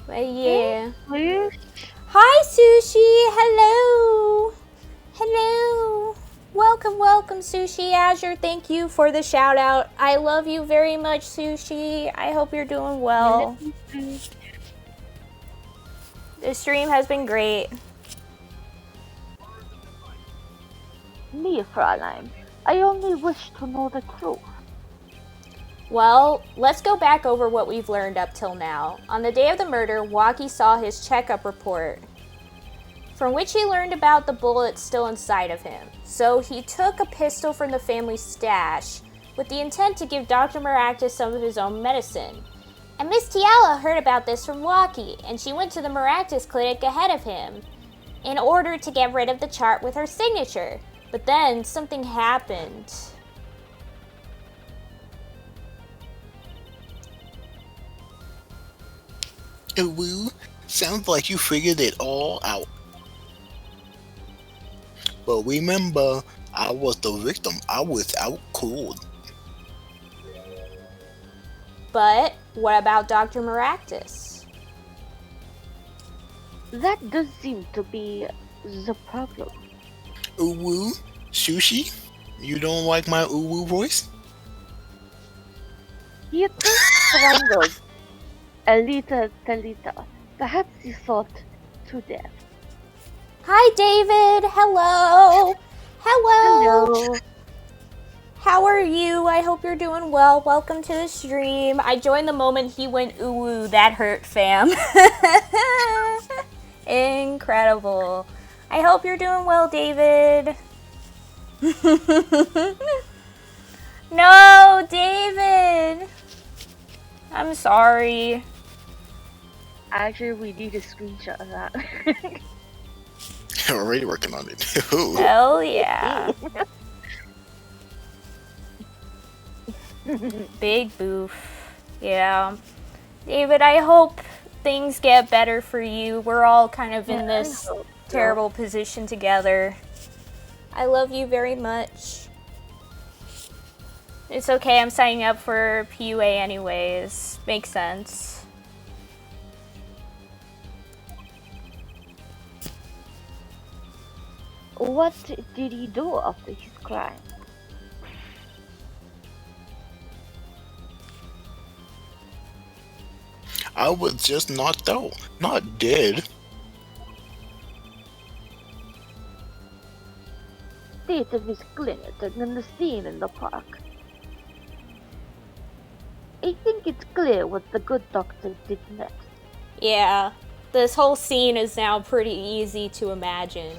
But yeah. Please? Hi, Sushi. Hello. Hello. Welcome, welcome, Sushi Azure. Thank you for the shout out. I love you very much, Sushi. I hope you're doing well. The stream has been great. Me, Fräulein. I only wish to know the truth. Well, let's go back over what we've learned up till now. On the day of the murder, Waki saw his checkup report, from which he learned about the bullet still inside of him. So he took a pistol from the family stash with the intent to give Dr. Maractus some of his own medicine. And Miss Tiala heard about this from Waki, and she went to the Maractus clinic ahead of him in order to get rid of the chart with her signature. But then something happened. Woo, sounds like you figured it all out. But remember, I was the victim. I was out cold. But what about Dr. Maractus? That does seem to be the problem. Woo, Sushi? You don't like my woo voice? He appears strangled. Alita Talita. Perhaps he thought to death. Hi, David. Hello. Hello. Hello. How are you? I hope you're doing well. Welcome to the stream. I joined the moment he went ooh, that hurt, fam. Incredible. I hope you're doing well, David. No, David. I'm sorry. Actually, we need a screenshot of that. Already working on it. Ooh. Hell yeah. Big boof. Yeah. David, I hope things get better for you. We're all kind of in this terrible position together. I love you very much. It's okay, I'm signing up for PUA anyways. Makes sense. What did he do after his crime? I was just knocked out, not dead. State of his clinic and then the scene in the park. I think it's clear what the good doctor did next. Yeah, this whole scene is now pretty easy to imagine.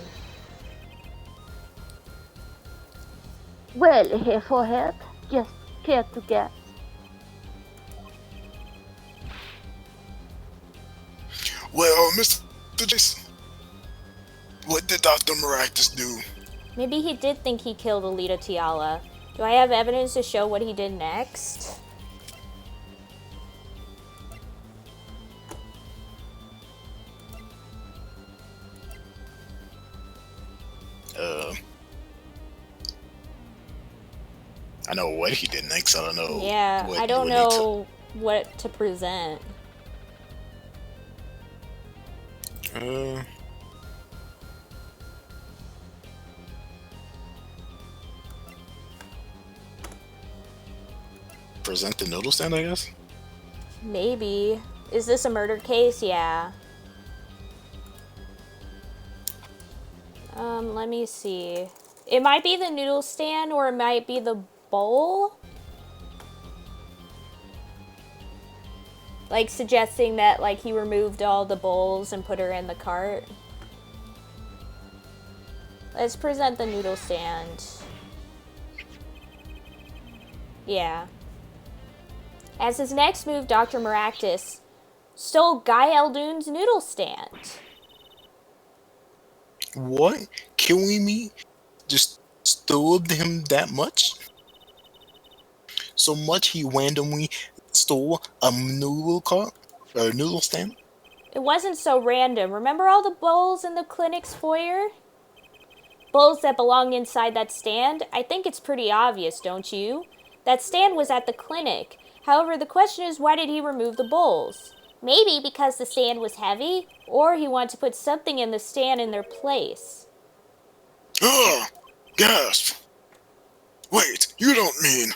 Well, Herr Forehead, just care to guess. Well, Mr. Jason, what did Dr. Maractus do? Maybe he did think he killed Alita Tiala. Do I have evidence to show what he did next? I know what he did next. I don't know. Yeah, what I don't you would need know what to present. Present the noodle stand, I guess. Maybe. Is this a murder case? Yeah. Let me see. It might be the noodle stand or it might be the bowl. Like suggesting that like he removed all the bowls and put her in the cart. Let's present the noodle stand. Yeah. As his next move, Dr. Maractus stole Guy Eldoon's noodle stand. What? Killing me? Just stole him that much? So much he randomly stole a noodle cart? Or a noodle stand? It wasn't so random. Remember all the bowls in the clinic's foyer? Bowls that belong inside that stand? I think it's pretty obvious, don't you? That stand was at the clinic. However, the question is, why did he remove the bowls? Maybe because the stand was heavy, or he wanted to put something in the stand in their place. Ah! Gasp! Wait, you don't mean...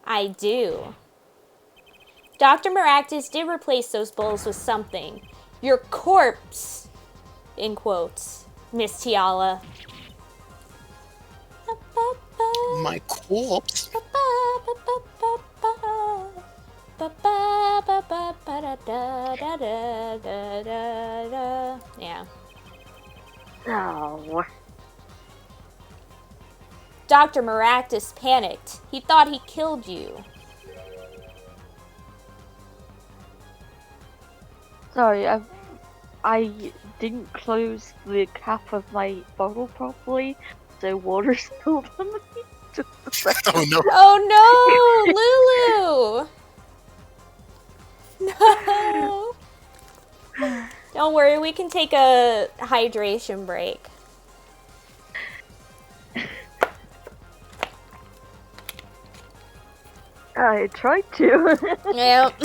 I do. Dr. Maractus did replace those bowls with something. Your corpse, in quotes, Miss Tiala. My corpse? Yeah. Oh. Dr. Maractus panicked. He thought he killed you. Sorry, I didn't close the cap of my bottle properly, so water spilled on me. Just a second. Oh no. Oh no, Lulu! No. Don't worry, we can take a hydration break. I tried to. Yep.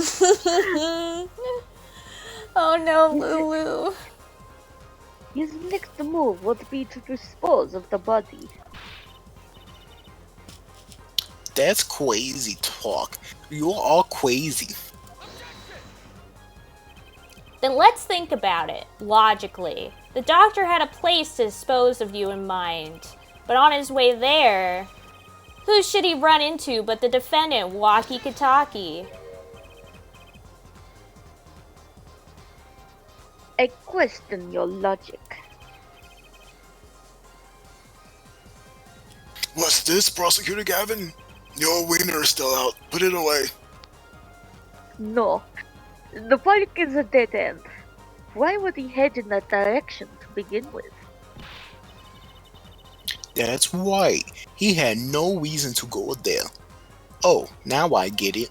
Oh no, Lulu. His next move would be to dispose of the body. That's crazy talk. You're all crazy. Then let's think about it, logically. The doctor had a place to dispose of you in mind. But on his way there, who should he run into but the defendant, Walkie Kataki? I question your logic. What's this, Prosecutor Gavin? Your wiener is still out. Put it away. No. The park is a dead end. Why would he head in that direction to begin with? That's right. He had no reason to go there. Oh, now I get it.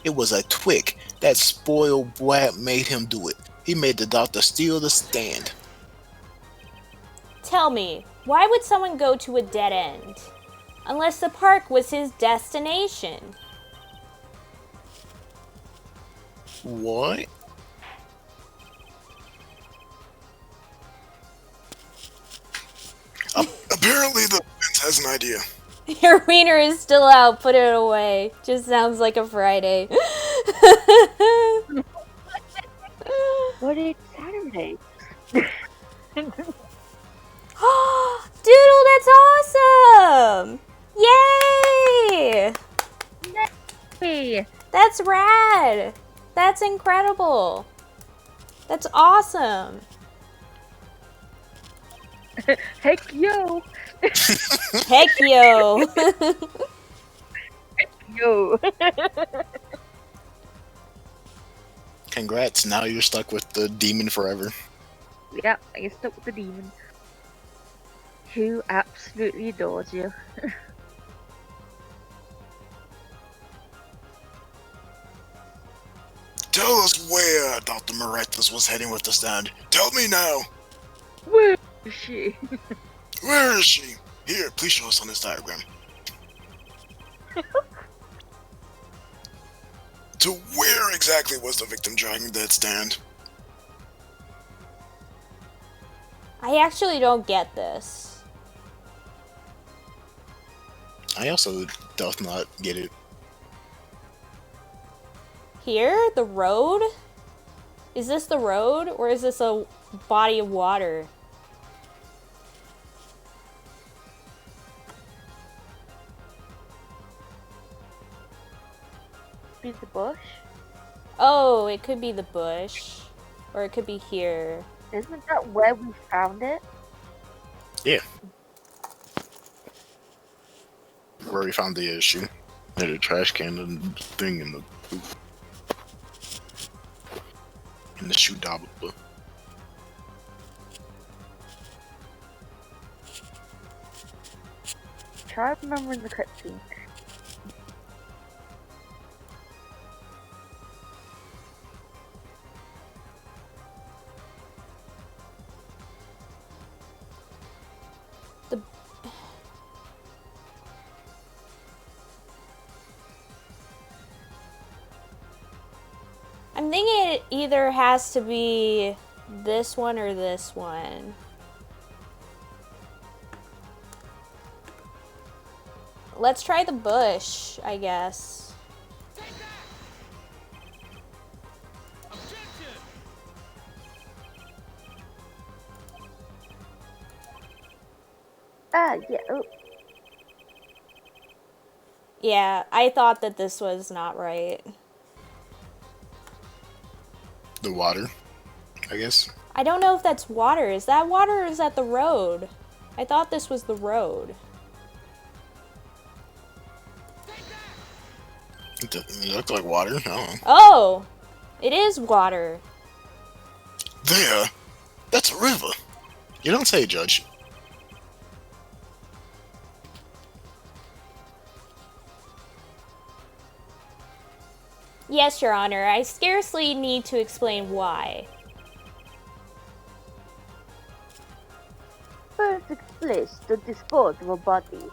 It was a trick. That spoiled brat made him do it. He made the doctor steal the stand. Tell me, why would someone go to a dead end? Unless the park was his destination. What? Apparently the defense has an idea. Your wiener is still out, put it away. Just sounds like a Friday. But it's Saturday. Doodle, that's awesome! Yay! Hey, That's rad! That's incredible! That's awesome! heck yo! Heck yo! Yo! Congrats, now you're stuck with the demon forever. Yeah, I get stuck with the demon. Who absolutely adores you. Tell us where Dr. Maractus was heading with the stand. Tell me now. Where is she? Where is she? Here, please show us on this diagram. To where exactly was the victim driving that stand? I actually don't get this. I also does not get it. Here? The road? Is this the road, or is this a body of water? Be the bush. Oh, it could be the bush. Or it could be here. Isn't that where we found it? Yeah. Where we found the shoe. The trash can and thing in the shoe double. Try remembering the cutscene. I'm thinking it either has to be this one or this one. Let's try the bush, I guess. Yeah. Oh, Yeah, I thought that this was not right. The water, I guess. I don't know if that's water. Is that water or is that the road? I thought this was the road. It doesn't look like water. I don't know. Oh! It is water. There! That's a river! You don't say, Judge. Yes, Your Honor. I scarcely need to explain why. perfect place to dispose of a body.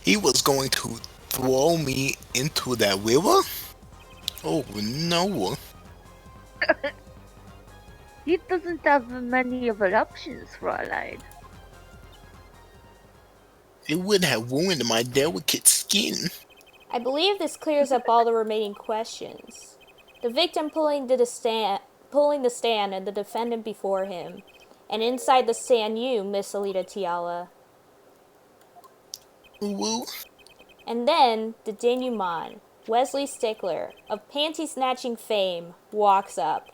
He was going to throw me into that river? Oh no. He doesn't have many other options, Fräulein. It would have ruined my delicate skin. I believe this clears up all the remaining questions. The victim pulling the stand and the defendant before him. And inside the stand you, Miss Alita Tiala. Woo. And then the denouement, Wesley Stickler, of panty-snatching fame, walks up.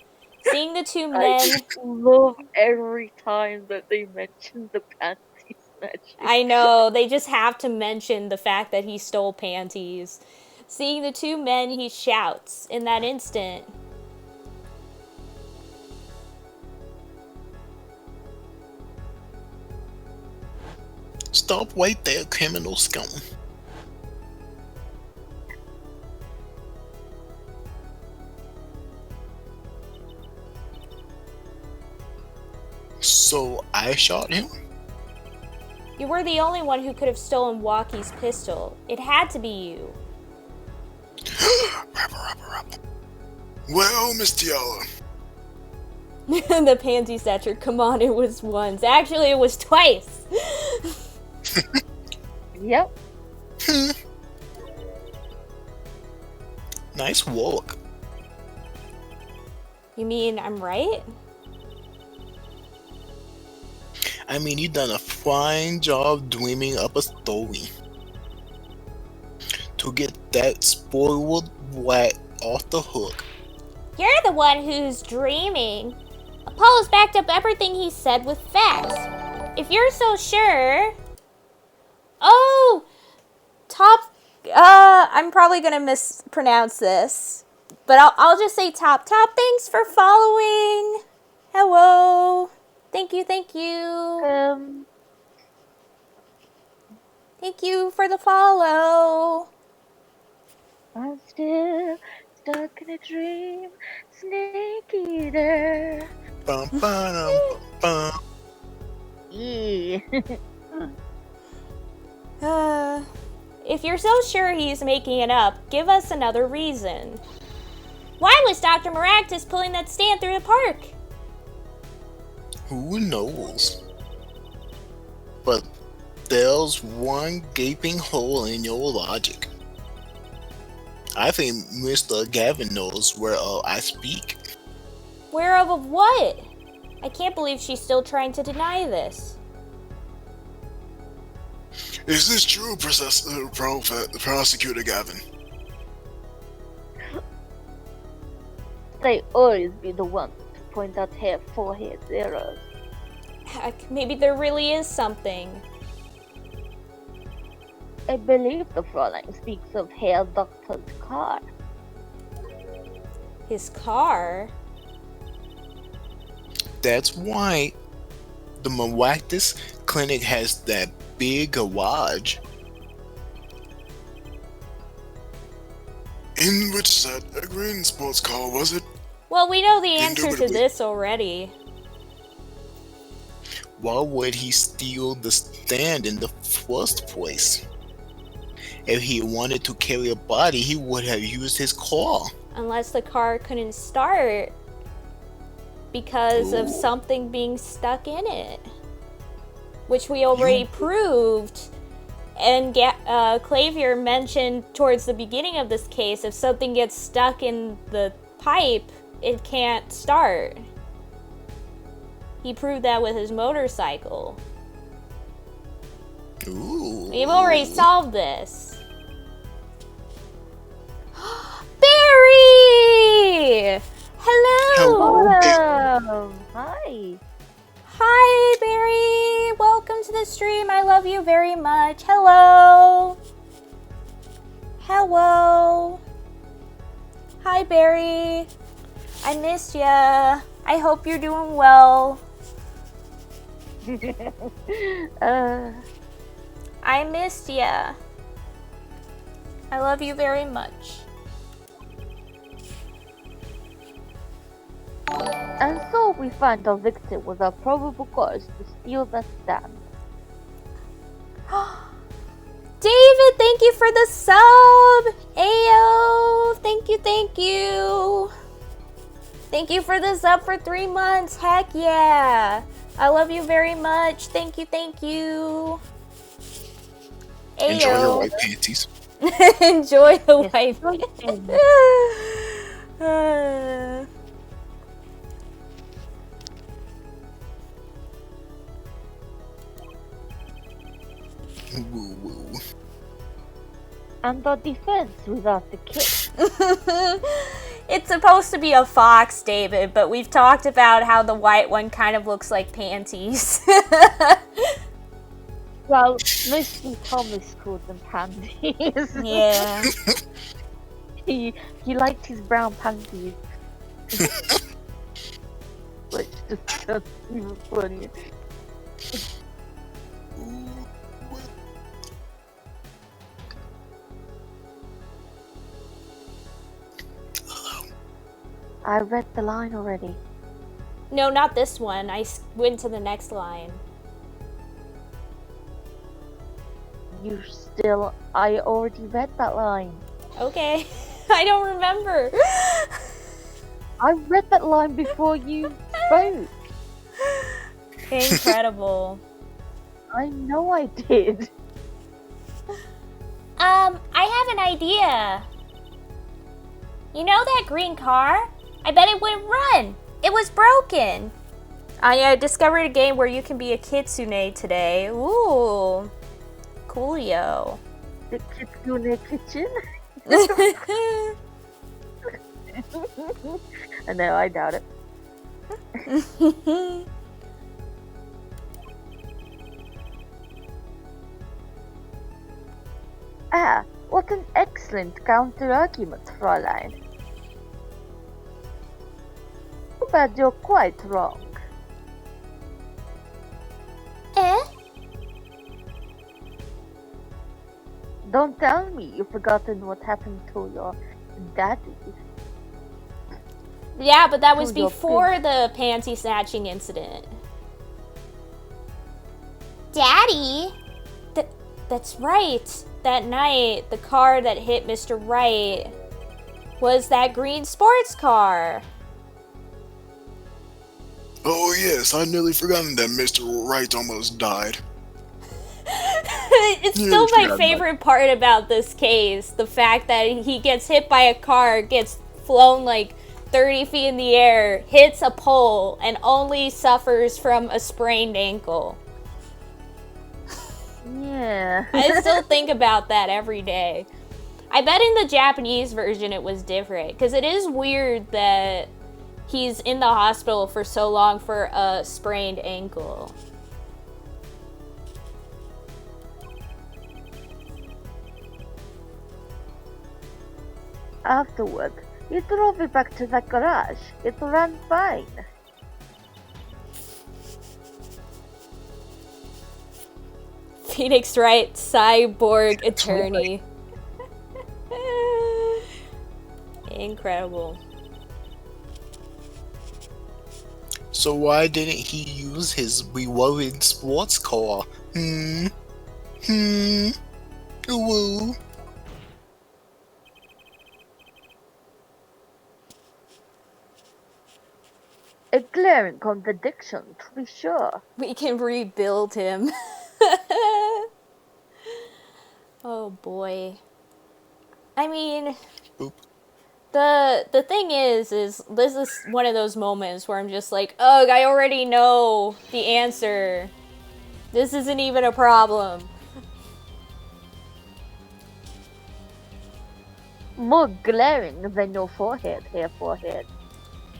Seeing the two men... I love every time that they mention the panty snatching. I know, they just have to mention the fact that he stole panties. Seeing the two men, he shouts. In that instant... Stop right there, criminal scum. So I shot him? You were the only one who could have stolen Walkie's pistol. It had to be you. Rapper. Well, Miss Tiala, The pansy snatcher, come on, it was once. Actually, it was twice. Yep. Nice walk. You mean I'm right? I mean, you done a fine job dreaming up a story. To get that spoiled brat off the hook. You're the one who's dreaming. Apollo's backed up everything he said with facts. If you're so sure... Oh! I'm probably gonna mispronounce this. But I'll just say Top. Top, thanks for following. Hello. Thank you. Thank Thank you for the follow. I'm still stuck in a dream, snake eater. Bum, ba-dum, bum. Yeah. If you're so sure he's making it up, give us another reason. Why was Dr. Maractus pulling that stand through the park? Who knows? But There's one gaping hole in your logic. I think Mr. Gavin knows where I speak. Whereof of what? I can't believe she's still trying to deny this. Is this true, Prosecutor Gavin? They always be the ones to point out her forehead errors. Heck, maybe there really is something. I believe the Fräulein speaks of Herr Doctor's car. His car? That's why the Mawactus clinic has that big garage. In which set, a green sports car, was it? Well, we know the answer to Indubitably. this already. Why would he steal the stand in the first place? If he wanted to carry a body, he would have used his car. Unless the car couldn't start because of Ooh. something being stuck in it. Which we already proved. And Clavier mentioned towards the beginning of this case, if something gets stuck in the pipe, it can't start. He proved that with his motorcycle. Ooh. We've already solved this. Barry! Hello! Hello! Hi! Hi, Barry! Welcome to the stream. I love you very much. Hello! Hello! Hi, Barry. I missed ya. I hope you're doing well. I missed ya. I love you very much. And so we find our victim was a probable cause to steal the stand. David, thank you for the sub! Ayo! Thank you, thank you! Thank you for the sub for 3 months. Heck yeah! I love you very much. Thank you, thank you. Ayo. Enjoy your white panties. Enjoy the white Woo woo. And the defense without the kick. It's supposed to be a fox, David, but we've talked about how the white one kind of looks like panties. Well, mostly Thomas called them panties. Yeah. he liked his brown panties. Which just sounds even funny. I read the line already. No, not this one. I went to the next line. I already read that line. Okay. I don't remember. I read that line before you spoke. Incredible. I know I did. I have an idea. You know that green car? I bet it wouldn't run. It was broken. Anya, I discovered a game where you can be a kitsune today. Ooh. Coolio. The Kitsune Kitchen? No, I doubt it. Ah, what an excellent counter-argument, Fräulein. Too bad you're quite wrong. Eh? Don't tell me you've forgotten what happened to your daddy. Yeah, but that was Oh, your before the panty snatching incident. Daddy? That's right. That night, the car that hit Mr. Wright was that green sports car. Oh yes, I'd nearly forgotten that Mr. Wright almost died. It's Yeah, still she my got favorite part about this case. The fact that he gets hit by a car, gets flown like 30 feet in the air, hits a pole, and only suffers from a sprained ankle. Yeah. I still think about that every day. I bet in the Japanese version it was different, because it is weird that he's in the hospital for so long for a sprained ankle. Afterward, he drove it back to the garage. It ran fine. Phoenix Wright, cyborg attorney. Incredible. So why didn't he use his reloaded sports car? Woo. A glaring contradiction, to be sure. We can rebuild him. Oh boy. I mean, Oop. the thing is this is one of those moments where I'm just like, ugh, I already know the answer. This isn't even a problem. More glaring than your forehead, hair forehead.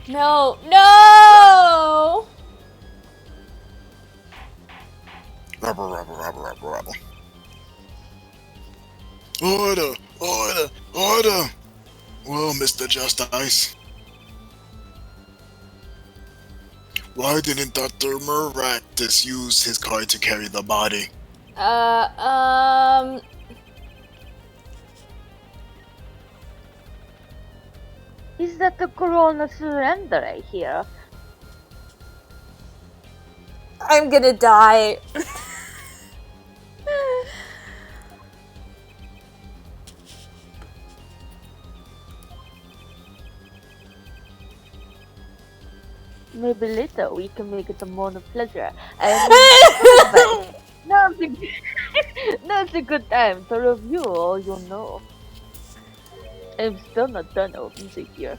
No, no! Rubber. Order! Order! Order! Well, Mr. Justice. Why didn't Dr. Maractus use his car to carry the body? Is that the Corona surrender I hear? I'm gonna die. Maybe later we can make it a moment of pleasure. But now's a good time to review all you know. I'm still not done over here.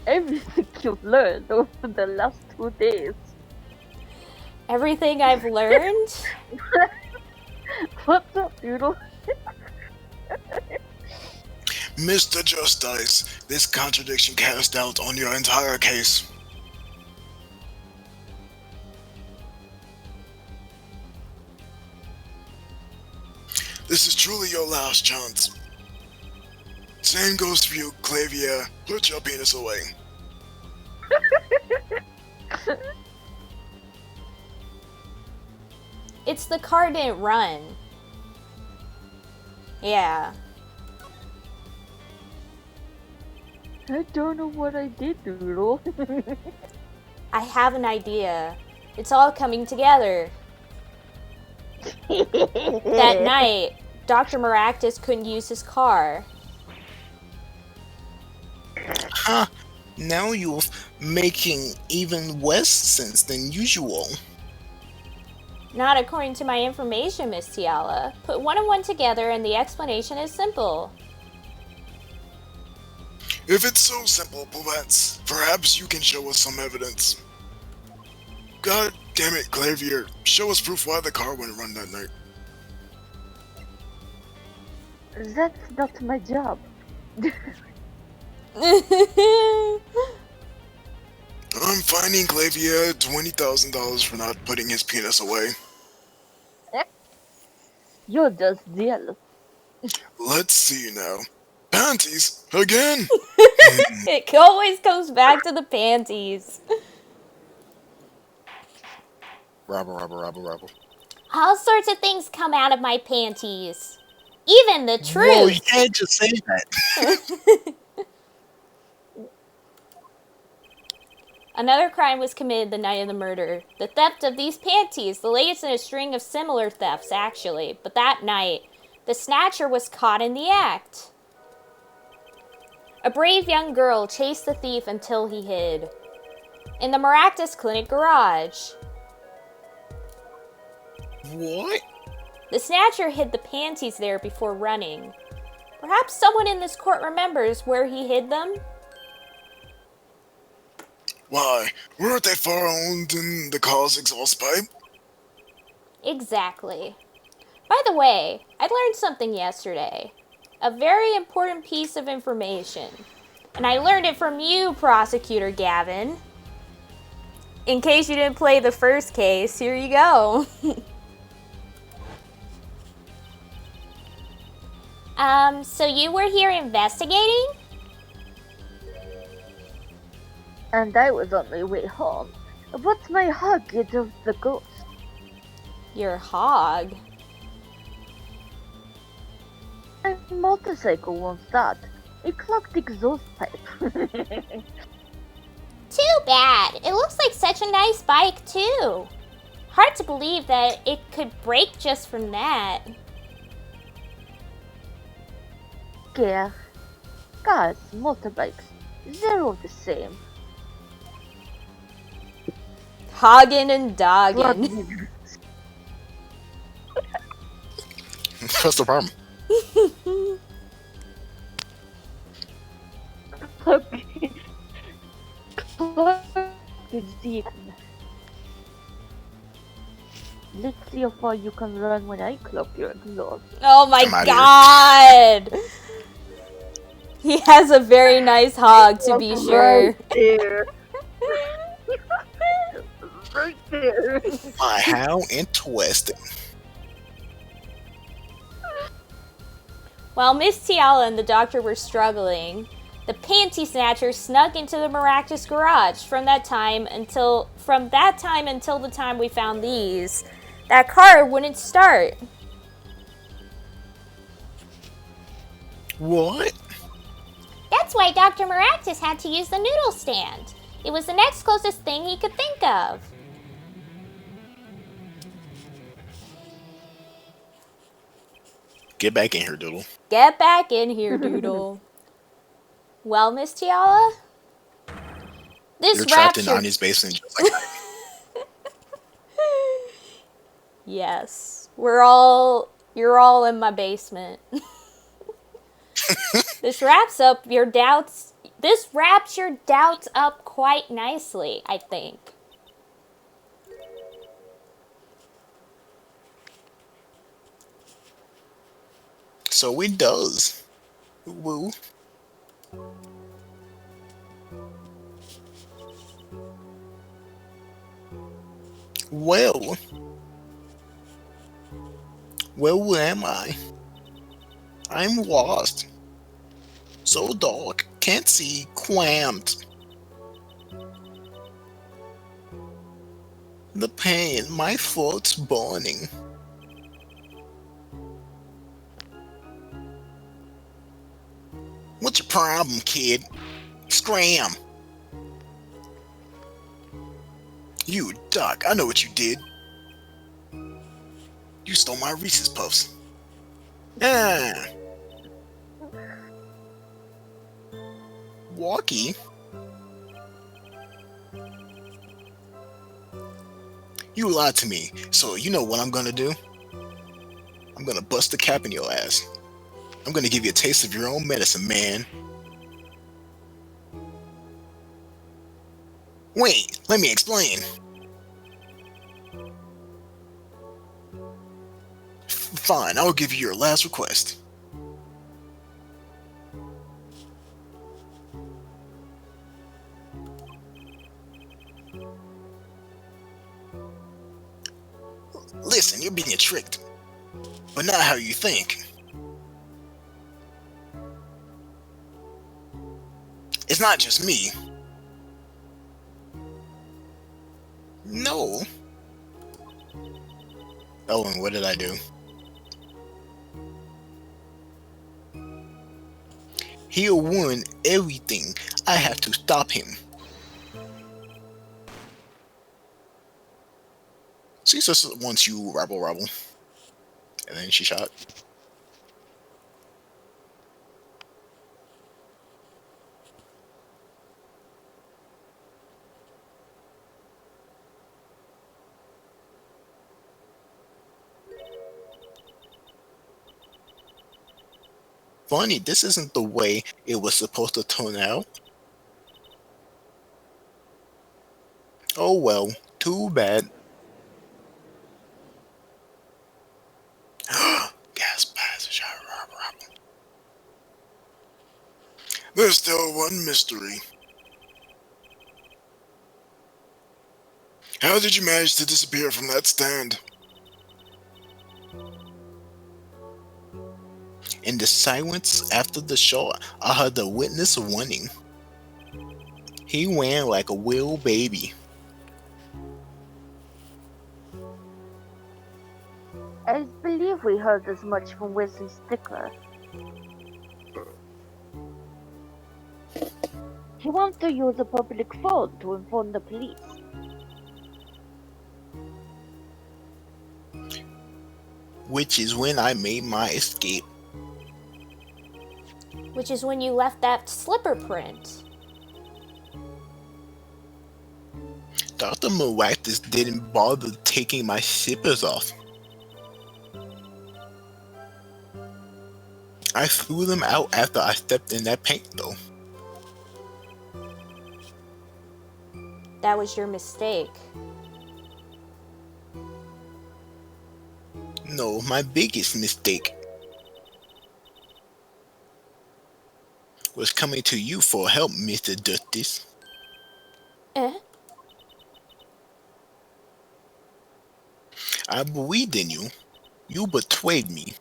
Everything you've learned over the last 2 days. Everything I've learned? What's up, Doodle? Mr. Justice, this contradiction cast doubt on your entire case. This is truly your last chance. Same goes for you, Clavier. Put your penis away. It's the car didn't run. Yeah. I don't know what I did, Doodle. I have an idea. It's all coming together. That night, Dr. Maractus couldn't use his car. Huh. Now you're making even less sense than usual. Not according to my information, Miss Tiala. Put one and one together and the explanation is simple. If it's so simple, perhaps you can show us some evidence. God damn it, Clavier. Show us proof why the car wouldn't run that night. That's not my job. I'm fining Clavier $20,000 for not putting his penis away. You're just jealous. Let's see now. Panties? Again? It always comes back to the panties. Rubber. All sorts of things come out of my panties. Even the truth. Whoa, you can't just say that. Another crime was committed the night of the murder. The theft of these panties, the latest in a string of similar thefts, actually. But that night, the snatcher was caught in the act. A brave young girl chased the thief until he hid. In the Maractus Clinic garage. What? The Snatcher hid the panties there before running. Perhaps someone in this court remembers where he hid them? Why, weren't they found in the car's exhaust pipe? Exactly. By the way, I learned something yesterday. A very important piece of information. And I learned it from you, Prosecutor Gavin. In case you didn't play the first case, here you go. So you were here investigating? And I was on my way home. But my hog get of the ghost. Your hog? My motorcycle won't start. It clogged exhaust pipe. Too bad. It looks like such a nice bike, too. Hard to believe that it could break just from that. Yeah. Cars, motorbikes, they're all the same. Hoggin' and doggin'. What's the problem? Let's see how far you can run when I clock your exhaust. Oh my I'm outta god! He has a very nice hog, to be sure. Right there. Right there. My, how interesting. While Miss Tiala and the doctor were struggling, the panty snatcher snuck into the Maractus garage. From that time until the time we found these, that car wouldn't start. What? That's why Dr. Maractus had to use the noodle stand. It was the next closest thing he could think of. Get back in here, Doodle. Get back in here, Doodle. Well, Miss Tiala? You're trapped in Anya's basement just like I am. Yes. You're all in my basement. This wraps your doubts up quite nicely, I think. So it does. Woo. Well, where am I? I'm lost. So dark, can't see, cramped. The pain, my foot's burning. What's your problem, kid? Scram! You, Doc, I know what you did. You stole my Reese's Puffs. Ah! Walkie? You lied to me, so you know what I'm gonna do? I'm gonna bust the cap in your ass. I'm gonna give you a taste of your own medicine, man. Wait, let me explain. Fine, I'll give you your last request. Listen, you're being tricked, but not how you think. It's not just me. No. Oh, and what did I do? He'll ruin everything. I have to stop him. She just wants you rabble. And then she shot. funny. This isn't the way it was supposed to turn out. Oh well, too bad. Gas passage. There's still one mystery. How did you manage to disappear from that stand? In the silence after the show, I heard the witness running. He ran like a little baby. I believe we heard as much from Wesley Stickler. He wants to use a public phone to inform the police. Which is when I made my escape. Which is when you left that slipper print. Dr. Miraculous didn't bother taking my slippers off. I threw them out after I stepped in that paint though. That was your mistake. No, my biggest mistake was coming to you for help, Mr. Justice. Eh? I believed in you. You betrayed me.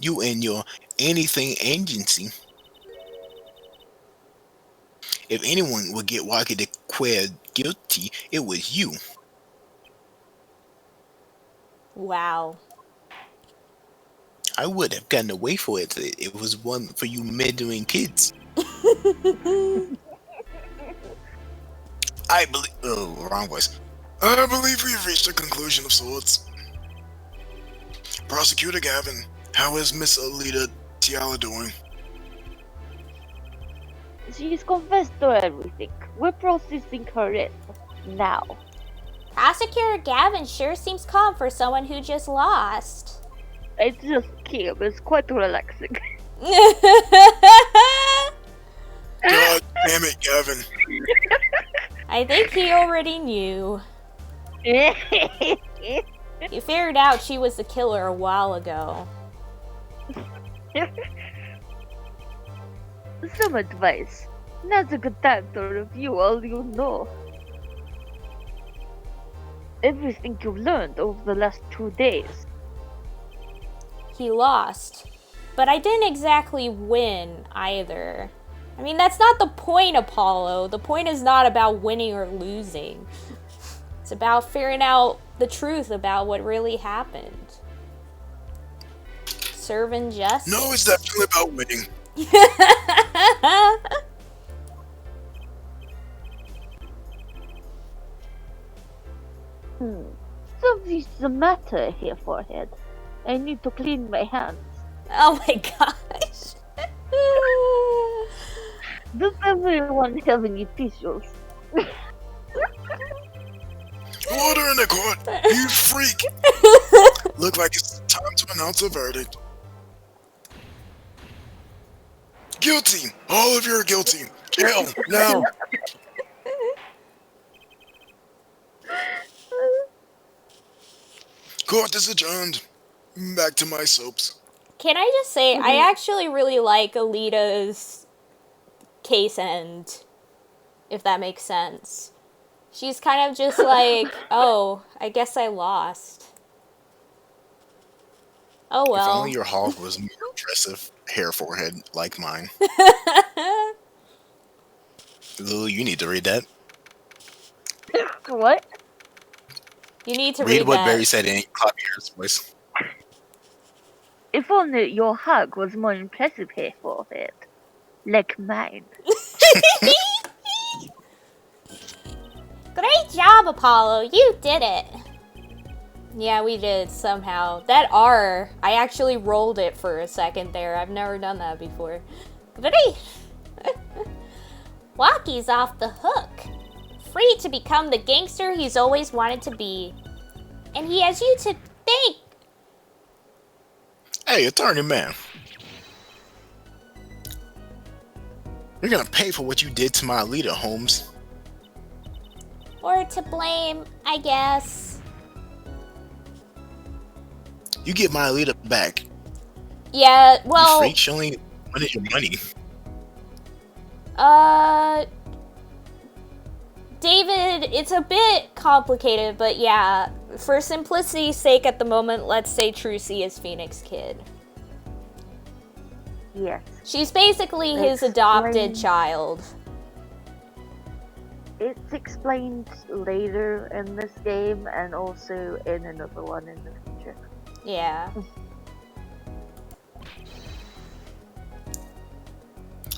You and your anything agency. If anyone would get Walker declared guilty, it was you. Wow. I would have gotten away for it if it was one for you meddling kids. I believe. Oh, wrong voice. I believe we've reached a conclusion of sorts. Prosecutor Gavin, how is Miss Alita Tiala doing? She's confessed to everything. We're processing her in now. Prosecutor Gavin sure seems calm for someone who just lost. It's just Kim. It's quite relaxing. God damn it, Gavin. I think he already knew. He figured out she was the killer a while ago. Some advice. Now's a good time to review all you know. Everything you've learned over the last 2 days. He lost. But I didn't exactly win either. I mean, that's not the point, Apollo. The point is not about winning or losing. It's about figuring out the truth about what really happened. Serving justice. No, it's definitely about winning. Something's the matter here, forehead. I need to clean my hands. Oh my gosh. Does everyone have any tissues? Order in the court, you freak! Look like it's time to announce a verdict. Guilty! All of you are guilty! Jail, now! Court is adjourned. Back to my soaps. Can I just say, I actually really like Alita's case end, if that makes sense. She's kind of just like, oh, I guess I lost. Oh If well. only your Hulk was more impressive hair forehead like mine. Lulu, you need to read that. What? You need to Read read what that. Barry said in Clapier's voice. If only your hug was more impressive here, forehead. Like mine. Great job, Apollo. You did it. Yeah, we did somehow. That R, I actually rolled it for a second there. I've never done that before. Great. Walkie's off the hook. Free to become the gangster he's always wanted to be. And he has you to thank. Hey, attorney man. You're gonna pay for what you did to my leader, Holmes. Or to blame, I guess. You get my leader back. Yeah, You well, freak, she only wanted your money. David, it's a bit complicated, but yeah, for simplicity's sake at the moment, let's say Trucy is Phoenix Kid. Yes. She's basically his adopted Explain. child. It's explained later in this game and also in another one in the future. Yeah.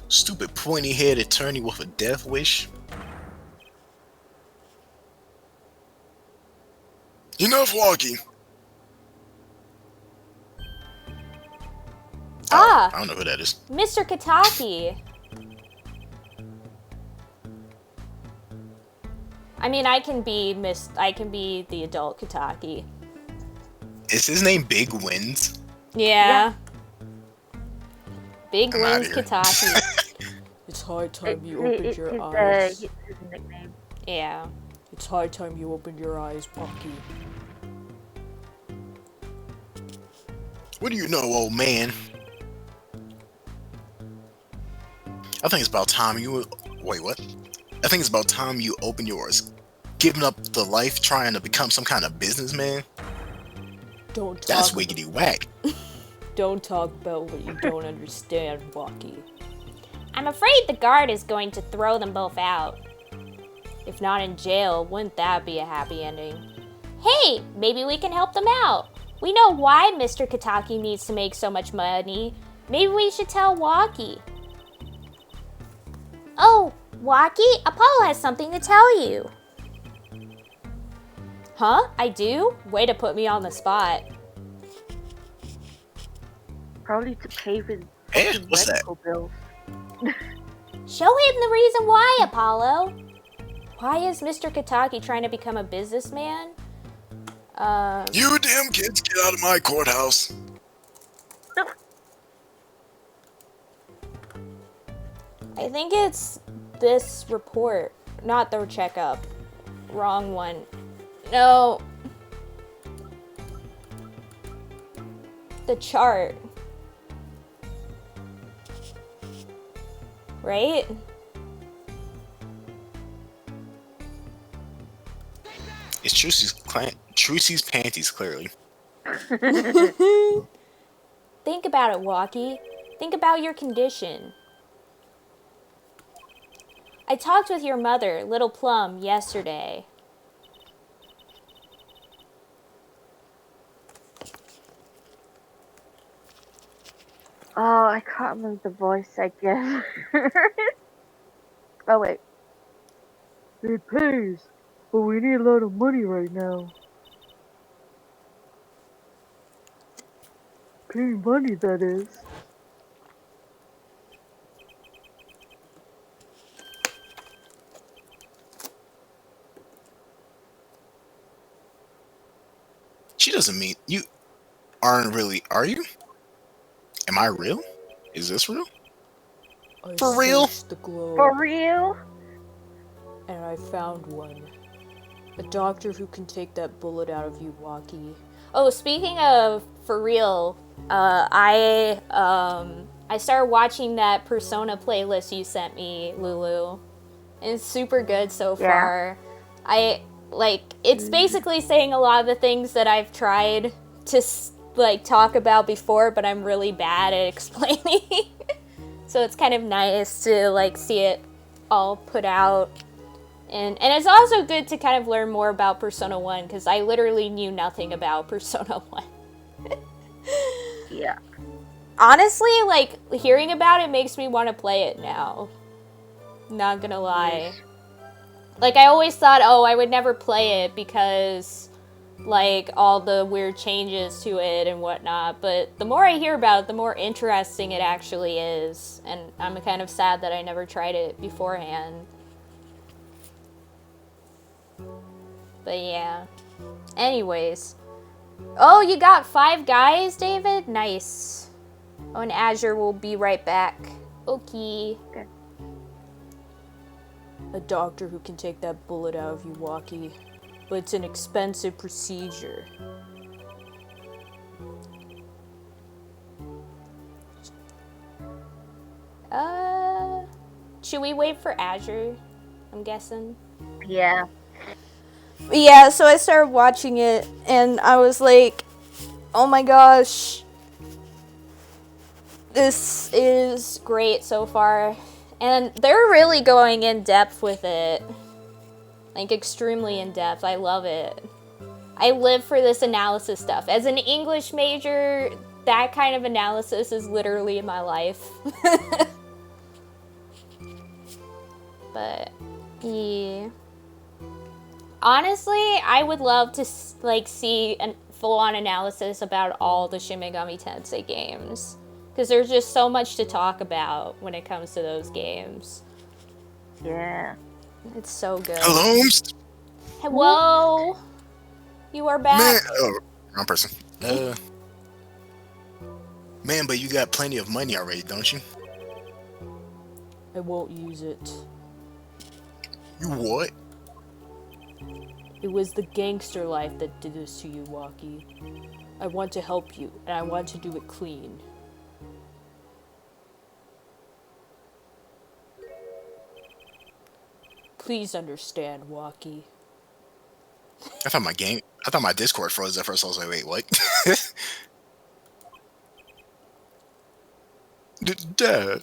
Stupid pointy-headed attorney with a death wish. Enough walking. Ah! I don't know who that is. Mr. Kataki. I mean, I can be the adult Kataki. Is his name Big Wins? Yeah. Big I'm Wins outta here. Kataki. It's high time you opened It's your his, eyes. it's his nickname. Yeah. It's high time you opened your eyes, Bucky. What do you know, old man? I think it's about time you... Wait, what? I think it's about time you open yours. Giving up the life trying to become some kind of businessman? Don't That's wiggity whack. Don't talk about what you don't understand, Bucky. I'm afraid the guard is going to throw them both out. If not in jail, wouldn't that be a happy ending? Hey, maybe we can help them out. We know why Mr. Kataki needs to make so much money. Maybe we should tell Waki. Oh, Waki, Apollo has something to tell you. Huh? I do? Way to put me on the spot. Probably to pay for his Eh? fucking What's that? medical bills. Show him the reason why, Apollo. Why is Mr. Kataki trying to become a businessman? You damn kids, get out of my courthouse. I think it's this report, not the checkup. Wrong one. No. The chart. Right? It's Trucy's panties, clearly. Think about it, Walkie. Think about your condition. I talked with your mother, Little Plum, yesterday. Oh, I can't remember the voice again. Oh, wait. It pays, but we need a lot of money right now. Clean money, that is. She doesn't mean... You aren't really... Are you? Am I real? Is this real? For real? The globe For real? and I found one. A doctor who can take that bullet out of you, Walkie. Oh, speaking of for real, I started watching that Persona playlist you sent me, Lulu. It's super good so far. It's basically saying a lot of the things that I've tried to talk about before, but I'm really bad at explaining. So it's kind of nice to see it all put out. And it's also good to kind of learn more about Persona 1, because I literally knew nothing about Persona 1. Yeah. Honestly, hearing about it makes me want to play it now. Not gonna lie. I always thought, oh, I would never play it because, all the weird changes to it and whatnot. But the more I hear about it, the more interesting it actually is. And I'm kind of sad that I never tried it beforehand. But yeah. Anyways. Oh, you got 5 guys, David? Nice. Oh, and Azure will be right back. Okay. A doctor who can take that bullet out of you, Walkie. But it's an expensive procedure. Should we wait for Azure? I'm guessing. Yeah. Yeah, so I started watching it, and I was like, oh my gosh. This is great so far. And they're really going in depth with it. Like, extremely in depth. I love it. I live for this analysis stuff. As an English major, that kind of analysis is literally in my life. But, yeah. Honestly, I would love to, like, see a full-on analysis about all the Shin Megami Tensei games. Because there's just so much to talk about when it comes to those games. Yeah. It's so good. Hello? Hello? You are back. Man, oh, wrong person. Man, but you got plenty of money already, don't you? I won't use it. You what? It was the gangster life that did this to you, Walkie. I want to help you, and I want to do it clean. Please understand, Walkie. I thought my Discord froze at first. I was like, wait, what? Dad.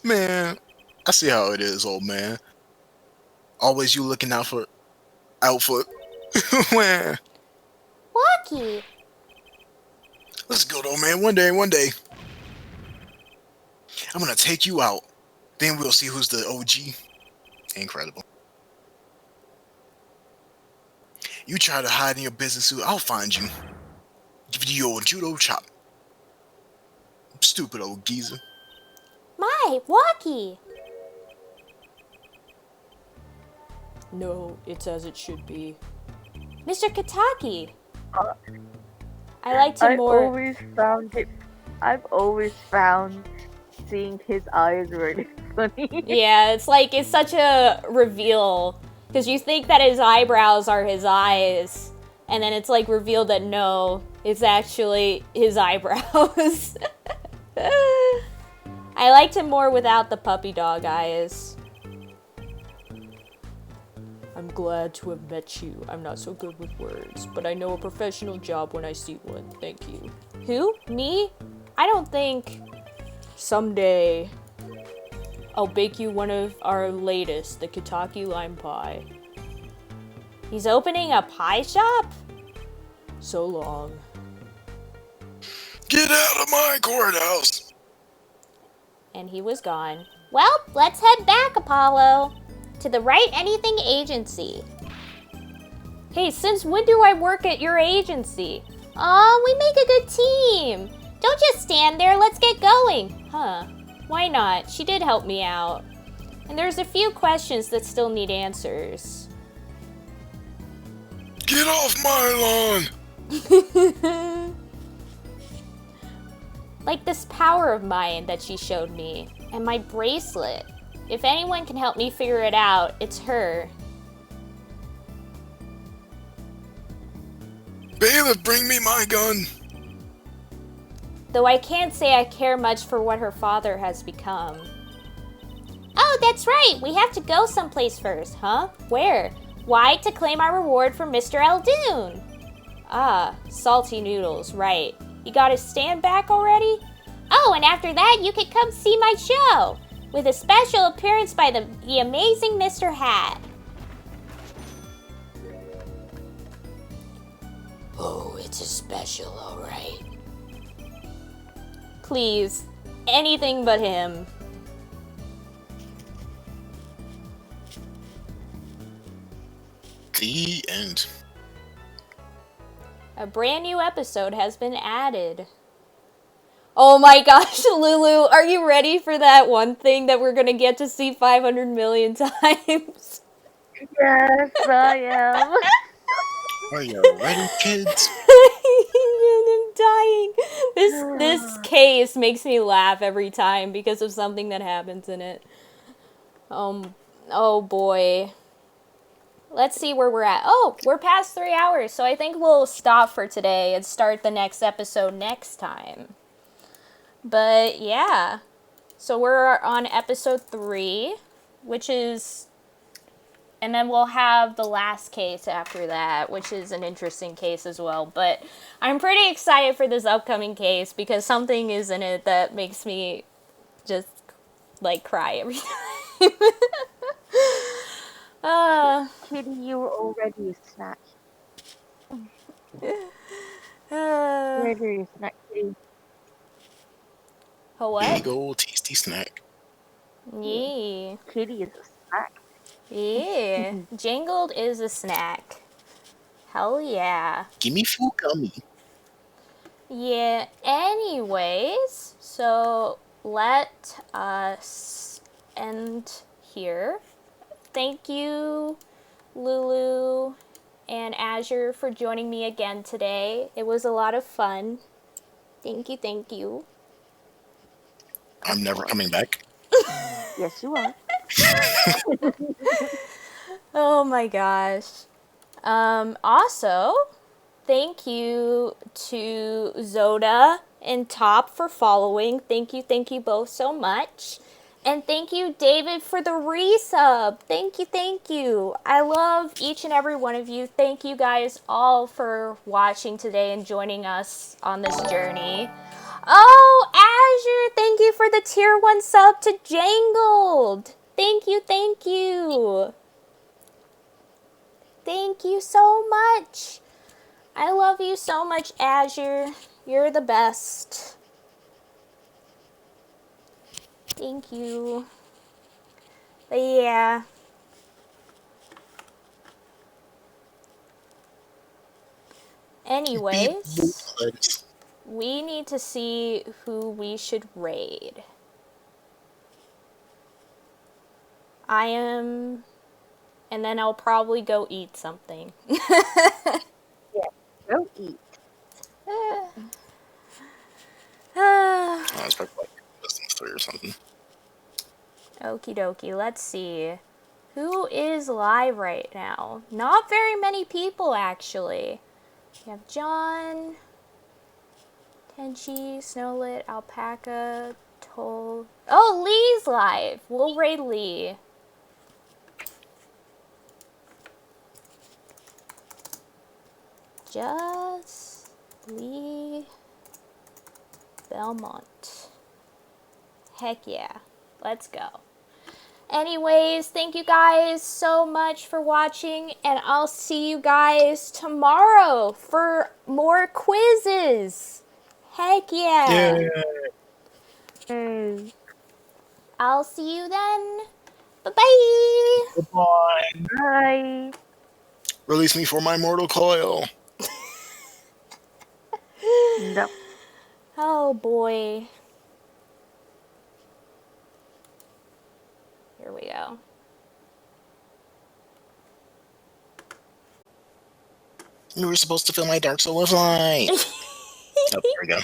Man, I see how it is, old man. Always you looking out for Man, Walkie! let's go though, man. One day. I'm gonna take you out. Then we'll see who's the OG. Incredible. You try to hide in your business suit, I'll find you. Give you your judo chop. Stupid old geezer. My, Walkie! No, it's as it should be. Mr. Kataki! I liked him more. I've always found seeing his eyes really funny. Yeah, it's such a reveal. Because you think that his eyebrows are his eyes. And then it's like revealed that no, it's actually his eyebrows. I liked him more without the puppy dog eyes. I'm glad to have met you. I'm not so good with words, but I know a professional job when I see one. Thank you. Who? Me? I don't think. Someday, I'll bake you one of our latest, the Kitaki lime pie. He's opening a pie shop? So long. Get out of my courthouse! And he was gone. Well, let's head back, Apollo. To the Write Anything Agency. Hey, since when do I work at your agency? Aw, we make a good team. Don't just stand there, let's get going. Huh, why not? She did help me out. And there's a few questions that still need answers. Get off my lawn! Like this power of mine that she showed me. And my bracelet. If anyone can help me figure it out, it's her. Bailiff, bring me my gun! Though I can't say I care much for what her father has become. Oh, that's right! We have to go someplace first, huh? Where? Why, to claim our reward from Mr. Eldoon! Ah, salty noodles, right. You gotta stand back already? Oh, and after that, you can come see my show! With a special appearance by the amazing Mr. Hat. Oh, it's a special, alright. Please, anything but him. The end. A brand new episode has been added. Oh my gosh, Lulu, are you ready for that one thing that we're gonna get to see 500 million times? Yes, I am. Are you ready, kids? I'm dying. This case makes me laugh every time because of something that happens in it. Oh boy. Let's see where we're at. Oh, we're past 3 hours, so I think we'll stop for today and start the next episode next time. But yeah. So we're on episode 3, which is... And then we'll have the last case after that, which is an interesting case as well. But I'm pretty excited for this upcoming case because something is in it that makes me just, like, cry every time. Kitty, you were already a snack. Already a snack, Kitty. What? Big old tasty snack. Yeah. Kitty is a snack. Yeah. Jangled is a snack. Hell yeah. Give me food gummy. Yeah, anyways, so let us end here. Thank you, Lulu and Azure, for joining me again today. It was a lot of fun. Thank you, thank you. I'm never coming back. Yes, you are. Oh my gosh. Also, thank you to Zoda and Top for following. Thank you both so much. And thank you, David, for the resub. Thank you. I love each and every one of you. Thank you guys all for watching today and joining us on this journey. Oh, Azure, thank you for the tier 1 sub to Jangled. Thank you. Thank you so much. I love you so much, Azure. You're the best. Thank you. But yeah. Anyways, we need to see who we should raid. I am... And then I'll probably go eat something. Go eat. It's probably like Wisdom 3 or something. Okie dokie, let's see. Who is live right now? Not very many people, actually. We have John, Tenchi, Snowlit, Alpaca, Toll. Oh, Lee's live. We'll raid Lee. Just Lee Belmont. Heck yeah. Let's go. Anyways, thank you guys so much for watching, and I'll see you guys tomorrow for more quizzes. Heck yeah. I'll see you then. Bye-bye. Goodbye. Bye. Release me for my mortal coil. No. Oh boy. Here we go. You were supposed to fill my dark soul with light. Oh, there we go.